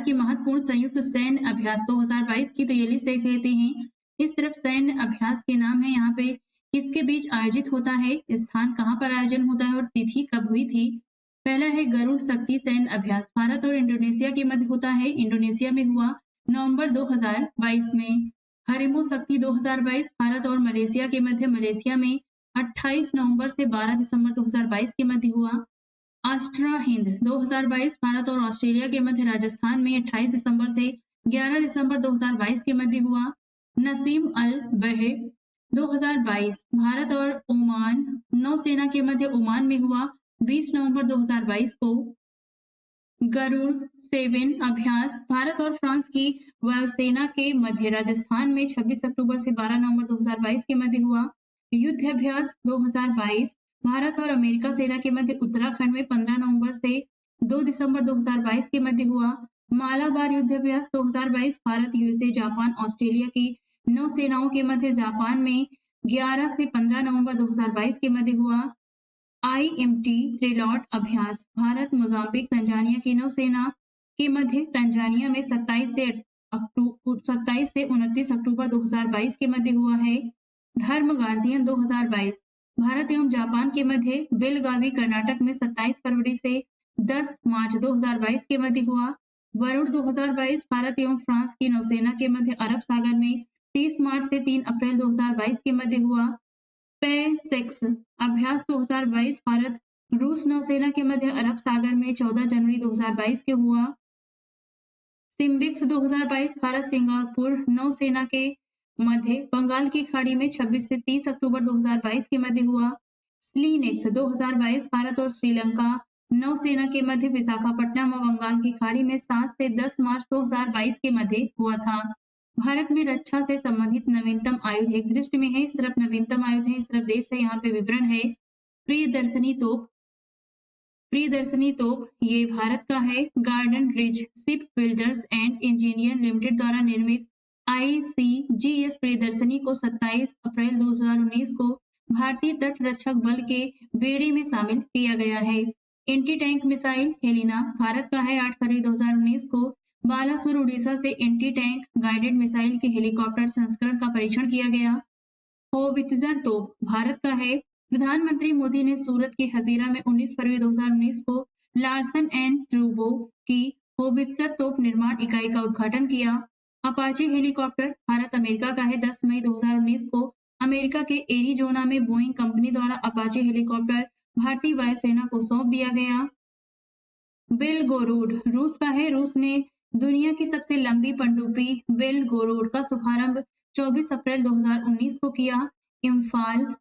के महत्वपूर्ण संयुक्त सैन्य अभ्यास 2022 की, तो ये लिस्ट देख लेते हैं। इस तरफ सैन्य अभ्यास के नाम है, यहाँ पे किसके बीच आयोजित होता है, स्थान कहाँ पर आयोजन होता है और तिथि कब हुई थी। पहला है गरुड़ शक्ति सैन्य अभ्यास, भारत और इंडोनेशिया के मध्य होता है, इंडोनेशिया में हुआ नवंबर 2022 में। हरिमो शक्ति 2022 भारत और मलेशिया के मध्य, मलेशिया में 28 नवंबर से 12 दिसंबर 2022 के मध्य हुआ। आस्ट्रा हिंद 2022 भारत और ऑस्ट्रेलिया के मध्य, राजस्थान में 28 दिसंबर से 11 दिसंबर 2022 के मध्य हुआ। नसीम अल बहे 2022 भारत और ओमान नौसेना के मध्य, ओमान में हुआ 20 नवंबर 2022 को। गरुड़ 7 अभ्यास भारत और फ्रांस की वायुसेना के मध्य, राजस्थान में 26 अक्टूबर से 12 नवंबर 2022 के मध्य हुआ। युद्ध अभ्यास 2022 भारत और अमेरिका सेना के मध्य, उत्तराखंड में 15 नवंबर से 2 दिसंबर 2022 के मध्य हुआ। मालाबार युद्ध अभ्यास 2022 भारत, यूएसए, जापान, ऑस्ट्रेलिया की नौसेनाओं के मध्य, जापान में 11 से 15 नवंबर 2022 के मध्य हुआ। IMT त्रिलॉट अभ्यास भारत, मोजाम्बिक, तंजानिया की नौसेना के मध्य, तंजानिया में 27 से 29 अक्टूबर 2022 के मध्य हुआ है। धर्म गार्जियन 2022 भारत एवं जापान के मध्य, बेलगावी, कर्नाटक में 27 फरवरी से 10 मार्च 2022 के मध्य हुआ। वरुण 2022 भारत एवं फ्रांस की नौसेना के मध्य, अरब सागर में 30 मार्च से 3 अप्रैल 2022 के मध्य हुआ। पैसेक्स अभ्यास 2022 भारत रूस नौसेना के मध्य, अरब सागर में 14 जनवरी 2022 के हुआ। सिम्बिक्स 2022 भारत सिंगापुर नौसेना के मध्य, बंगाल की खाड़ी में 26 से 30 अक्टूबर 2022 के मध्य हुआ। स्लीनेक्स 2022 भारत और श्रीलंका नौसेना के मध्य, विशाखापट्टनम और बंगाल की खाड़ी में 7 से 10 मार्च 2022 के मध्य हुआ था। भारत में रक्षा से संबंधित नवीनतम आयुध एक दृष्टि में है, सिर्फ नवीनतम आयुध है, सिर्फ देश है, यहाँ पे विवरण है। प्रियदर्शनी तोप ये भारत का है। Garden ridge ship builders and engineer limited द्वारा निर्मित ICGS प्रियदर्शनी को 27 अप्रैल 2019 को भारतीय तट रक्षक बल के बेड़े में शामिल किया गया है। Anti tank missile Helina Bharat का है। 8 फरवरी 2019 को बालासोर उड़ीसा से एंटी टैंक गाइडेड मिसाइल के हेलीकॉप्टर संस्करण का परीक्षण किया गया। होवित्जर तोप भारत का है। प्रधानमंत्री मोदी ने सूरत के हजीरा में 19 फरवरी 2019 को लार्सन एंड ट्रूबो की होवित्जर तोप निर्माण इकाई का उद्घाटन किया। अपाचे हेलीकॉप्टर भारत अमेरिका का है। 10 मई 2019 को अमेरिका के एरिजोना में बोइंग कंपनी द्वारा अपाचे हेलीकॉप्टर भारतीय वायुसेना को सौंप दिया गया। बेलगोरोड रूस का है। रूस ने दुनिया की सबसे लंबी पनडुब्बी बेलगोरोड का शुभारंभ 24 अप्रैल 2019 को किया। इम्फाल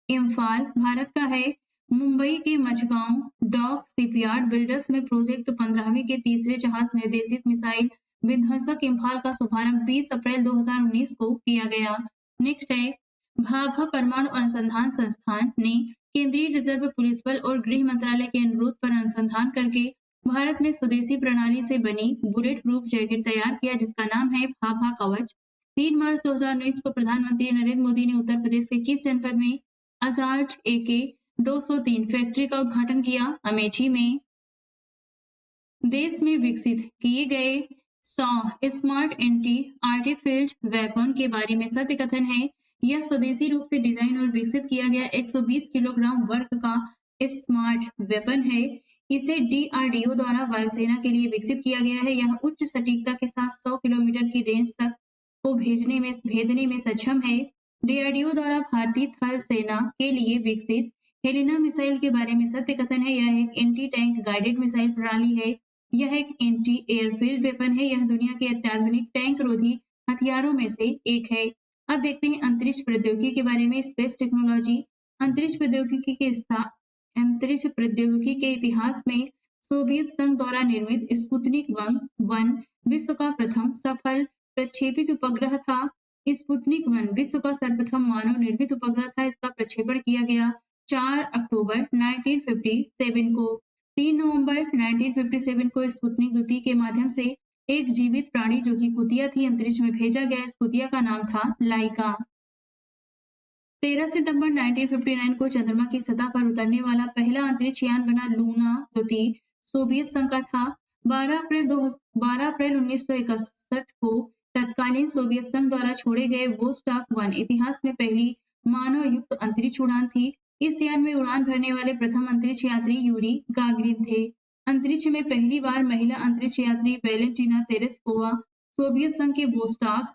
इम्फाल भारत का है। मुंबई के मझगांव डॉक शिपयार्ड बिल्डर्स में प्रोजेक्ट 15वीं के तीसरे जहाज निर्देशित मिसाइल विध्वंसक इम्फाल का शुभारंभ 20 अप्रैल 2019 को किया गया। नेक्स्ट है भाभा परमाणु अनुसंधान संस्थान ने केंद्रीय रिजर्व पुलिस बल और गृह मंत्रालय के अनुरोध पर अनुसंधान करके भारत में स्वदेशी प्रणाली से बनी बुलेट प्रूफ जैकेट तैयार किया जिसका नाम है भाभा कवच। 3 मार्च 2019 को प्रधानमंत्री नरेंद्र मोदी ने उत्तर प्रदेश के किस जनपद में अजाड AK 203 फैक्ट्री का उद्घाटन किया? अमेठी में। देश में विकसित किए गए 100 स्मार्ट एंटी आर्टिफिशियल वेपन के बारे में सत्य कथन है। यह स्वदेशी रूप से डिजाइन और विकसित किया गया 120 किलोग्राम वर्ग का स्मार्ट वेपन है। इसे DRDO द्वारा वायुसेना के लिए विकसित किया गया है। यह उच्च सटीकता के साथ 100 किलोमीटर की रेंज तक को भेदने में सक्षम है। DRDO द्वारा भारतीय थल सेना के लिए विकसित हेलिना मिसाइल के बारे में सत्य कथन है। यह एक एंटी टैंक गाइडेड मिसाइल प्रणाली है। यह एक एंटी एयरफील्ड वेपन है। यह दुनिया के अत्याधुनिक टैंक रोधी हथियारों में से एक है। अब देखते हैं अंतरिक्ष प्रौद्योगिकी के बारे में। स्पेस टेक्नोलॉजी अंतरिक्ष प्रौद्योगिकी के इतिहास में सोवियत संघ द्वारा निर्मित स्पुतनिक 1 विश्व का प्रथम सफल प्रक्षेपित उपग्रह था। स्पुतनिक 1 विश्व का सर्वप्रथम मानव निर्मित उपग्रह था। इसका प्रक्षेपण किया गया 4 अक्टूबर 1957 को। 3 नवंबर 1957 को स्पुतनिक 2 के माध्यम से एक जीवित प्राणी जो कि कुतिया थी अंतरिक्ष में भेजा गया। इस कुतिया का नाम था लाइका। 13 सितंबर 1959 को चंद्रमा की सतह पर उतरने वाला पहला अंतरिक्ष यान बना लूना 2 सोवियत संघ का था। 12 अप्रैल 1961 को तत्कालीन सोवियत संघ द्वारा छोड़े गए वोस्टॉक 1 इतिहास में पहली मानव युक्त अंतरिक्ष उड़ान थी। इस यान में उड़ान भरने वाले प्रथम अंतरिक्ष यात्री यूरी गागरिन थे। अंतरिक्ष में पहली बार महिला अंतरिक्ष यात्री वैलेंटीना तेरेस्कोवा सोवियत संघ के वोस्टॉक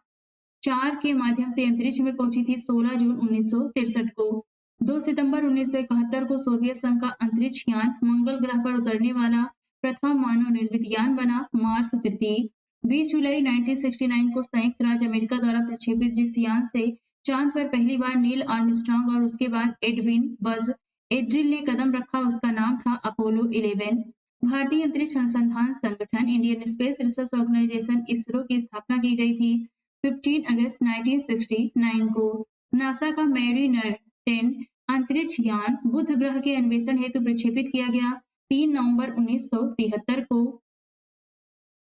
4 के माध्यम से अंतरिक्ष में पहुंची थी 16 जून 1963 को। 2 सितंबर 1971 को सोवियत संघ का अंतरिक्ष यान मंगल ग्रह पर उतरने वाला प्रथम मानव निर्मित यान बना मार्स 3। 20 जुलाई 1969 को संयुक्त राज्य अमेरिका द्वारा प्रक्षेपित जिस यान से चांद पर पहली बार नील आर्मस्ट्रांग और उसके बाद एडविन बज एड्रिल ने कदम रखा उसका नाम था अपोलो 11। भारतीय अंतरिक्ष अनुसंधान संगठन Indian space research organization ISRO की स्थापना की गई थी 15 अगस्त 1969 को। नासा का मैरीनर 10 अंतरिक्ष यान बुध ग्रह के अन्वेषण हेतु प्रक्षेपित किया गया 3 नवंबर 1973 को।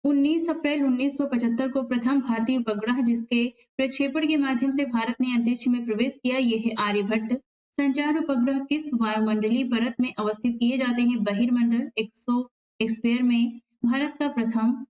19 अप्रैल 1975 को प्रथम भारतीय उपग्रह जिसके प्रक्षेपण के माध्यम से भारत ने अंतरिक्ष में प्रवेश किया यह है आर्यभट्ट। संचार उपग्रह किस वायुमंडलीय परत में अवस्थित किए जाते हैं? बहिर्मंडल एक्सोस्फीयर में। भारत का प्रथम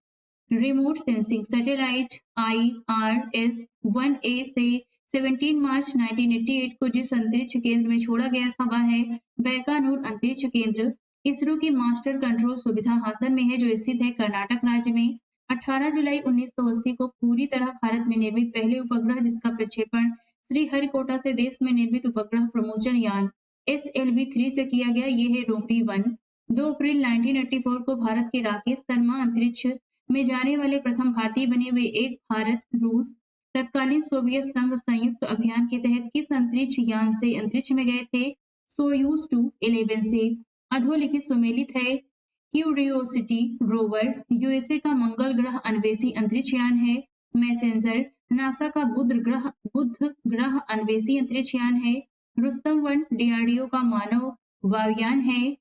रिमोट सेंसिंग सैटेलाइट IRS-1A से 17 मार्च 1988 को जिस अंतरिक्ष केंद्र में छोड़ा गया था वह है बैकानूर अंतरिक्ष केंद्र। इसरो की मास्टर कंट्रोल सुविधा हासन में है जो स्थित है कर्नाटक राज्य में। 18 जुलाई 1980 को पूरी तरह भारत में निर्मित पहले उपग्रह जिसका प्रक्षेपण श्रीहरिकोटा से देश में निर्मित उपग्रह प्रमोचन यान SLV-3 से किया गया ये है रोमडी 1। 2 अप्रैल 1984 को भारत के राकेश शर्मा अंतरिक्ष में जाने वाले प्रथम भारतीय बने। वे एक भारत रूस तत्कालीन सोवियत संघ संयुक्त अभियान के तहत किस अंतरिक्ष यान से अंतरिक्ष में गए थे? सोयूज 2-11 से। अधोलिखित सुमेलित है क्यूरियोसिटी रोवर USA का मंगल ग्रह अन्वेषी अंतरिक्ष यान है। मैसेंजर नासा का बुध ग्रह अन्वेषी अंतरिक्ष यान है। रुस्तम 1 DRDO का मानव वायुयान है।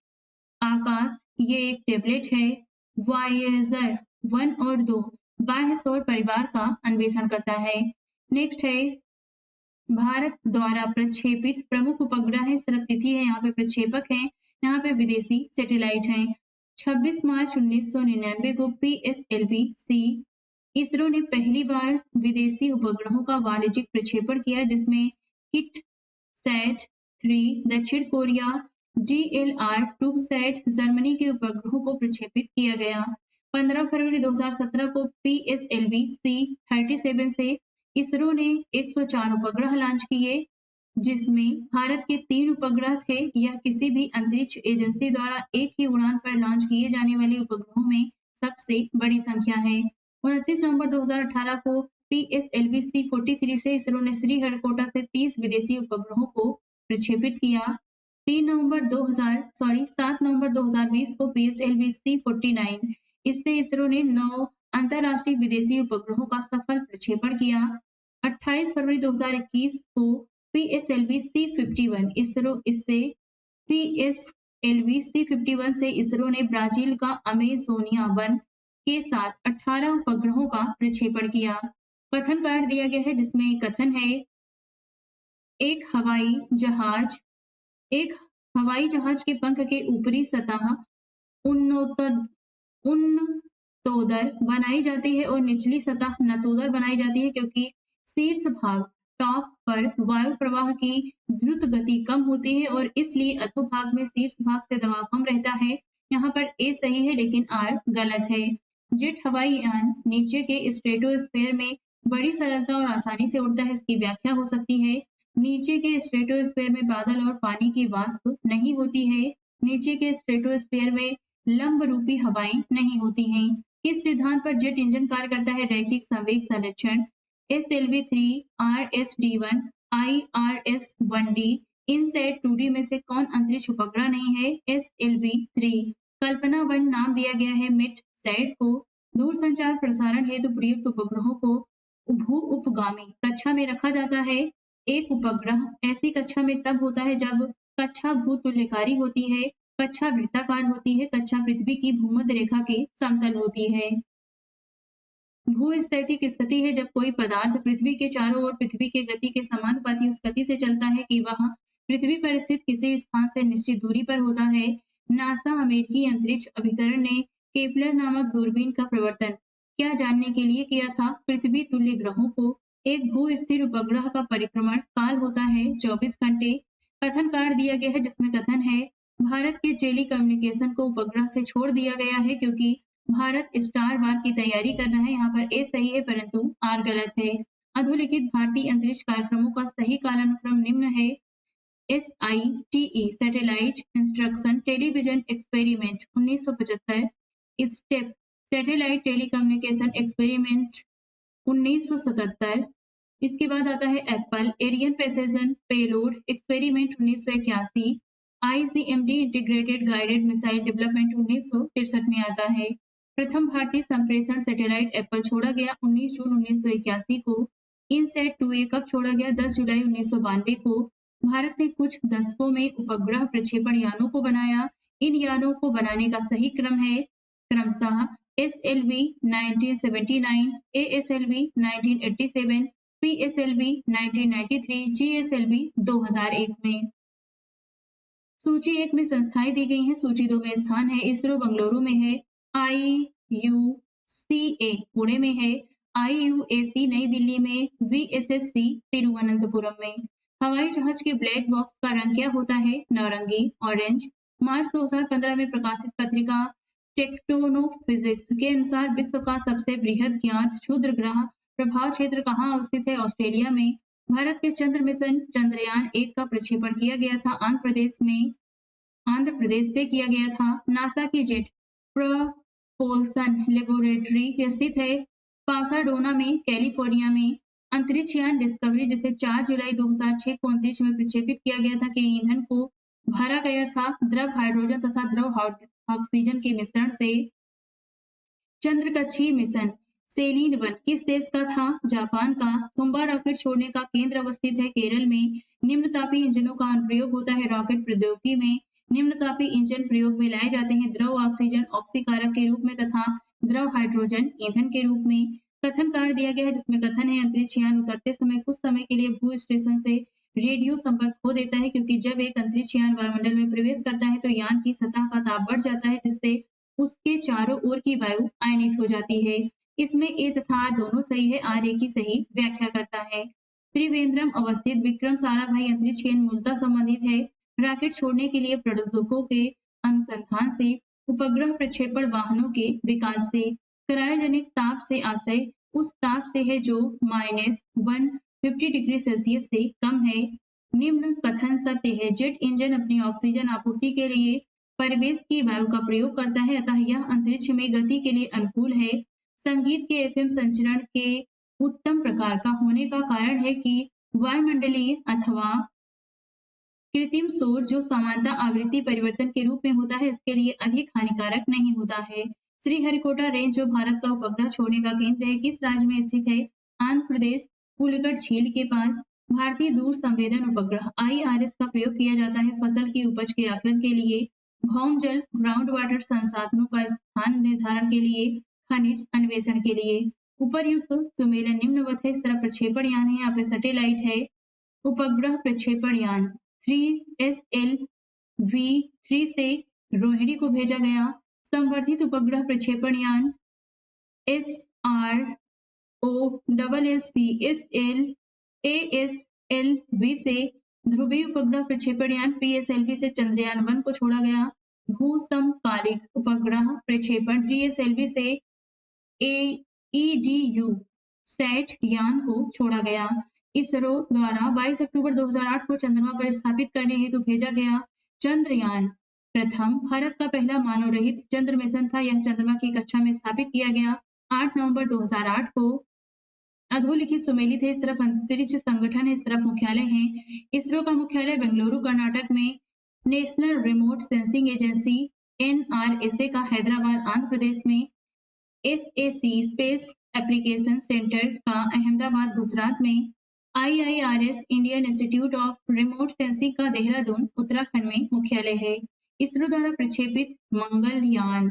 आकाश ये एक टेबलेट है। वायेजर 1 और 2 बाह्य सौर परिवार का अन्वेषण करता है। नेक्स्ट है भारत द्वारा प्रक्षेपित प्रमुख उपग्रह है। सिर्फ तिथि है यहाँ पे प्रक्षेपक है यहाँ पे विदेशी सैटेलाइट हैं। 26 मार्च 1999 को PSLV-C इसरो ने पहली बार विदेशी उपग्रहों का वाणिज्यिक प्रक्षेपण किया जिसमें किटसैट 3 दक्षिण कोरिया GLR-2 सैट जर्मनी के उपग्रहों को प्रक्षेपित किया गया। 15 फरवरी 2017 को PSLV-C 37 से इसरो ने 104 उपग्रह लॉन्च किए। जिसमें भारत के 3 उपग्रह थे। यह किसी भी अंतरिक्ष एजेंसी द्वारा एक ही उड़ान पर लॉन्च किए जाने वाले उपग्रहों में सबसे बड़ी संख्या है। 29 नवंबर 2018 को PSLV C-43 से इसरो ने श्रीहरिकोटा से 30 विदेशी उपग्रहों को प्रक्षेपित किया। 7 नवंबर 2020 को PSLV C-49 इससे इसरो ने 9 अंतरराष्ट्रीय विदेशी उपग्रहों का सफल प्रक्षेपण किया। 28 फरवरी 2021 को PSLV C-51 से इसरो ने ब्राजील का अमेजोनिया वन के साथ 18 उपग्रहों का प्रक्षेपण किया। कथन कार्ड दिया गया है जिसमें कथन है एक हवाई जहाज के पंख के ऊपरी सतह उन्नतोदर बनाई जाती है और निचली सतह नतोदर बनाई जाती है क्योंकि शीर्ष भाग टॉप पर वायु प्रवाह की द्रुत गति कम होती है और इसलिए अधोभाग में शीर्ष भाग से दबाव कम रहता है। यहाँ पर ए सही है लेकिन आर गलत है। जेट हवाई यान नीचे के स्ट्रेटोस्फेयर में बड़ी सरलता और आसानी से उड़ता है। इसकी व्याख्या हो सकती है नीचे के स्ट्रेटोस्फेयर में बादल और पानी की वाष्प नहीं होती है। नीचे के स्ट्रेटोस्फेयर में लंब रूपी हवाएं नहीं होती हैं। किस सिद्धांत पर जेट इंजन कार्य करता है? रैखिक संवेग संरक्षण। SLV-3, RS-D1, IRS-1D INSAT 2D में से कौन अंतरिक्ष उपग्रह नहीं है? SLV-3। कल्पना 1 नाम दिया गया है मिडसैट को। दूरसंचार प्रसारण हेतु प्रयुक्त उपग्रहों को भू उपगामी कक्षा में रखा जाता है। एक उपग्रह ऐसी कक्षा में तब होता है जब कक्षा भूतुल्यकारी होती है, कक्षा वृत्ताकार होती है, कक्षा पृथ्वी की भूमध्य रेखा के समतल होती है। भूस्थैतिक स्थिति है जब कोई पदार्थ पृथ्वी के चारों ओर पृथ्वी के गति के समानुपाती उस गति से चलता है कि वह पृथ्वी पर स्थित किसी स्थान से निश्चित दूरी पर होता है। नासा अमेरिकी अंतरिक्ष अभिकरण ने केपलर नामक दूरबीन का प्रवर्तन क्या जानने के लिए किया था? पृथ्वी तुल्य ग्रहों को एक भू स्थिर उपग्रह का परिक्रमण काल होता है 24 घंटे। कथन कार्ड दिया गया है जिसमें कथन है भारत के टेलीकम्युनिकेशन को उपग्रह से छोड़ दिया गया है क्योंकि भारत स्टार वार की तैयारी कर रहा है। यहाँ पर ए सही है परंतु आर गलत है। अधोलिखित भारतीय अंतरिक्ष कार्यक्रमों का सही कालानुक्रम निम्न है। SITE satellite instruction television experiment 1975, STEP satellite telecommunication experiment 1977। इसके बाद आता है Apple Ariane precision payload experiment 1981, ICMD integrated guided missile development 1963 में आता है। प्रथम भारतीय संप्रेषण सैटेलाइट एप्पल छोड़ा गया 19 जून 1981 को। इनसैट 2A कब छोड़ा गया? 10 जुलाई 1992 को। भारत ने कुछ दशकों में उपग्रह प्रक्षेपण यानों को बनाया। इन यानों को बनाने का सही क्रम है क्रमशः SLV 1979, ASLV 1987, PSLV 1993, GSLV 2001 में। सूची 1 में संस्थाएं दी गई हैं, सूची 2 में स्थान है। इसरो बंगलुरु में है, IUCA पुणे में है, IUAC नई दिल्ली में, VSSC तिरुवनंतपुरम में। हवाई जहाज के ब्लैक बॉक्स का रंग क्या होता है? नारंगी ऑरेंज। मार्च 2015 में प्रकाशित पत्रिका टेक्टोनोफिजिक्स के अनुसार विश्व का सबसे बृहद ज्ञात क्षुद्र ग्रह प्रभाव क्षेत्र कहाँ अवस्थित है? ऑस्ट्रेलिया में। भारत के चंद्र मिशन चंद्रयान 1 का प्रक्षेपण किया गया था आंध्र प्रदेश से किया गया था। नासा की जेट प्रपोल्सन लेबोरेटरी स्थित है पासाडोना में, कैलिफोर्निया में। अंतरिक्ष यान डिस्कवरी जिसे 4 जुलाई 2006 को अंतरिक्ष में प्रक्षेपित किया गया था के ईंधन को भरा गया था द्रव हाइड्रोजन तथा द्रव ऑक्सीजन के मिश्रण से। चंद्रकक्षीय मिशन सेलिन 1 किस देश का था? जापान का। तुम्बा रॉकेट छोड़ने का केंद्र अवस्थित है केरल में। निम्नतापी इंजनों का अनुप्रयोग होता है रॉकेट प्रौद्योगिकी में। निम्नतापी इंजन प्रयोग में लाए जाते हैं द्रव ऑक्सीजन ऑक्सीकारक के रूप में तथा द्रव हाइड्रोजन ईंधन के रूप में। कथन कार्ड दिया गया है जिसमें कथन है अंतरिक्ष यान उतरते समय कुछ समय के लिए भू स्टेशन से रेडियो संपर्क खो देता है क्योंकि जब एक अंतरिक्ष यान वायुमंडल में प्रवेश करता है तो यान की सतह का ताप बढ़ जाता है जिससे उसके चारों ओर की वायु आयनित हो जाती है। इसमें ए तथा आर दोनों सही है, आर ए की सही व्याख्या करता है। त्रिवेंद्रम अवस्थित विक्रम साराभाई अंतरिक्ष यान मूलतः संबंधित है रॉकेट छोड़ने के लिए प्रौद्योगिकों के अनुसंधान से, उपग्रह प्रक्षेपण वाहनों के विकास से। क्रायोजेनिक ताप से आशय उस ताप से है जो -150 डिग्री सेल्सियस से कम है। निम्न कथन सत्य है। जेट इंजन अपनी ऑक्सीजन आपूर्ति के लिए परिवेश की वायु का प्रयोग करता है, अतः यह अंतरिक्ष में गति के लिए अनुकूल है। संगीत के एफएम संचरण के उत्तम प्रकार का होने का कारण है कि वायुमंडलीय अथवा कृत्रिम शोर जो सामान्यतः आवृत्ति परिवर्तन के रूप में होता है, इसके लिए अधिक हानिकारक नहीं होता है। श्रीहरिकोटा रेंज जो भारत का उपग्रह छोड़ने का केंद्र है, किस राज्य में स्थित है? आंध्र प्रदेश, पुलिकट झील के पास। भारतीय दूर संवेदन उपग्रह IRS का प्रयोग किया जाता है फसल की उपज के आकलन के लिए, भौम जल ग्राउंड वाटर संसाधनों का स्थान निर्धारण के लिए, खनिज अन्वेषण के लिए। उपर्युक्त सुमेलन निम्नवत है। इस तरह प्रक्षेपण यान है, यहाँ पे सैटेलाइट है। उपग्रह प्रक्षेपण यान 3SLV-3 से रोहिणी को भेजा गया। संवर्धित उपग्रह प्रक्षेपण यान SROSSCASLV से ध्रुवीय उपग्रह प्रक्षेपण यान PSLV से चंद्रयान 1 को छोड़ा गया। भूसमकालिक उपग्रह प्रक्षेपण GSLV से EDU सैट यान को छोड़ा गया। इसरो द्वारा 22 अक्टूबर 2008 को चंद्रमा पर स्थापित करने हेतु भेजा गया चंद्रयान प्रथम भारत का पहला मानव रहित चंद्र मिशन था। यह चंद्रमा की कक्षा में स्थापित किया गया 8 नवंबर 2008 को। अधोलिखित सुमेलित है। इस तरफ अंतरिक्ष संगठन है, इस तरफ मुख्यालय है। इसरो का मुख्यालय बेंगलुरु कर्नाटक में, national remote sensing agency NRSA का हैदराबाद आंध्र प्रदेश में, SAC स्पेस एप्लीकेशन सेंटर का अहमदाबाद गुजरात में, IIRS Indian institute of remote sensing का देहरादून उत्तराखंड में मुख्यालय है। इसरो द्वारा प्रक्षेपित मंगलयान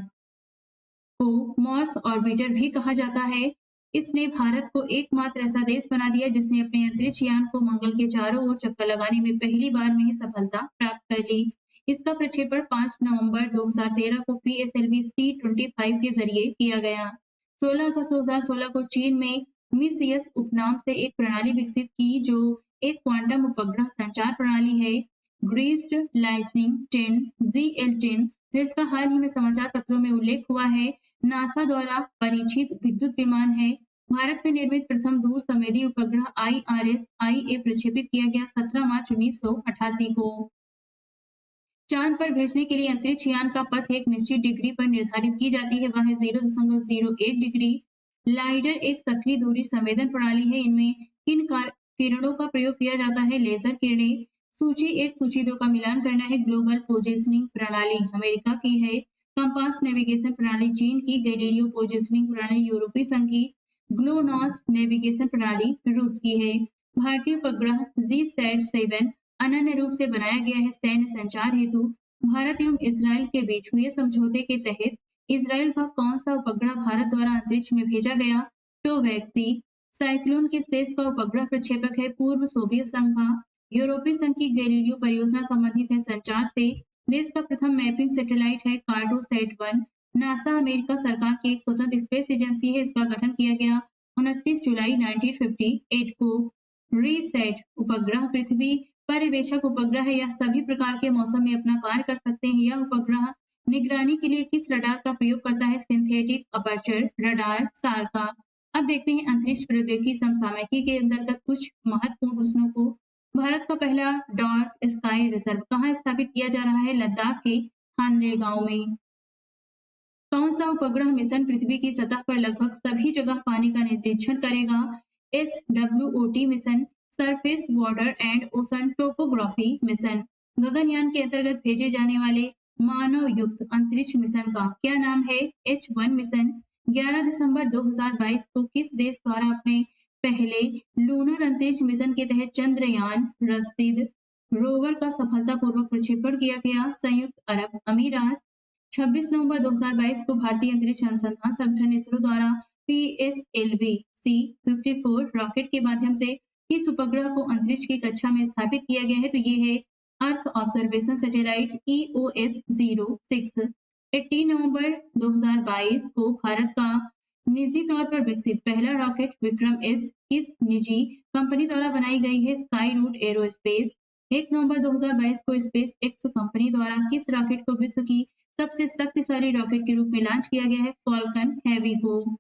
को मार्स ऑर्बिटर भी कहा जाता है। इसने भारत को एकमात्र ऐसा देश बना दिया जिसने अपने अंतरिक्ष यान को मंगल के चारों ओर चक्कर लगाने में पहली बार में ही सफलता प्राप्त कर ली। इसका प्रक्षेपण 5 नवंबर 2013 को PSLV C-25 के जरिए किया गया। 16 अगस्त 2016 को चीन में मिसयस उपनाम से एक प्रणाली विकसित की जो एक क्वांटम उपग्रह संचार प्रणाली है, ग्रीस्ड लाइटनिंग 10 GL10, जिसका हाल ही में समाचार पत्रों में उल्लेख हुआ है। नासा द्वारा परीक्षित विद्युत विमान है। भारत में निर्मित प्रथम दूर संवेदी उपग्रह IRS-IA प्रक्षेपित किया गया 17 मार्च 1988 को। चांद पर भेजने के लिए अंतरिक्ष यान का पथ एक निश्चित डिग्री पर निर्धारित की जाती है, वह है 0.01 डिग्री। लाइडर एक सक्रिय दूरी संवेदन प्रणाली है। इनमें किन किरणों का प्रयोग किया जाता है? लेजर किरणें। सूची 1 सूची 2 का मिलान करना है। ग्लोबल पोजिशनिंग प्रणाली अमेरिका की है। कंपास नेविगेशन प्रणाली चीन की। गैलीलियो पोजिशनिंग प्रणाली यूरोपीय संघ की। ग्लोनास नेविगेशन प्रणाली रूस की है। भारतीय उपग्रह GSAT-7 अनन्य रूप से बनाया गया है सैन्य संचार हेतु। भारत एवं इजराइल के बीच हुए समझौते के तहत इजराइल का कौन सा उपग्रह भारत द्वारा अंतरिक्ष में भेजा गया? टोवैक्सी। साइक्लोन किस देश का उपग्रह प्रक्षेपक है? पूर्व सोवियत संघ का। यूरोपीय संघ की गैलीलियो परियोजना संबंधित है संचार से। देश का प्रथम मैपिंग सैटेलाइट है कार्टोसैट 1। नासा अमेरिका सरकार की एक स्वतंत्र स्पेस एजेंसी है। इसका गठन किया गया 29 जुलाई 1958 को। रीसैट उपग्रह पृथ्वी पर्यवेक्षक उपग्रह है। यह सभी प्रकार के मौसम में अपना कार्य कर सकते हैं। यह उपग्रह निगरानी के लिए किस रडार का प्रयोग करता है? सिंथेटिक अपर्चर रडार SAR का। अब देखते हैं अंतरिक्ष प्रौद्योगिकी समसामयिकी के अंतर्गत कुछ महत्वपूर्ण प्रश्नों को। भारत का पहला डार्क स्काई रिजर्व कहाँ स्थापित किया जा रहा है? लद्दाख के हानले गांव में। कौन सा उपग्रह मिशन पृथ्वी की सतह पर लगभग सभी जगह पानी का निरीक्षण करेगा? SWOT mission, surface water and ocean topography mission. Gaganyaan के अंतर्गत भेजे जाने वाले मानव युक्त अंतरिक्ष मिशन का क्या नाम है? H1 mission. 11 दिसंबर 2022 को किस देश द्वारा अपने पहले लूनर अंतरिक्ष मिशन के तहत चंद्रयान रसीद रोवर का सफलतापूर्वक प्रक्षेपण किया गया? संयुक्त अरब अमीरात। 26 नवंबर 2022 को भारतीय अंतरिक्ष अनुसंधान संगठन इसरो द्वारा PSLV C-54 रॉकेट के माध्यम से किस उपग्रह को अंतरिक्ष की कक्षा में स्थापित किया गया है? तो ये है अर्थ ऑब्जर्वेशन सैटेलाइट EOS-06। 18 नवंबर 2022 को भारत का निजी तौर पर विकसित पहला रॉकेट विक्रम S किस निजी कंपनी द्वारा बनाई गई है? Sky root aerospace. 1 नवंबर 2022 को स्पेस एक्स कंपनी द्वारा किस रॉकेट को विश्व की सबसे शक्तिशाली रॉकेट के रूप में लॉन्च किया गया है? फॉल्कन हेवी को।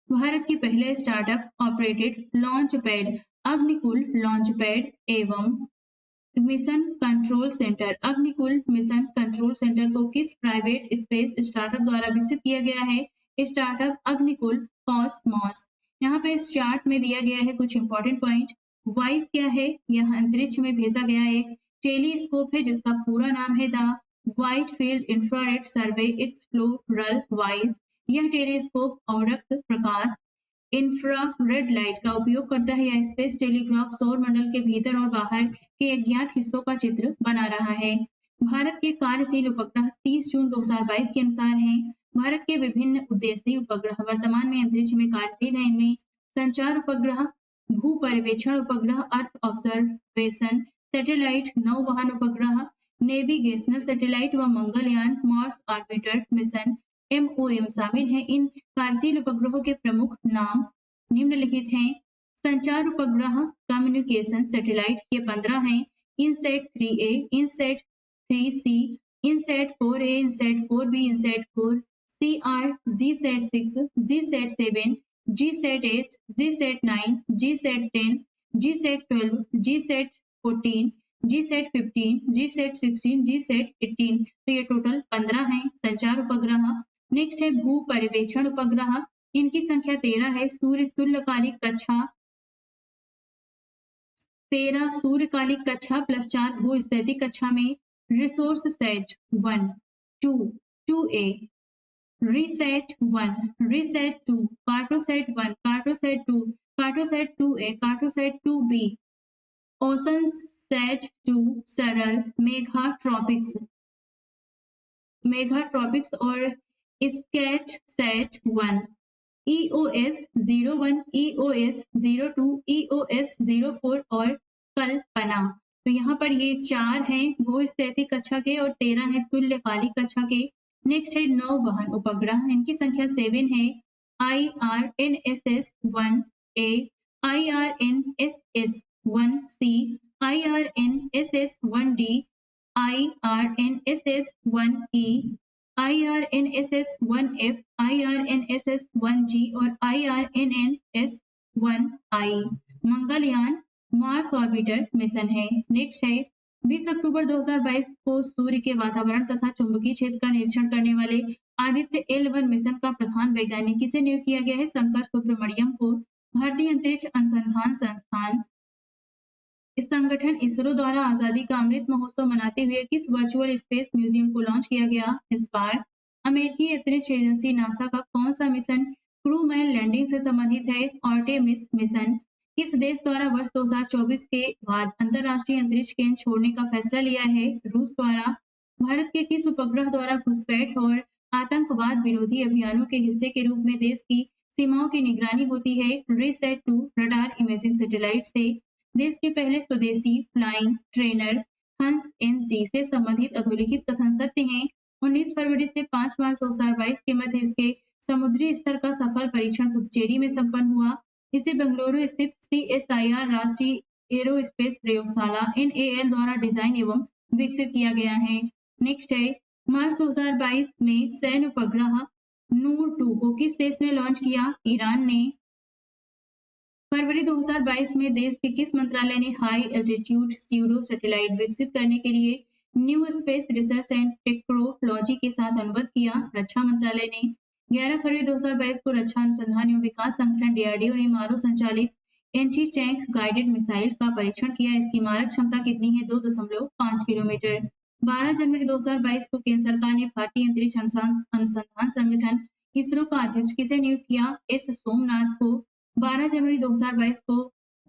भारत के पहले startup operated launch pad Agnikul launch pad एवं mission control centre. Agnikul mission control centre को किस प्राइवेट स्पेस स्टार्टअप द्वारा विकसित किया गया है? Startup Agnikul Cosmos. यहाँ पे इस चार्ट में दिया गया है कुछ इंपॉर्टेंट पॉइंट। वाइस क्या है? यह अंतरिक्ष में भेजा गया एक टेलीस्कोप है जिसका पूरा नाम है the wide field infrared survey explorer vice. यह टेलीस्कोप अवरक्त प्रकाश इंफ्रारेड लाइट का उपयोग करता है। यह स्पेस टेलीग्राफ सौर मंडल के भीतर और बाहर के अज्ञात हिस्सों का चित्र बना रहा है। भारत के कार्यशील उपग्रह 30 जून 2022 के अनुसार हैं। भारत के विभिन्न उद्देश्यीय उपग्रह वर्तमान में अंतरिक्ष में कार्यशील हैं। इनमें संचार उपग्रह, भू परिवेक्षण उपग्रह, अर्थ ऑब्जर्वेशन सैटेलाइट, नौवहन उपग्रह, नेविगेशनल सैटेलाइट व Mangalyaan Mars orbiter mission MOM शामिल हैं। इन कार्यशील उपग्रहों के प्रमुख नाम निम्नलिखित हैं। संचार उपग्रह कम्युनिकेशन सैटेलाइट ये 15 हैं। INSAT 3A, INSAT 3C, INSAT 4A, INSAT 4B, INSAT 4CR, GSAT 6, GSAT 7, GSAT 8, GSAT 9, GSAT 10, GSAT 12, GSAT 14, GSAT 15, GSAT 16, GSAT 18। तो ये टोटल 15 हैं संचार उपग्रह। नेक्स्ट है भू परिवेक्षण उपग्रह। इनकी संख्या 13 है। सूर्य तुल्यकालिक कक्षा 13 सूर्यकालिक कक्षा प्लस 4 भू स्थैतिक कक्षा में resource set 1, 2, 2A, reset 1, reset 2, Cartosat 1, Cartosat 2, Cartosat 2A, Cartosat 2B, ocean set 2, सरल, मेघाट्रॉपिक्स और skate set 1, EOS 01, EOS 02, EOS 04 और कल्पना। तो यहाँ पर ये 4 हैं भूस्थैतिक कक्षा के और 13 हैं तुल्यकालिक कक्षा के। नेक्स्ट है नौवहन उपग्रह। इनकी संख्या 7 है। IRNSS 1A, IRNSS 1C, IRNSS 1D, IRNSS 1E, IRNSS 1F, IRNSS 1G और IRNSS 1I। Mangalyaan Mars orbiter mission है। नेक्स्ट है 20 अक्टूबर 2022 को सूर्य के वातावरण तथा चुंबकीय क्षेत्र का निरीक्षण करने वाले आदित्य L1 मिशन का प्रधान वैज्ञानिक किसे नियुक्त किया गया है? शंकर सुब्रमण्यम को। भारतीय अंतरिक्ष अनुसंधान संस्थान इस संगठन इसरो द्वारा आजादी का अमृत महोत्सव मनाते हुए किस वर्चुअल स्पेस म्यूजियम को लॉन्च किया गया इस बार? अमेरिकी अंतरिक्ष एजेंसी नासा का कौन सा मिशन क्रू मैन लैंडिंग से संबंधित है? Artemis mission. किस देश द्वारा वर्ष 2024 के बाद अंतरराष्ट्रीय अंतरिक्ष केंद्र छोड़ने का फैसला लिया है? रूस द्वारा। भारत के किस उपग्रह द्वारा घुसपैठ और आतंकवाद विरोधी अभियानों के हिस्से के रूप में देश की सीमाओं की निगरानी होती है? रिसैट 2 रडार इमेजिंग सैटेलाइट से। देश के पहले स्वदेशी फ्लाइंग ट्रेनर हंस NG से संबंधित अधोलिखित कथन सत्य हैं। 19 फरवरी से 5 मार्च 2022 के मध्य इसके समुद्री स्तर का सफल परीक्षण पुडुचेरी में संपन्न हुआ। इसे बेंगलुरु स्थित CSIR राष्ट्रीय एरोस्पेस प्रयोगशाला NAL द्वारा डिजाइन एवं विकसित किया गया है। नेक्स्ट है मार्च 2022 में सैन्य उपग्रह नूर 2 को किस देश ने लॉन्च किया? ईरान ने। फरवरी 2022 में देश के किस मंत्रालय ने हाई एल्टीट्यूड स्यूडो सैटेलाइट विकसित करने के लिए new space research and technology के साथ अनुबंध किया? रक्षा मंत्रालय ने। 11 फरवरी 2022 को रक्षा अनुसंधान एवं विकास संगठन DRDO ने मारो संचालित एंटी टैंक गाइडेड मिसाइल का परीक्षण किया। इसकी मारक क्षमता कितनी है? 2.5 किलोमीटर। 12 जनवरी 2022 को केंद्र सरकार ने भारतीय अंतरिक्ष अनुसंधान संगठन इसरो का अध्यक्ष किसे नियुक्त किया? S सोमनाथ को। 12 जनवरी 2022 को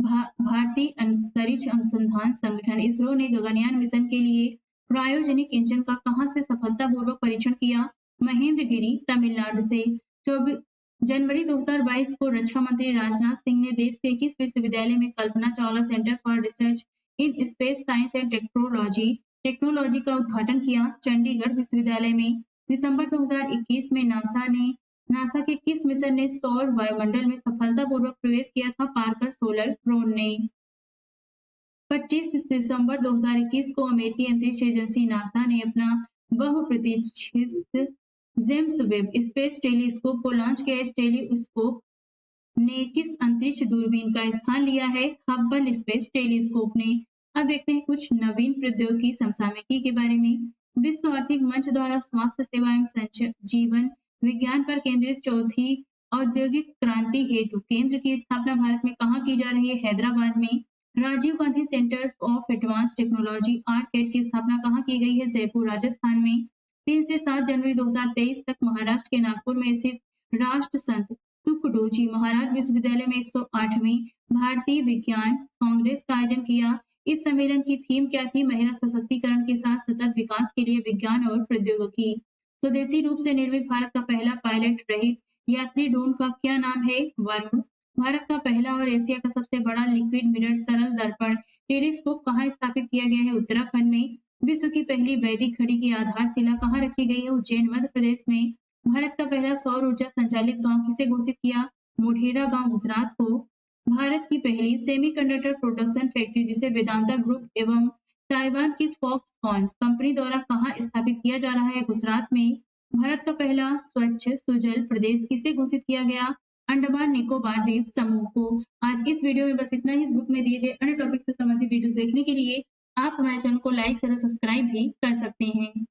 भारतीय अंतरिक्ष अनुसंधान संगठन इसरो ने गगनयान मिशन के लिए क्रायोजेनिक इंजन का कहां से सफलतापूर्वक परीक्षण किया? महेंद्रगिरी तमिलनाडु से। 24 जनवरी 2022 को रक्षा मंत्री राजनाथ सिंह ने देश के किस विश्वविद्यालय में Kalpana Chawla centre for research in space science and technology का उद्घाटन किया? चंडीगढ़ विश्वविद्यालय में। दिसंबर 2021 में नासा के किस मिशन ने सौर वायुमंडल में सफलतापूर्वक प्रवेश किया था? पार्कर सोलर प्रोब ने। 25 दिसंबर 2021 को अमेरिकी अंतरिक्ष एजेंसी नासा ने अपना बहुप्रतीक्षित जेम्स वेब स्पेस टेलीस्कोप को लॉन्च किया। इस टेलीस्कोप ने किस अंतरिक्ष दूरबीन का स्थान लिया है? हब्बल स्पेस टेलीस्कोप ने। अब देखते हैं कुछ नवीन प्रौद्योगिकी समसामयिकी के बारे में। विश्व आर्थिक मंच द्वारा स्वास्थ्य सेवा एवं जीवन विज्ञान पर केंद्रित चौथी औद्योगिक क्रांति हेतु केंद्र की स्थापना भारत में कहाँ की जा रही है? हैदराबाद में। Rajiv Gandhi centre of advanced technology arcade की स्थापना कहाँ की गई है? जयपुर राजस्थान में। 3 से 7 जनवरी 2023 तक महाराष्ट्र के नागपुर में स्थित राष्ट्र संत तुकडोजी महाराज विश्वविद्यालय में 108वीं भारतीय विज्ञान कांग्रेस का आयोजन किया। इस सम्मेलन की थीम क्या थी? महिला सशक्तिकरण के साथ सतत विकास के लिए विज्ञान और प्रौद्योगिकी। स्वदेशी रूप से निर्मित भारत का पहला पायलट रहित यात्री ड्रोन का क्या नाम है? वरुण। भारत का पहला और एशिया का सबसे बड़ा लिक्विड मिरर तरल दर्पण टेलीस्कोप कहाँ स्थापित किया गया है? उत्तराखंड में। विश्व की पहली वैदिक घड़ी की आधारशिला कहाँ रखी गई है? उज्जैन मध्य प्रदेश में। भारत का पहला सौर ऊर्जा संचालित गांव किसे घोषित किया? मोढेरा गांव गुजरात को। भारत की पहली सेमीकंडक्टर प्रोडक्शन फैक्ट्री जिसे वेदांता ग्रुप एवं ताइवान की फॉक्सकॉन कंपनी द्वारा कहाँ स्थापित किया जा रहा है? गुजरात में। भारत का पहला स्वच्छ सुजल प्रदेश किसे घोषित किया गया? अंडमान निकोबार द्वीप समूह को। आज इस वीडियो में बस इतना ही। इस बुक में दिए गए अन्य टॉपिक से संबंधित वीडियो देखने के लिए आप हमारे चैनल को लाइक शेयर और सब्सक्राइब भी कर सकते हैं।